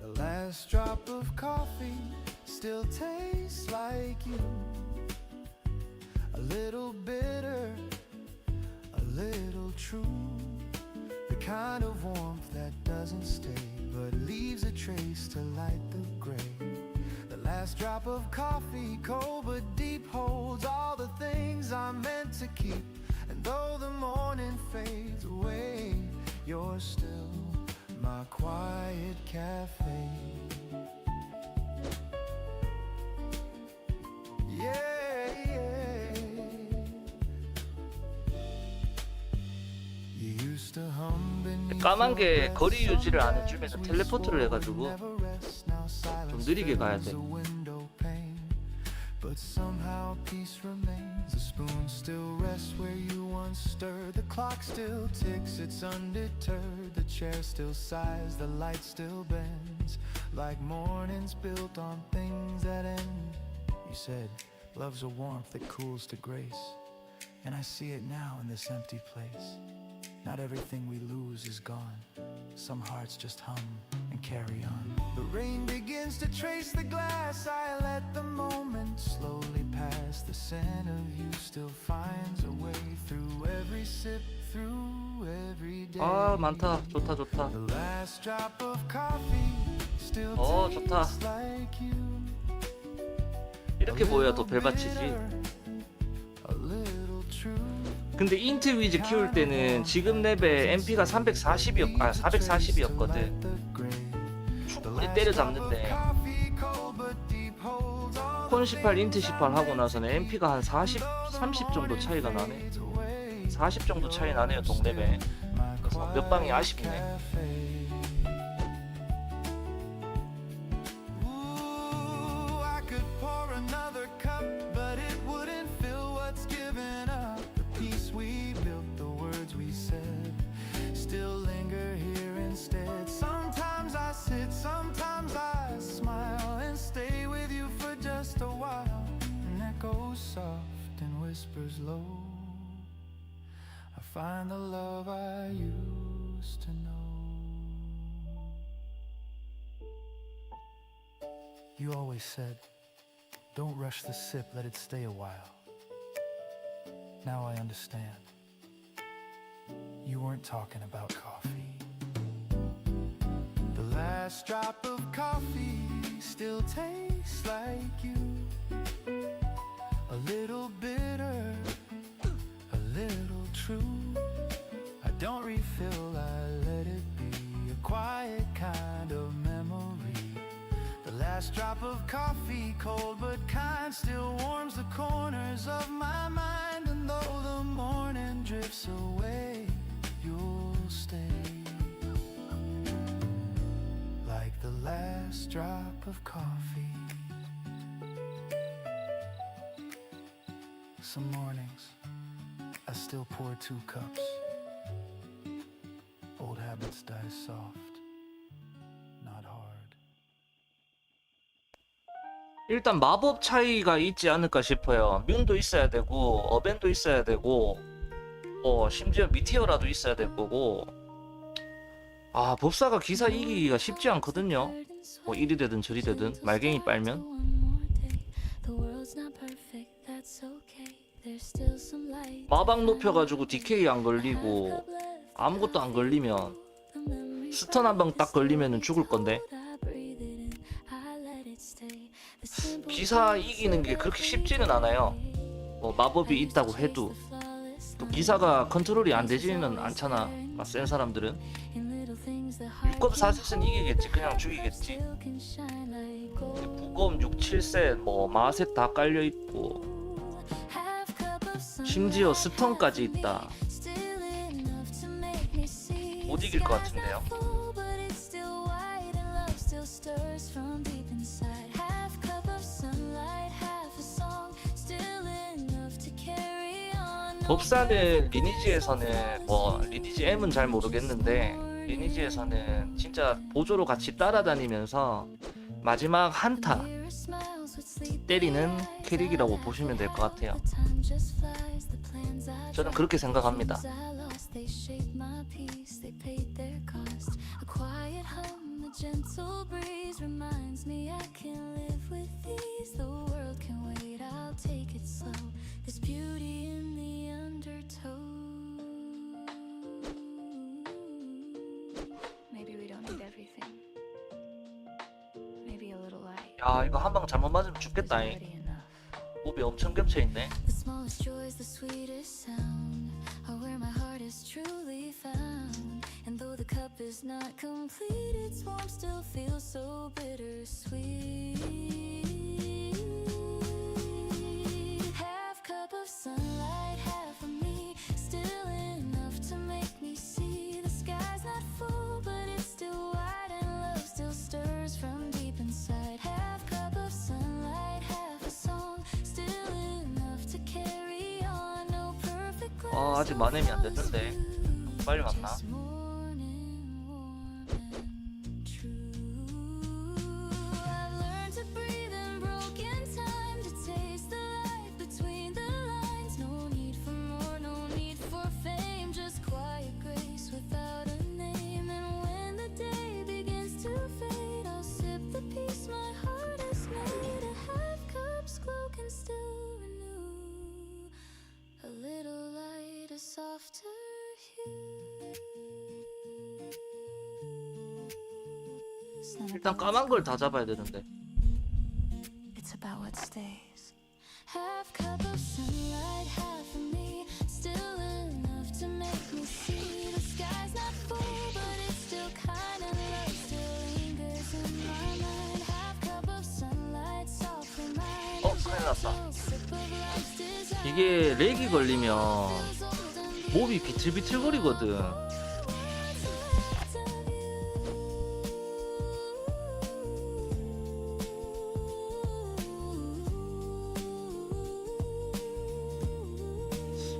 The last drop of coffee still tastes like you. A little bitter, a little true. The kind of warmth that doesn't stay but leaves a trace to light the gray. The last drop of coffee, cold but deep, holds all the things I meant to keep. And though the morning fades away, you're still my quiet cafe. Yeah, yeah. You used to hum beneath 까만 게 your 거리 breath, 유지를 안 some 해주면서 days we 텔레포트를 swore 해가지고 we'd never rest. Now silence 느리게 가야 fills 돼. a window pane. But somehow peace remains. The spoon still rests where you once stirred. The clock still ticks, it's undeterred. The chair still sighs, the light still bends. Like mornings built on things that end. You said, love's a warmth that cools to grace. And I see it now in this empty place. Not everything we lose is gone. Some hearts just hum and carry on. The rain begins to trace the glass. I let the moment slowly pass. The scent of you still finds a way through every sip, through every day. 아 많다. 좋다 좋다. The last drop of coffee still 좋다. tastes like you. 이렇게 보여야 더 벨받치지. A little true. 근데 인트 위즈 키울 때는 지금 랩에 MP가 440이었거든. 충분히 때려잡는데 콘 18, 인트 18 하고 나서는 MP가 한 40, 30 정도 차이가 나네. 40 정도 차이 나네요, 동랩에. 그래서 몇 방이 아쉽네. Ooh, I could pour another cup, but it wouldn't fill what's given up. The peace we built, the words we said, still linger here instead. Sometimes I sit, sometimes I smile and stay with you for just a while. An echo soft and whispers low. I find the love I used to know. You always said, don't rush the sip, let it stay a while. Now I understand. You weren't talking about coffee. The last drop of coffee still tastes like you. A little bitter, a little true. I don't refill, I let it be a quiet kind of memory. The last drop of coffee, cold but kind, still warms the corners of my mind. And though the morning drifts away, you'll stay. Like the last drop of coffee. Some mornings, I still pour 2 cups. Old habits die soft, not hard. 일단 마법 차이가 있지 않을까 싶어요. 뮨도 있어야 되고 어벤도 있어야 되고 심지어 미티어라도 있어야 될 거고. 아, 법사가 기사 이기기가 쉽지 않거든요. 뭐 이리 되든 저리 되든 말갱이 빨면. 마방 높여가지고 DK 안 걸리고 아무것도 안 걸리면 스턴 한 방 딱 걸리면 죽을 건데. 기사 이기는 게 그렇게 쉽지는 않아요. 뭐 마법이 있다고 해도 또 기사가 컨트롤이 안 되지는 않잖아. 센 사람들은 6검 4셋은 이기겠지. 그냥 죽이겠지. 부검 6, 7셋 뭐 마셋 다 깔려있고 심지어 스턴까지 있다. 못 이길 것 같은데요. 법사는 리니지에서는 뭐 리니지 M은 잘 모르겠는데 리니지에서는 진짜 보조로 같이 따라다니면서 마지막 한타 때리는 캐릭이라고 보시면 될 것 같아요. 저는 그렇게 생각합니다. 야, 이거 한 방 잘못 맞으면 죽겠다잉. 몹이 엄청 겹쳐있네. 아, 아직 만회이 안 됐는데 빨리 왔나? 일단 까만 걸 다 잡아야 되는데. It's about what stays. Half cup of sunlight, half of me, still enough to make me see the sky's not full, but it's still kind of love still lingers in 났다. 이게 렉이 걸리면 몸이 비틀비틀거리거든.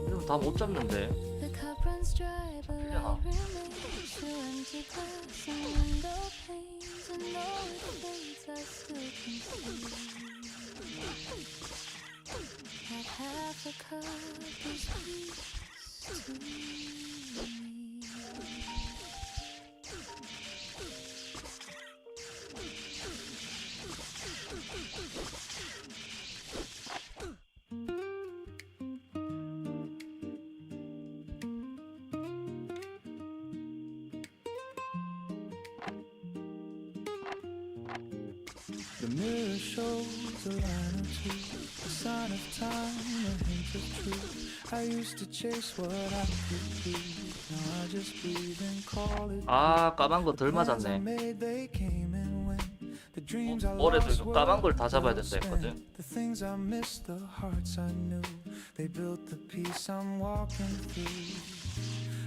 이러면 다 못 잡는데. The cup runs dry, but Yeah. I remain to empty glass and window panes, and though it fades, I still can see that half a cup is peace to me. The mirror shows a line or two, a sign of time, a hint of truth. I used to chase what I could be. Now I just breathe and call it. 아, 까만 거 덜 Plans I 맞았네. made, they came and went. The dreams I 올해도 lost 이거 까만 걸 were 다 잡아야 well 된다 했거든. spent. The things I missed, the hearts I knew, they built the peace I'm walking through.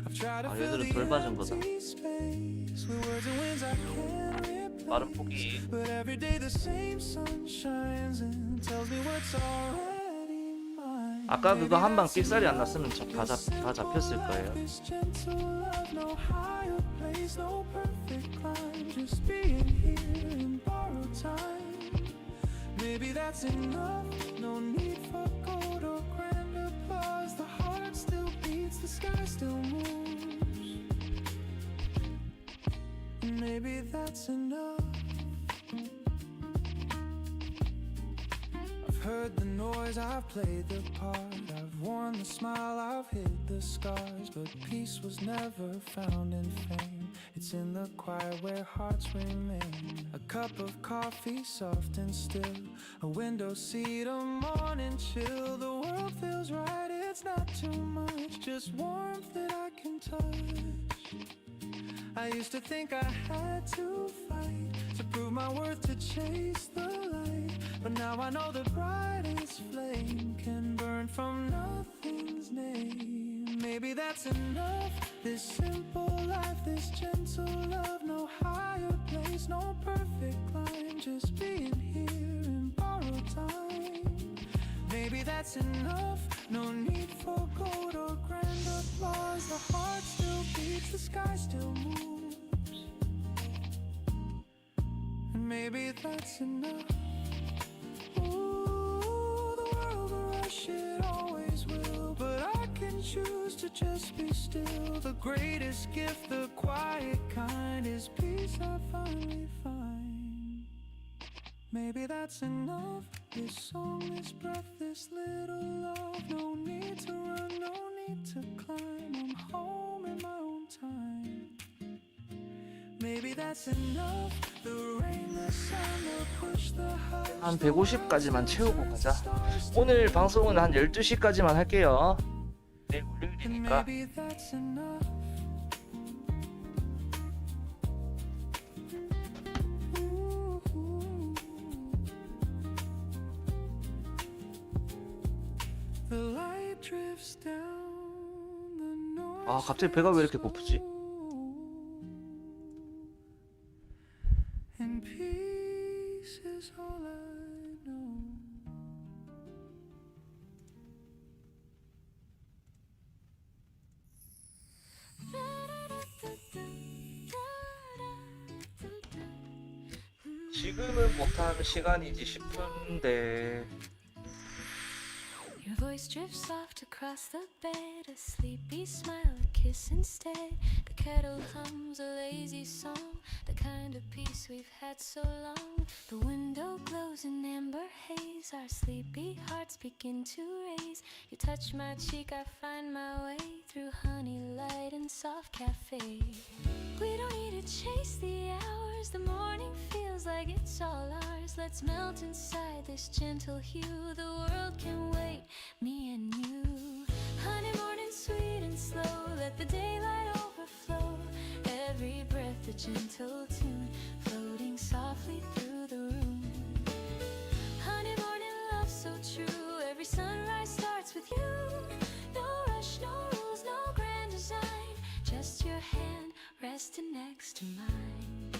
I've tried to 아, fill 얘들은 the 덜 맞은 거다. empty space with words and winds I can't replace. 빠른 포기. But every day the same sun shines and tells me what's already mine. 아까 그거 한 방 삑살이 안 났으면 다 잡혔을 거예요. This gentle love, no higher place, no perfect climb, just being here in borrowed time. Maybe that's enough, no need for gold or grand applause. The heart still beats, the sky still moves. Maybe that's enough. I've heard the noise, I've played the part, I've worn the smile, I've hid the scars, but peace was never found in fame. It's in the quiet where hearts remain. A cup of coffee, soft and still, a window seat, a morning chill. The world feels right, it's not too much, just warmth that I can touch. I used to think I had to fight to prove my worth, to chase the light, but now I know the brightest flame can burn from nothing's name. Maybe that's enough, this simple life, this gentle love, no higher place, no perfect climb, just being here in borrowed time. Maybe that's enough, no need for gold or grand applause. The heart still beats, the sky still moves, and maybe that's enough. Ooh, the world will rush, it always will, but I can choose to just be still. The greatest gift, the quiet kind, is peace I finally find. Maybe that's enough, this song, this breath, this little love. No need to run, no need to climb, I'm home in my own time. Maybe that's enough, the rain, the sun, the push, the hush. 한 150까지만 채우고 가자. 오늘 방송은 한 12시까지만 할게요. 내일 월요일이니까. Maybe that's enough. The light drifts down the north. 아, 갑자기 배가 왜 이렇게 고프지? And peace is all I know. 지금은 못하는 시간이지 싶은데. Your voice drifts soft across the bed, a sleepy smile, a kiss instead. The kettle hums a lazy song, the kind of peace we've had so long. The window glows in amber haze, our sleepy hearts begin to raise. You touch my cheek, I find my way through honey, light and soft cafe. We don't need to chase the hours, the morning feels like it's all ours. Let's melt inside this gentle hue, the world can wait, me and you. Honey, morning sweet and slow, let the daylight overflow. Every breath a gentle tune, floating softly through the room. Honey, morning love so true. Every sunrise starts with you. No rush, no rules, no grand design. Just your hand resting next to mine.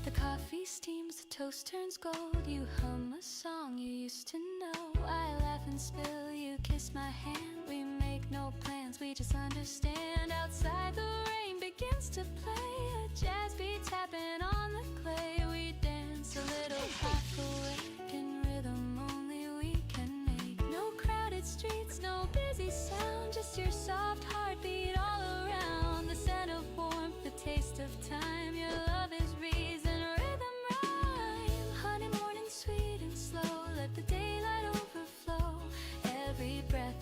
The coffee steams, the toast turns gold. You hum a song you used to know. I laugh and spill, you kiss my hand. We make no plans, we just understand. Outside the rain begins to play. A jazz beat tapping on the clay. We dance a little half awake in rhythm only we can make. No crowded streets, no busy sound. Just your soft heartbeat all around. The scent of warmth, the taste of time. Your love is reason.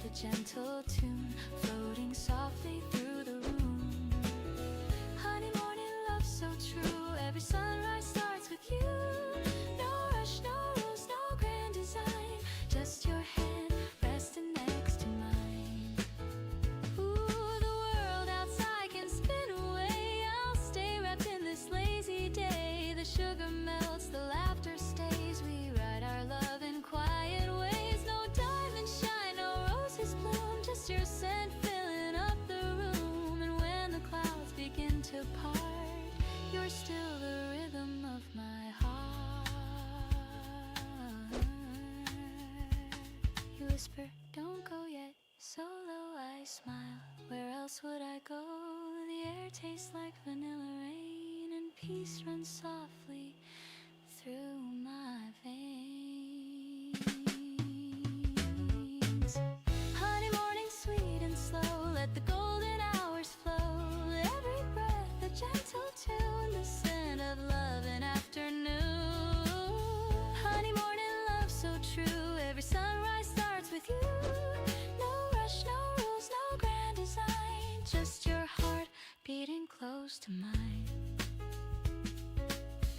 A gentle tune floating softly through the room. Honey, morning love so true. Every sunrise starts with you. No rush, no rules, no grand design. Just your hand resting next to mine. Ooh, the world outside can spin away. I'll stay wrapped in this lazy day. The sugar melts, the laughter stays. We write our love in quiet ways. No diamond shine, no roses bloom. Just your scent filling up the room. And when the clouds begin to part, you're still the rhythm of my heart. You whisper, don't go yet. Solo I smile. Where else would I go? The air tastes like vanilla rain. And peace runs softly through my veins. Honey, morning sweet and slow. Let the golden hours flow. Every breath a gentle tune. The scent of love in afternoon. Honey, morning love so true. Every sunrise starts with you. No rush, no rules, no grand design. Just your heart beating close to mine.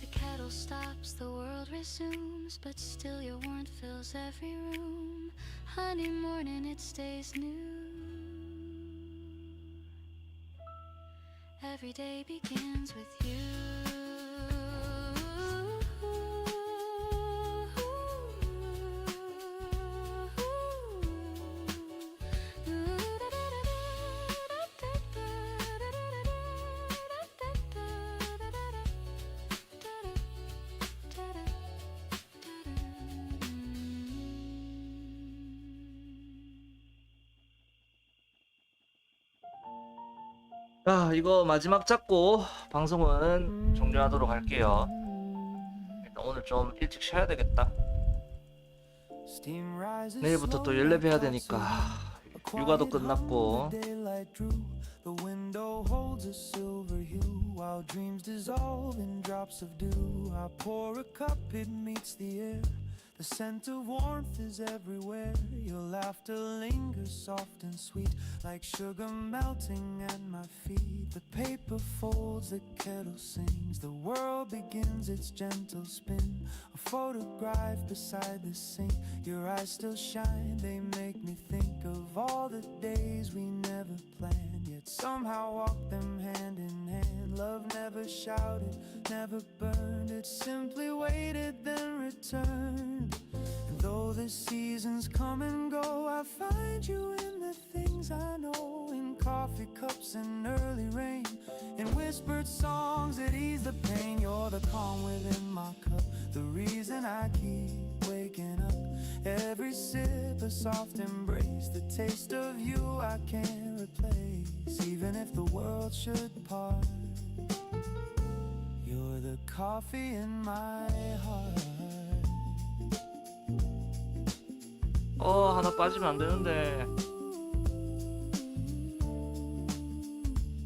The kettle stops, the world resumes, but still your warmth fills every room. Honey, morning it stays new. Every day begins with you. 자, 이거 마지막 잡고 방송은 종료하도록 할게요. 일단 오늘 좀 일찍 쉬어야 되겠다. 내일부터 또 연랩 해야 되니까. 육아도 끝났고. The window holds a silver hue while dreams dissolve in drops of dew. I pour a cup, it meets the air. The scent of warmth is everywhere. Your laughter lingers soft and sweet, like sugar melting at my feet. The paper folds, the kettle sings. The world begins its gentle spin. A photograph beside the sink. Your eyes still shine, they make me think of all the days we never planned, yet somehow walk them hand in hand. Love never shouted, never burned. It simply waited, then returned. And though the seasons come and go, I find you in the things I know. In coffee cups and early rain, in whispered songs that ease the pain. You're the calm within my cup, the reason I keep waking up. Every sip a soft embrace, the taste of you I can't replace. Even if the world should part, you're the coffee in my heart. 하나 빠지면 안 되는데.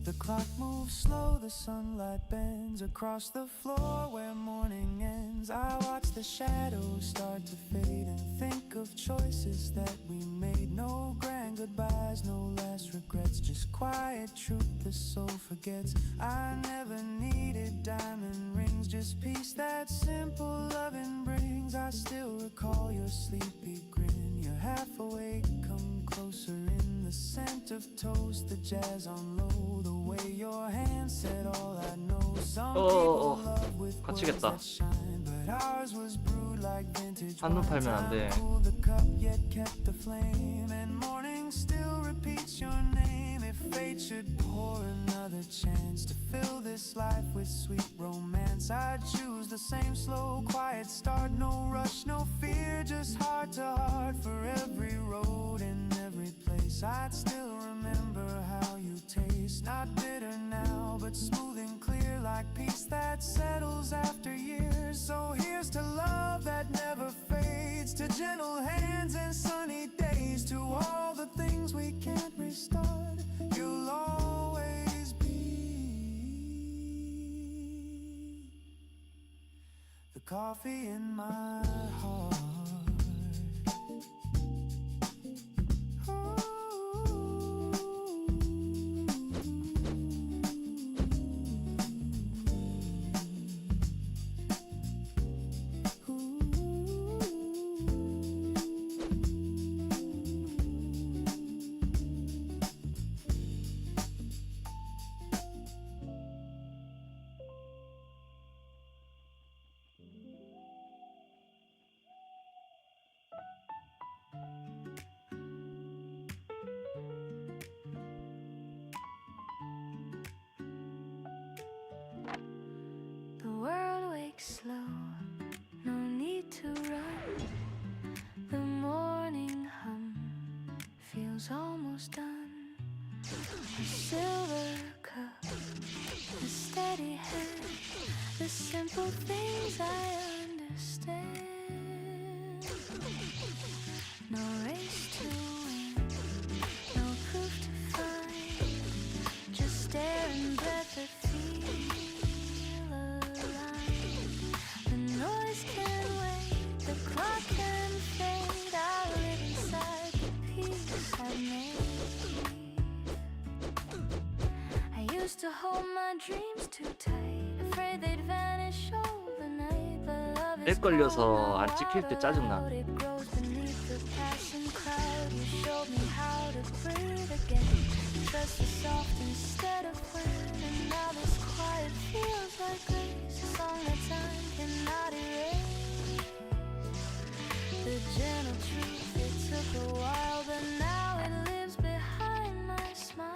The clock moves slow, the sunlight bends across the floor where morning ends. I watch the shadows start to fade and think of choices that we made. No grand goodbyes, no last regrets, just quiet truth the soul forgets. I never needed diamond rings, just peace that simple loving brings. I still recall your sleepy grin, you're half awake, come closer in the scent of toast, the jazz on low, the way your hand said all I know. Some people love with words that shine, but ours was brewed like vintage 한눈 팔면 안 돼. pulled the cup yet kept the flame, and morning still repeats your name. If fate should pour another chance to fill this life with sweet romance, I'd choose the same slow quiet start. No rush, no fear, just heart to heart. For every road and every place, I'd still remember how you taste. Not bitter now, but smooth and clear, like peace that settles after years. So here's to love that never fades, to gentle hands and sunny days, to all the things we can't restart. You'll always be the coffee in my heart. The world wakes slow, no need to run. The morning hum feels almost done. A silver cup, a steady hand, the simple things I understand. No race to win, no proof to find, just air and breath that feel alive. The noise can wait, the clock can fade. I live inside the peace I made. I used to hold my dreams too tight, afraid they'd vanish overnight. But love is 렉 걸려서 안 찍힐 때 짜증나. it grows beneath the passing crowd. You showed me how to breathe again. Trust is soft instead of wind, and now this quiet feels like grace, a song that time cannot erase. The gentle truth, it took a while, but now it lives behind my smile.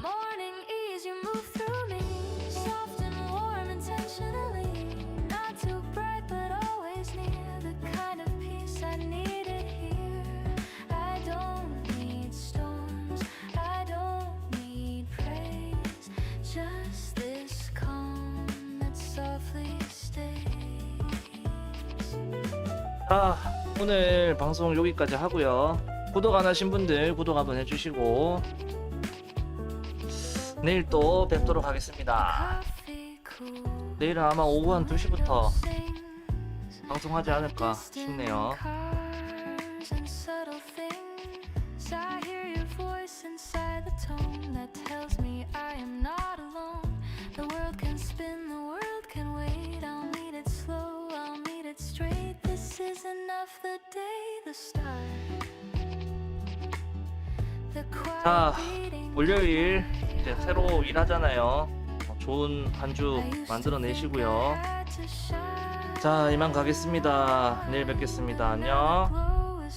Morning ease, you move through me, soft and warm intentionally, not too bright but always near, the kind of peace I needed here. I don't need storms, I don't need praise, just this calm that softly stays. 자, 오늘 방송 여기까지 하고요. 구독 안 하신 분들 구독 한번 해주시고 내일 또 뵙도록 하겠습니다. Coffee cool, 내일은 아마 오후 한 2시부터 sings. 방송하지 않을까 싶네요. Cars and subtle things. I hear your voice inside the tone that tells me I am not alone. The world can spin, the world can wait. I'll meet it slow, I'll meet it straight. This is enough, the day, the start. The 자, quiet beating 월요일 이제 새로 일하잖아요. 좋은 한 주 만들어 내시고요. 자, 이만 가겠습니다. 내일 뵙겠습니다. 안녕. glow is